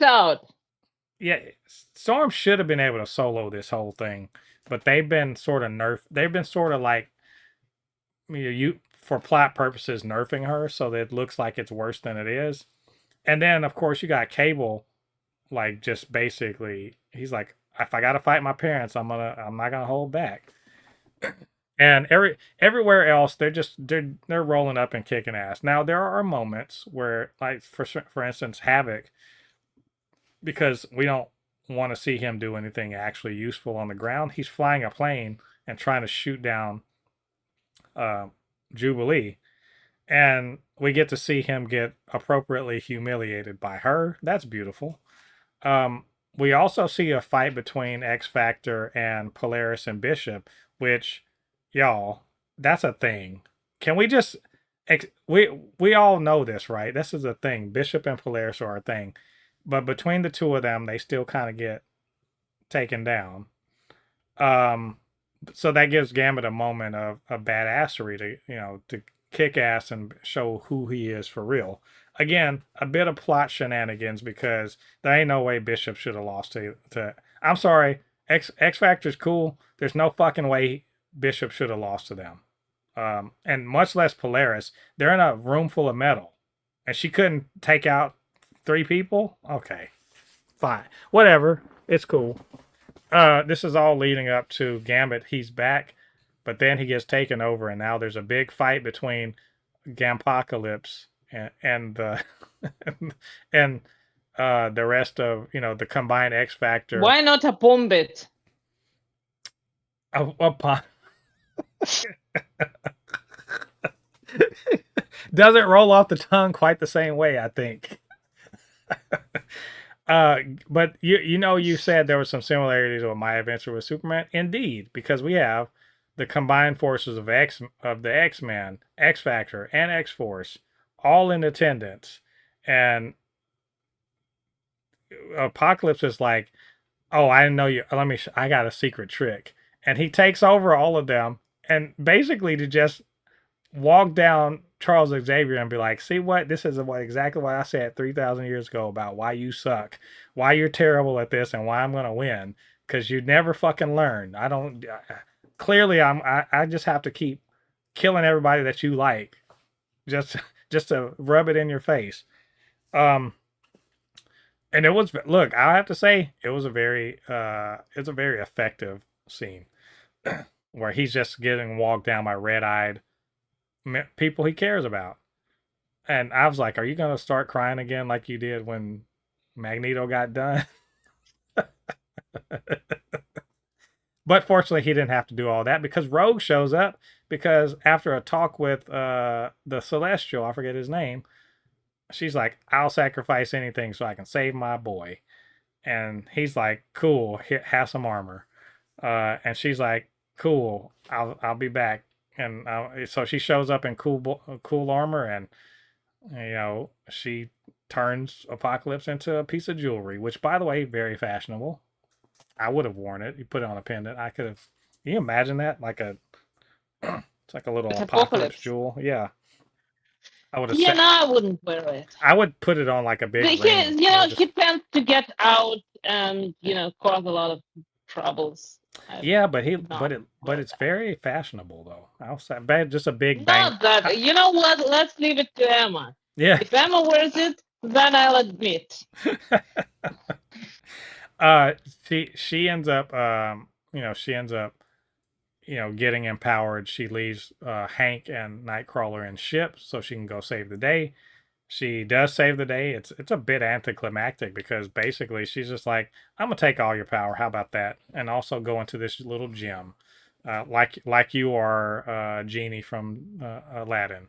out. Yeah, Storm should have been able to solo this whole thing, but they've been sort of They've been sort of like you for plot purposes nerfing her so that it looks like it's worse than it is. And then of course you got Cable, like just basically he's like, if I gotta fight my parents, I'm not gonna hold back. And everywhere else they're rolling up and kicking ass. Now there are moments where, like for instance, Havoc, because we don't want to see him do anything actually useful on the ground. He's flying a plane and trying to shoot down Jubilee. And we get to see him get appropriately humiliated by her. That's beautiful. we also see a fight between X Factor and Polaris and Bishop, which, y'all, that's a thing. Can we just we all know this, right? This is a thing. Bishop and Polaris are a thing, but between the two of them, they still kind of get taken down. Um, so that gives Gambit a moment of badassery to to kick ass and show who he is for real. Again, a bit of plot shenanigans because there ain't no way Bishop should have lost to. I'm sorry, X Factor's cool. There's no fucking way Bishop should have lost to them. And much less Polaris. They're in a room full of metal, and she couldn't take out 3 people. Okay, fine, whatever. It's cool. This is all leading up to Gambit. He's back, but then he gets taken over, and now there's a big fight between Gampocalypse and the and the rest of the combined X Factor. Why not a Bombit? Doesn't roll off the tongue quite the same way, I think. But you said there were some similarities with my adventure with Superman. Indeed, because we have the combined forces of the X-Men, X Factor, and X Force all in attendance, and Apocalypse is like, "Oh, I didn't know you. I got a secret trick," and he takes over all of them, and basically to just walk down Charles Xavier and be like, "See what? This is exactly what I said 3,000 years ago about why you suck, why you're terrible at this, and why I'm gonna win. Because you never fucking learn. I don't. Clearly, I just have to keep killing everybody that you like, just to rub it in your face." And it was, look, I have to say, it was it's a very effective scene where he's just getting walked down by red-eyed people he cares about. And I was like, are you going to start crying again like you did when Magneto got done? But fortunately, he didn't have to do all that because Rogue shows up because after a talk with the Celestial, I forget his name, she's like, I'll sacrifice anything so I can save my boy. And he's like, cool, have some armor. And she's like, cool, I'll be back. And so she shows up in cool armor, and she turns Apocalypse into a piece of jewelry, which, by the way, very fashionable. I would have worn it. You put it on a pendant. I could have. Can you imagine that? It's like a little Apocalypse jewel. Yeah. I would have. Yeah, no, I wouldn't wear it. I would put it on like a big ring. He plans to get out and cause a lot of troubles. Yeah, but it's very fashionable though. I'll say, just a big bang. Not that. You know what? Let's leave it to Emma. Yeah. If Emma wears it, then I'll admit. She ends up getting empowered. She leaves Hank and Nightcrawler in ships so she can go save the day. She does save the day. It's a bit anticlimactic because basically she's just like, I'm gonna take all your power. How about that? And also go into this little gym, like you are Genie from Aladdin.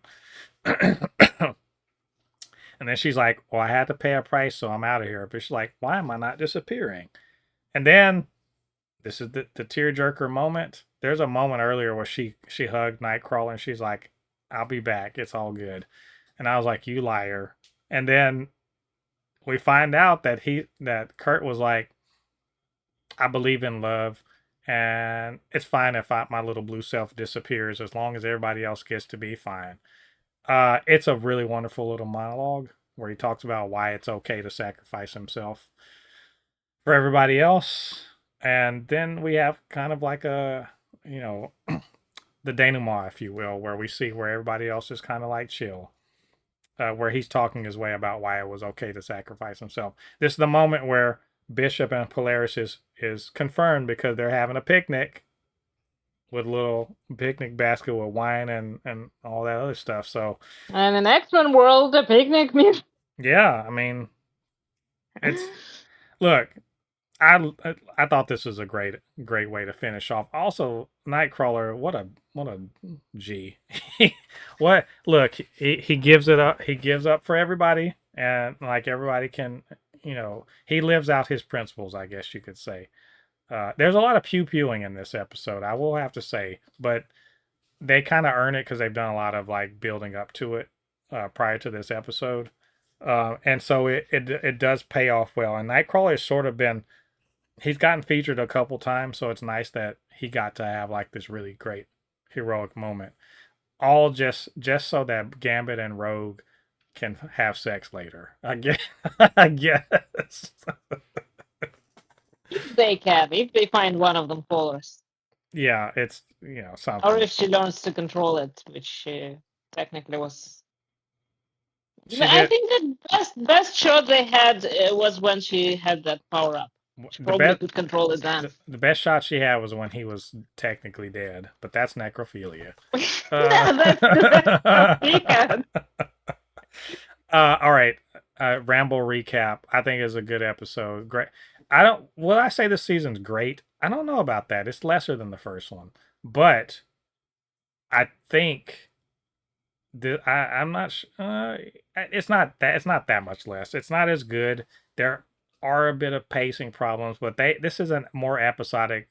And then she's like, well, I had to pay a price, so I'm out of here. But she's like, why am I not disappearing? And then this is the tearjerker moment. There's a moment earlier where she hugged Nightcrawler and she's like, I'll be back. It's all good. And I was like, you liar. And then we find out that Kurt was like, I believe in love, and it's fine if my little blue self disappears as long as everybody else gets to be fine. It's a really wonderful little monologue where he talks about why it's okay to sacrifice himself for everybody else. And then we have kind of like a, the denouement, if you will, where we see where everybody else is kind of like chill. Where he's talking his way about why it was okay to sacrifice himself. This is the moment where Bishop and Polaris is confirmed because they're having a picnic with a little picnic basket with wine and all that other stuff. So, and in X-Men world, a picnic means. Yeah, I mean, it's look. I thought this was a great way to finish off. Also, Nightcrawler, what a G. Look, he gives it up. He gives up for everybody, and like everybody can he lives out his principles, I guess you could say. There's a lot of pew pewing in this episode, I will have to say, but they kind of earn it because they've done a lot of like building up to it prior to this episode, and so it does pay off well. And Nightcrawler has sort of been he's gotten featured a couple times, so it's nice that he got to have like this really great heroic moment, all just so that Gambit and Rogue can have sex later. I guess. I guess. If they can, if they find one of them followers, Yeah, it's or something. if she learns to control it, which technically was. She I did think the best shot they had was when she had that power up. She the probably best. could control it then. The best shot she had was when he was technically dead, but that's necrophilia. No, that's necrophilia. All right. Ramble recap. I think is a good episode. Great. I don't. Will I say this season's great? I don't know about that. It's lesser than the first one, but I think I'm not. It's not that. It's not that much less. It's not as good. There are a bit of pacing problems, but this is a more episodic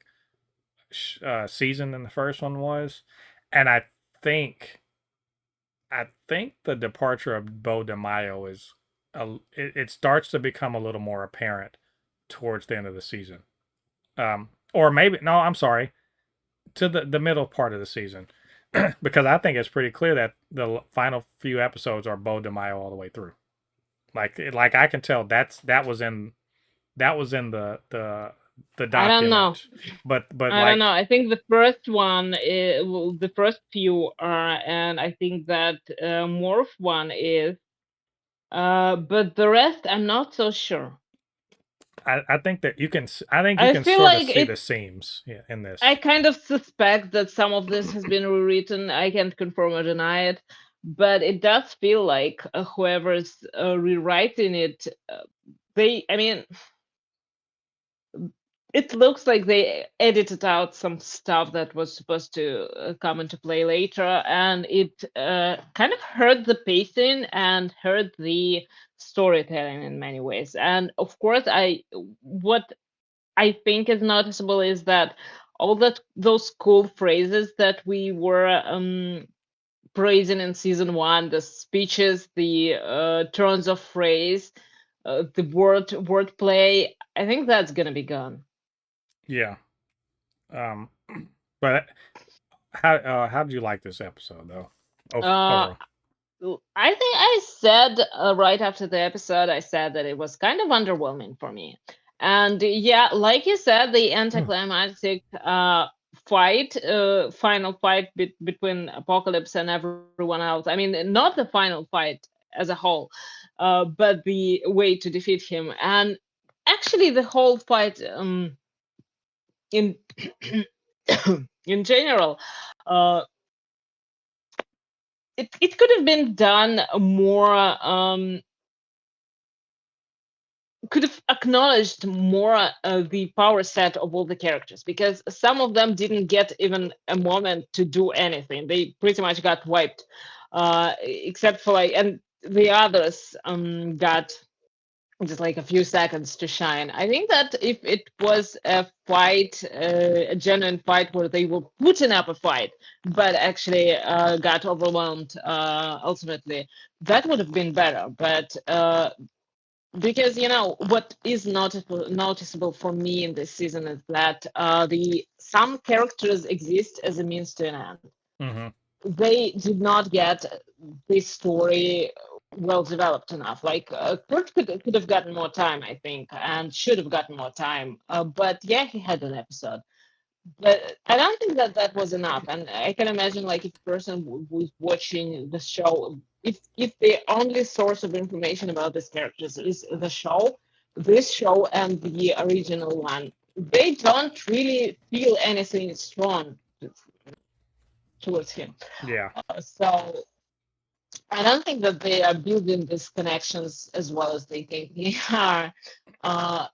season than the first one was, and think I think the departure of Bo DeMaio it starts to become a little more apparent towards the end of the season. Or maybe no, I'm sorry, to the middle part of the season, because I think it's pretty clear that the final few episodes are Bo DeMaio all the way through. Like I can tell that was in the I don't know. document, but I don't like know. I think the first one, the first few are, and I think that Morph one is, but the rest I'm not so sure. I think that I think you I can feel sort of like see the it. seams, yeah, in I this. kind of suspect that some of this has been rewritten. I can't confirm or deny it, but it does feel like whoever's rewriting it, I mean, it looks like they edited out some stuff that was supposed to come into play later, and it kind of hurt the pacing and hurt the storytelling in many ways. And of course, what I think is noticeable is that all those cool phrases that we were praising in season one, the speeches, the turns of phrase, the wordplay, I think that's gonna be gone. Yeah. Um, but how did you like this episode though? Uh, Overall. I think I said right after the episode, I said that it was kind of underwhelming for me. And yeah, like you said, the anticlimactic final fight between Apocalypse and everyone else. I mean, not the final fight as a whole, but the way to defeat him. And actually, the whole fight in in general. Uh, it could have been done more could have acknowledged more the power set of all the characters, because some of them didn't get even a moment to do anything. They pretty much got wiped, except for like, and the others got just like a few seconds to shine. I think that if it was a fight, a genuine fight where they were putting up a fight, but actually got overwhelmed ultimately, that would have been better. But because what is noticeable for me in this season is that the some characters exist as a means to an end. Mm-hmm. They did not get this story well developed enough. Like Kurt could have gotten more time, I think, and should have gotten more time. But yeah, he had an episode. But I don't think that that was enough. And I can imagine, like, if a person was watching the show, if the only source of information about these characters is the show, this show and the original one, they don't really feel anything strong towards him. Yeah. So I don't think that they are building these connections as well as they think they are. Uh,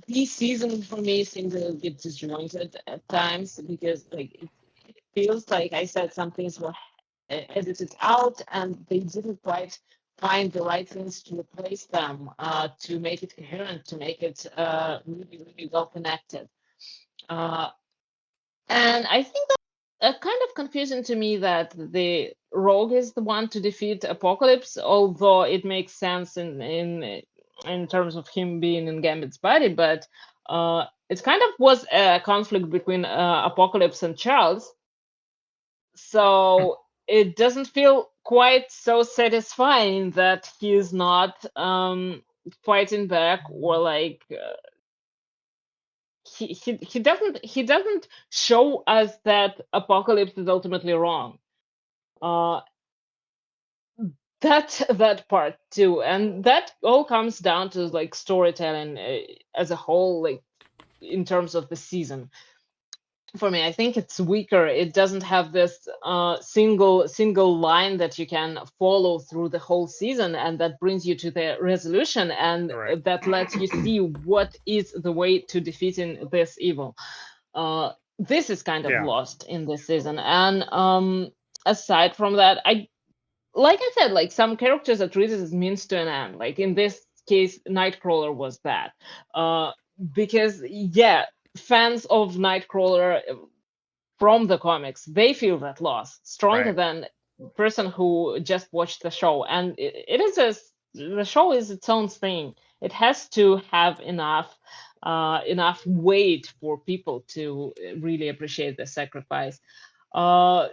this season for me seems a little bit disjointed at times, because like feels like I said some things were edited out and they didn't quite find the right things to replace them, to make it coherent, to make it really, really well connected. Uh, and I think that's kind of confusing to me that the Rogue is the one to defeat Apocalypse, although it makes sense in terms of him being in Gambit's body, but it kind of was a conflict between Apocalypse and Charles, so it doesn't feel quite so satisfying that he's not fighting back, or like he doesn't show us that Apocalypse is ultimately wrong. Uh, that part too, and that all comes down to like storytelling as a whole, like in terms of the season. For me, I think it's weaker. It doesn't have this single line that you can follow through the whole season, and that brings you to the resolution, and Right. that lets you see what is the way to defeating this evil. This is kind of Yeah. lost in this season, and aside from that, like I said, like some characters are treated as means to an end. Like in this case, Nightcrawler was that, uh, because yeah, fans of Nightcrawler from the comics, they feel that loss stronger Right. than person who just watched the show. And it is the show is its own thing. It has to have enough weight for people to really appreciate the sacrifice. Uh,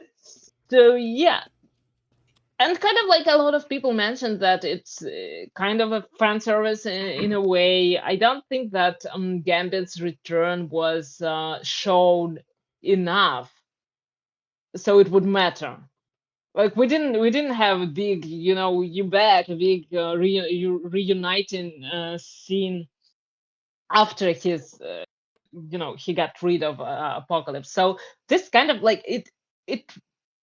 so yeah, and kind of like a lot of people mentioned that it's kind of a fan service in a way. I don't think that Gambit's return was shown enough so it would matter. Like we didn't have a big, you back, a big reuniting scene after he got rid of Apocalypse. So this kind of like it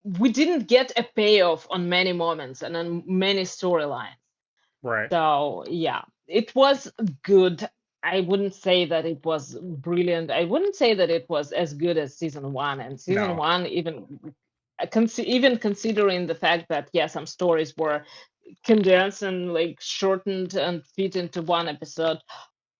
we didn't get a payoff on many moments and on many storylines. Right. So yeah, it was good. I wouldn't say that it was brilliant. I wouldn't say that it was as good as season one. And season No. one, even considering the fact that yeah, some stories were condensed and like shortened and fit into one episode,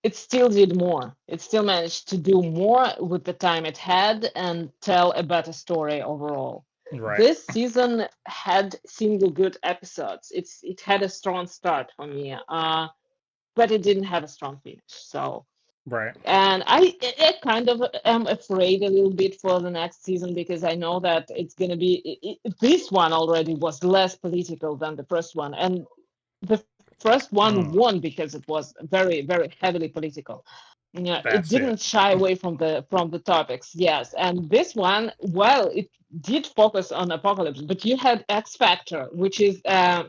it still did more. It still managed to do more with the time it had and tell a better story overall. Right. This season had single good episodes. It had a strong start for me, but it didn't have a strong finish. So, Right. and I kind of am afraid a little bit for the next season because I know that it's gonna be this one already was less political than the first one, and the first one Mm, won because it was very, very heavily political. Yeah, it that's it. didn't shy away from the topics. Yes, and this one, well, it did focus on apocalypse, but you had X Factor, which is a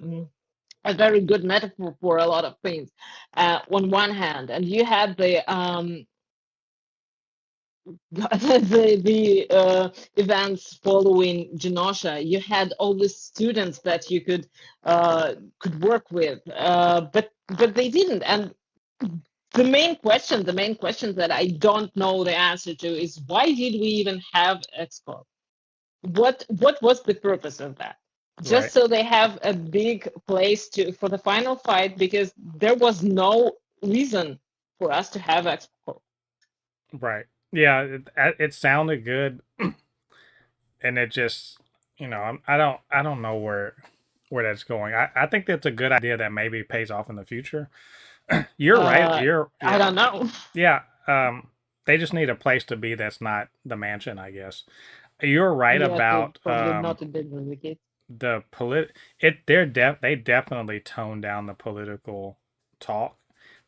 very good metaphor for a lot of things. On one hand, and you had the events following Genosha. You had all the students that you could work with, but they didn't. And the main question that I don't know the answer to is why did we even have Expo? What was the purpose of that? Just Right. so they have a big place to for the final fight because there was no reason for us to have Expo. Right. Yeah. It sounded good, and it just, I don't know where that's going. I think that's a good idea that maybe pays off in the future. You're right. Uh, I don't know. Yeah. They just need a place to be that's not the mansion, I guess. You're right Yeah, to about probably not in the case. the they definitely toned down the political talk,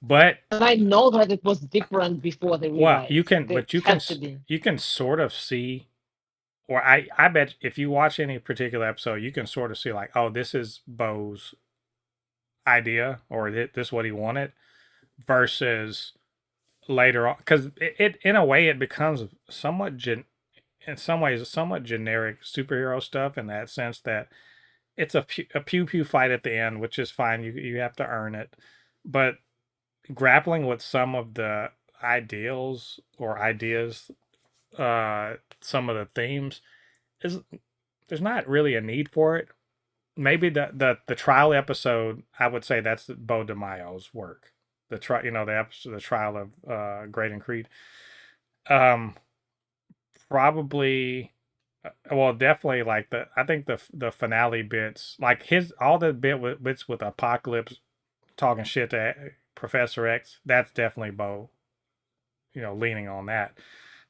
but And I know that it was different before the well, rewrites. It had to be. you can sort of see, or I bet if you watch any particular episode, you can sort of see like, oh, this is Bo's idea, or this is what he wanted, versus later on, because it in a way it becomes in some ways somewhat generic superhero stuff in that sense that it's a pew pew fight at the end, which is fine. You have to earn it, but grappling with some of the ideals or ideas, some of the themes is there's not really a need for it. maybe the trial episode, I would say that's Bo DeMaio's work. The trial of Great Creed. Um, Probably, well, definitely like I think the finale bits, like his all the bits with Apocalypse talking shit to Professor X. That's definitely Bo, leaning on that.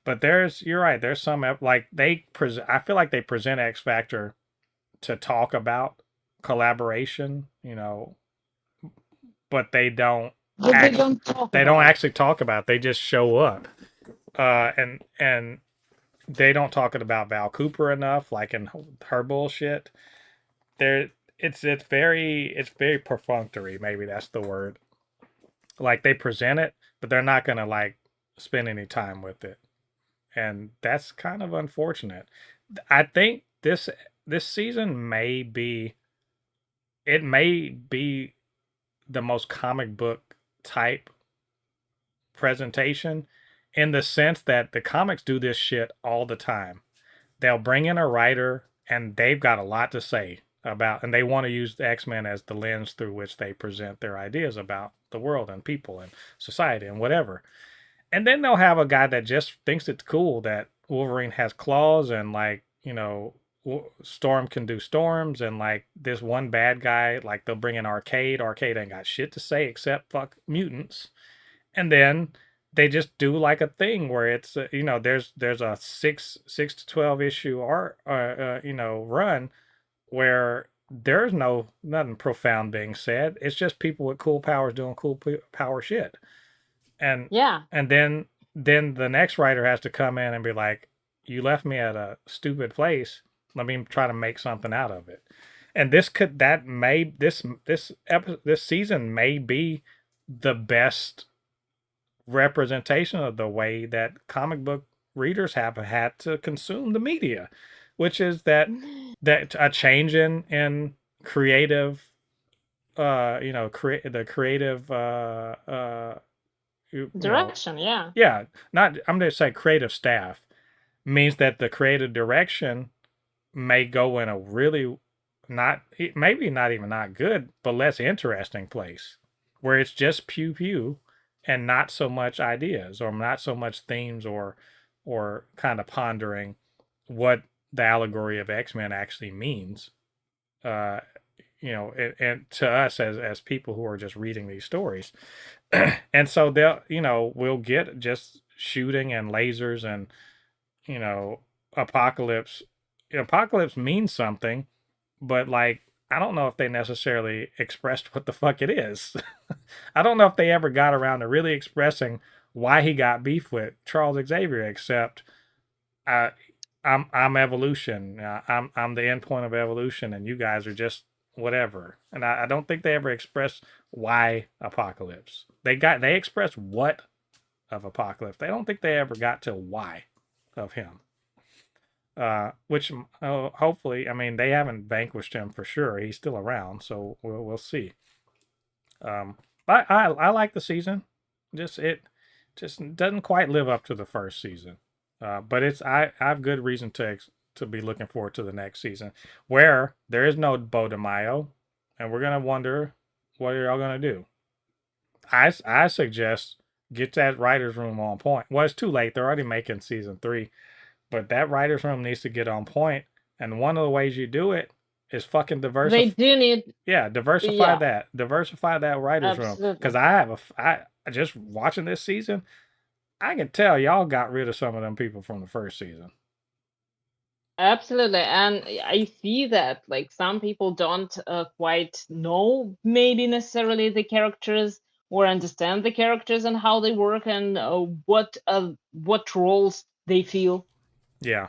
But you're right. There's some like they present. I feel like they present X Factor to talk about collaboration, but they don't But they actually don't talk they don't about it. actually talk about it. They just show up, and they don't talk about Val Cooper enough, like in her bullshit. There, it's very perfunctory. Maybe that's the word. Like they present it, but they're not gonna like spend any time with it, and that's kind of unfortunate. I think this season may be the most comic book type presentation in the sense that the comics do this shit all the time. They'll bring in a writer and they've got a lot to say about, and they want to use the X-Men as the lens through which they present their ideas about the world and people and society and whatever. And then they'll have a guy that just thinks it's cool that Wolverine has claws and like, Storm can do storms, and like this one bad guy, like they'll bring in Arcade. Arcade ain't got shit to say except fuck mutants. And then they just do like a thing where it's there's a 6 to 12 issue art run where there's nothing profound being said. It's just people with cool powers doing cool power shit. And Yeah. and then the next writer has to come in and be like, you left me at a stupid place, let me try to make something out of it. And this season may be the best representation of the way that comic book readers have had to consume the media, which is that a change in creative, the creative, you know, Direction, yeah. yeah, not I'm going to say creative staff means that the creative direction may go in a really not maybe not even not good, but less interesting place where it's just pew pew and not so much ideas or not so much themes or kind of pondering what the allegory of X-Men actually means. Uh, and to us as people who are just reading these stories. And so we'll get just shooting and lasers and, you know, apocalypse. Apocalypse means something, but like I don't know if they necessarily expressed what the fuck it is. I don't know if they ever got around to really expressing why he got beef with Charles Xavier, except uh, I'm evolution. I'm the end point of evolution, and you guys are just whatever. And I don't think they ever expressed why Apocalypse. They expressed what of Apocalypse. They don't think they ever got to why of him. Which hopefully, I mean, they haven't vanquished him for sure. He's still around, so we'll see. Um, I like the season. It just doesn't quite live up to the first season. But I have good reason to be looking forward to the next season, where there is no Bo DeMaio, and we're gonna wonder what are y'all gonna do. I suggest get that writers room on point. Well, it's too late. They're already making season 3, but that writers room needs to get on point. And one of the ways you do it is fucking They diversify. do need, Yeah, yeah, diversify that writers room. absolutely. Because I just watching this season, I can tell y'all got rid of some of them people from the first season. Absolutely. And I see that like some people don't quite know maybe necessarily the characters or understand the characters and how they work and what roles they feel. Yeah,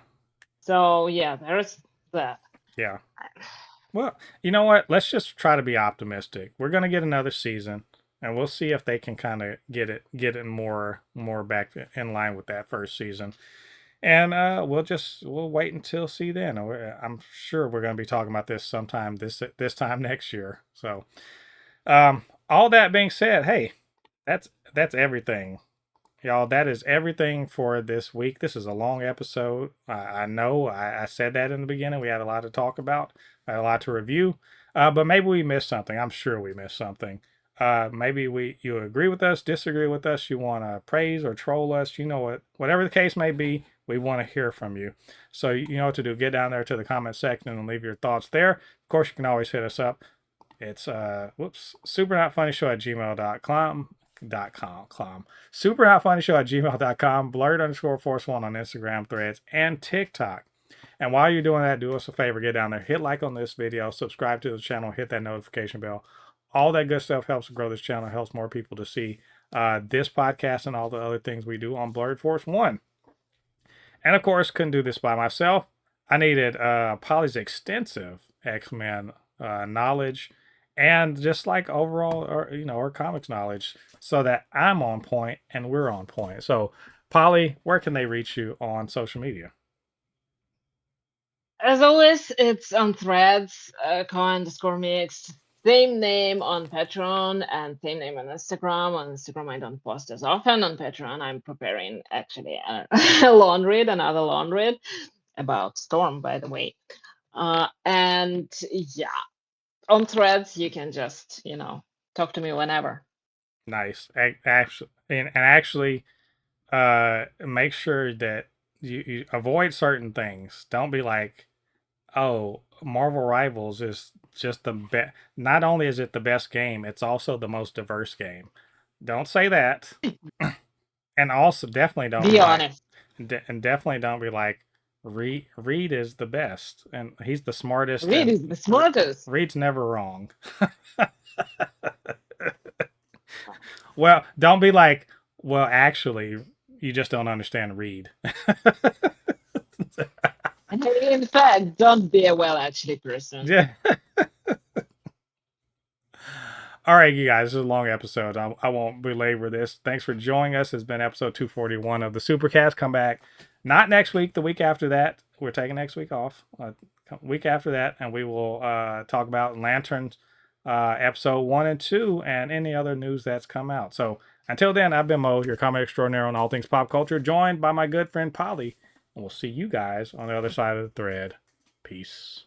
So yeah, there's that. yeah. Well, you know what? Let's just try to be optimistic. We're gonna get another season, and we'll see if they can kind of get it more back in line with that first season. And we'll wait until see then. I'm sure we're gonna be talking about this sometime this time next year. So, all that being said, hey, that's everything Y'all, that is everything for this week. This is a long episode. I know I said that in the beginning. We had a lot to talk about, a lot to review, but maybe we missed something. I'm sure we missed something. Maybe you agree with us, disagree with us, you want to praise or troll us. You know what? Whatever the case may be, we want to hear from you. So you know what to do. Get down there to the comment section and leave your thoughts there. Of course, you can always hit us up. It's supernotfunnyshow@gmail.com. Supernotfunnyshow@gmail.com. Blurred_force1 on Instagram, Threads, and TikTok. And while you're doing that, do us a favor, get down there, hit like on this video, subscribe to the channel, hit that notification bell. All that good stuff helps grow this channel, helps more people to see this podcast and all the other things we do on Blurred Force 1. And of course, couldn't do this by myself. I needed Polly's extensive X-Men knowledge and just like overall, or comics knowledge, so that I'm on point and we're on point. So, Polly, where can they reach you on social media? As always, it's on Threads, _mixed. Same name on Patreon and same name on Instagram. On Instagram, I don't post as often. On Patreon, I'm preparing actually a another long read about Storm, by the way. And yeah, on Threads, you can just, talk to me whenever. Nice. Actually, make sure that you avoid certain things. Don't be like, oh, Marvel Rivals is just the best. Not only is it the best game, it's also the most diverse game. Don't say that. And also, definitely don't be honest. and definitely don't be like, Reed is the best, and he's the smartest. Reed is the smartest. Reed's never wrong. Well, don't be like, well, actually, you just don't understand Reed. And in fact, don't be a actually person. Yeah. All right, you guys, this is a long episode. I won't belabor this. Thanks for joining us. It's been episode 241 of the Supercast. Come back not next week, the week after that. We're taking next week off. Week after that, and we will talk about Lanterns episode 1 and 2 and any other news that's come out. So until then, I've been Mo, your comic extraordinaire on all things pop culture, joined by my good friend Polly. And we'll see you guys on the other side of the thread. Peace.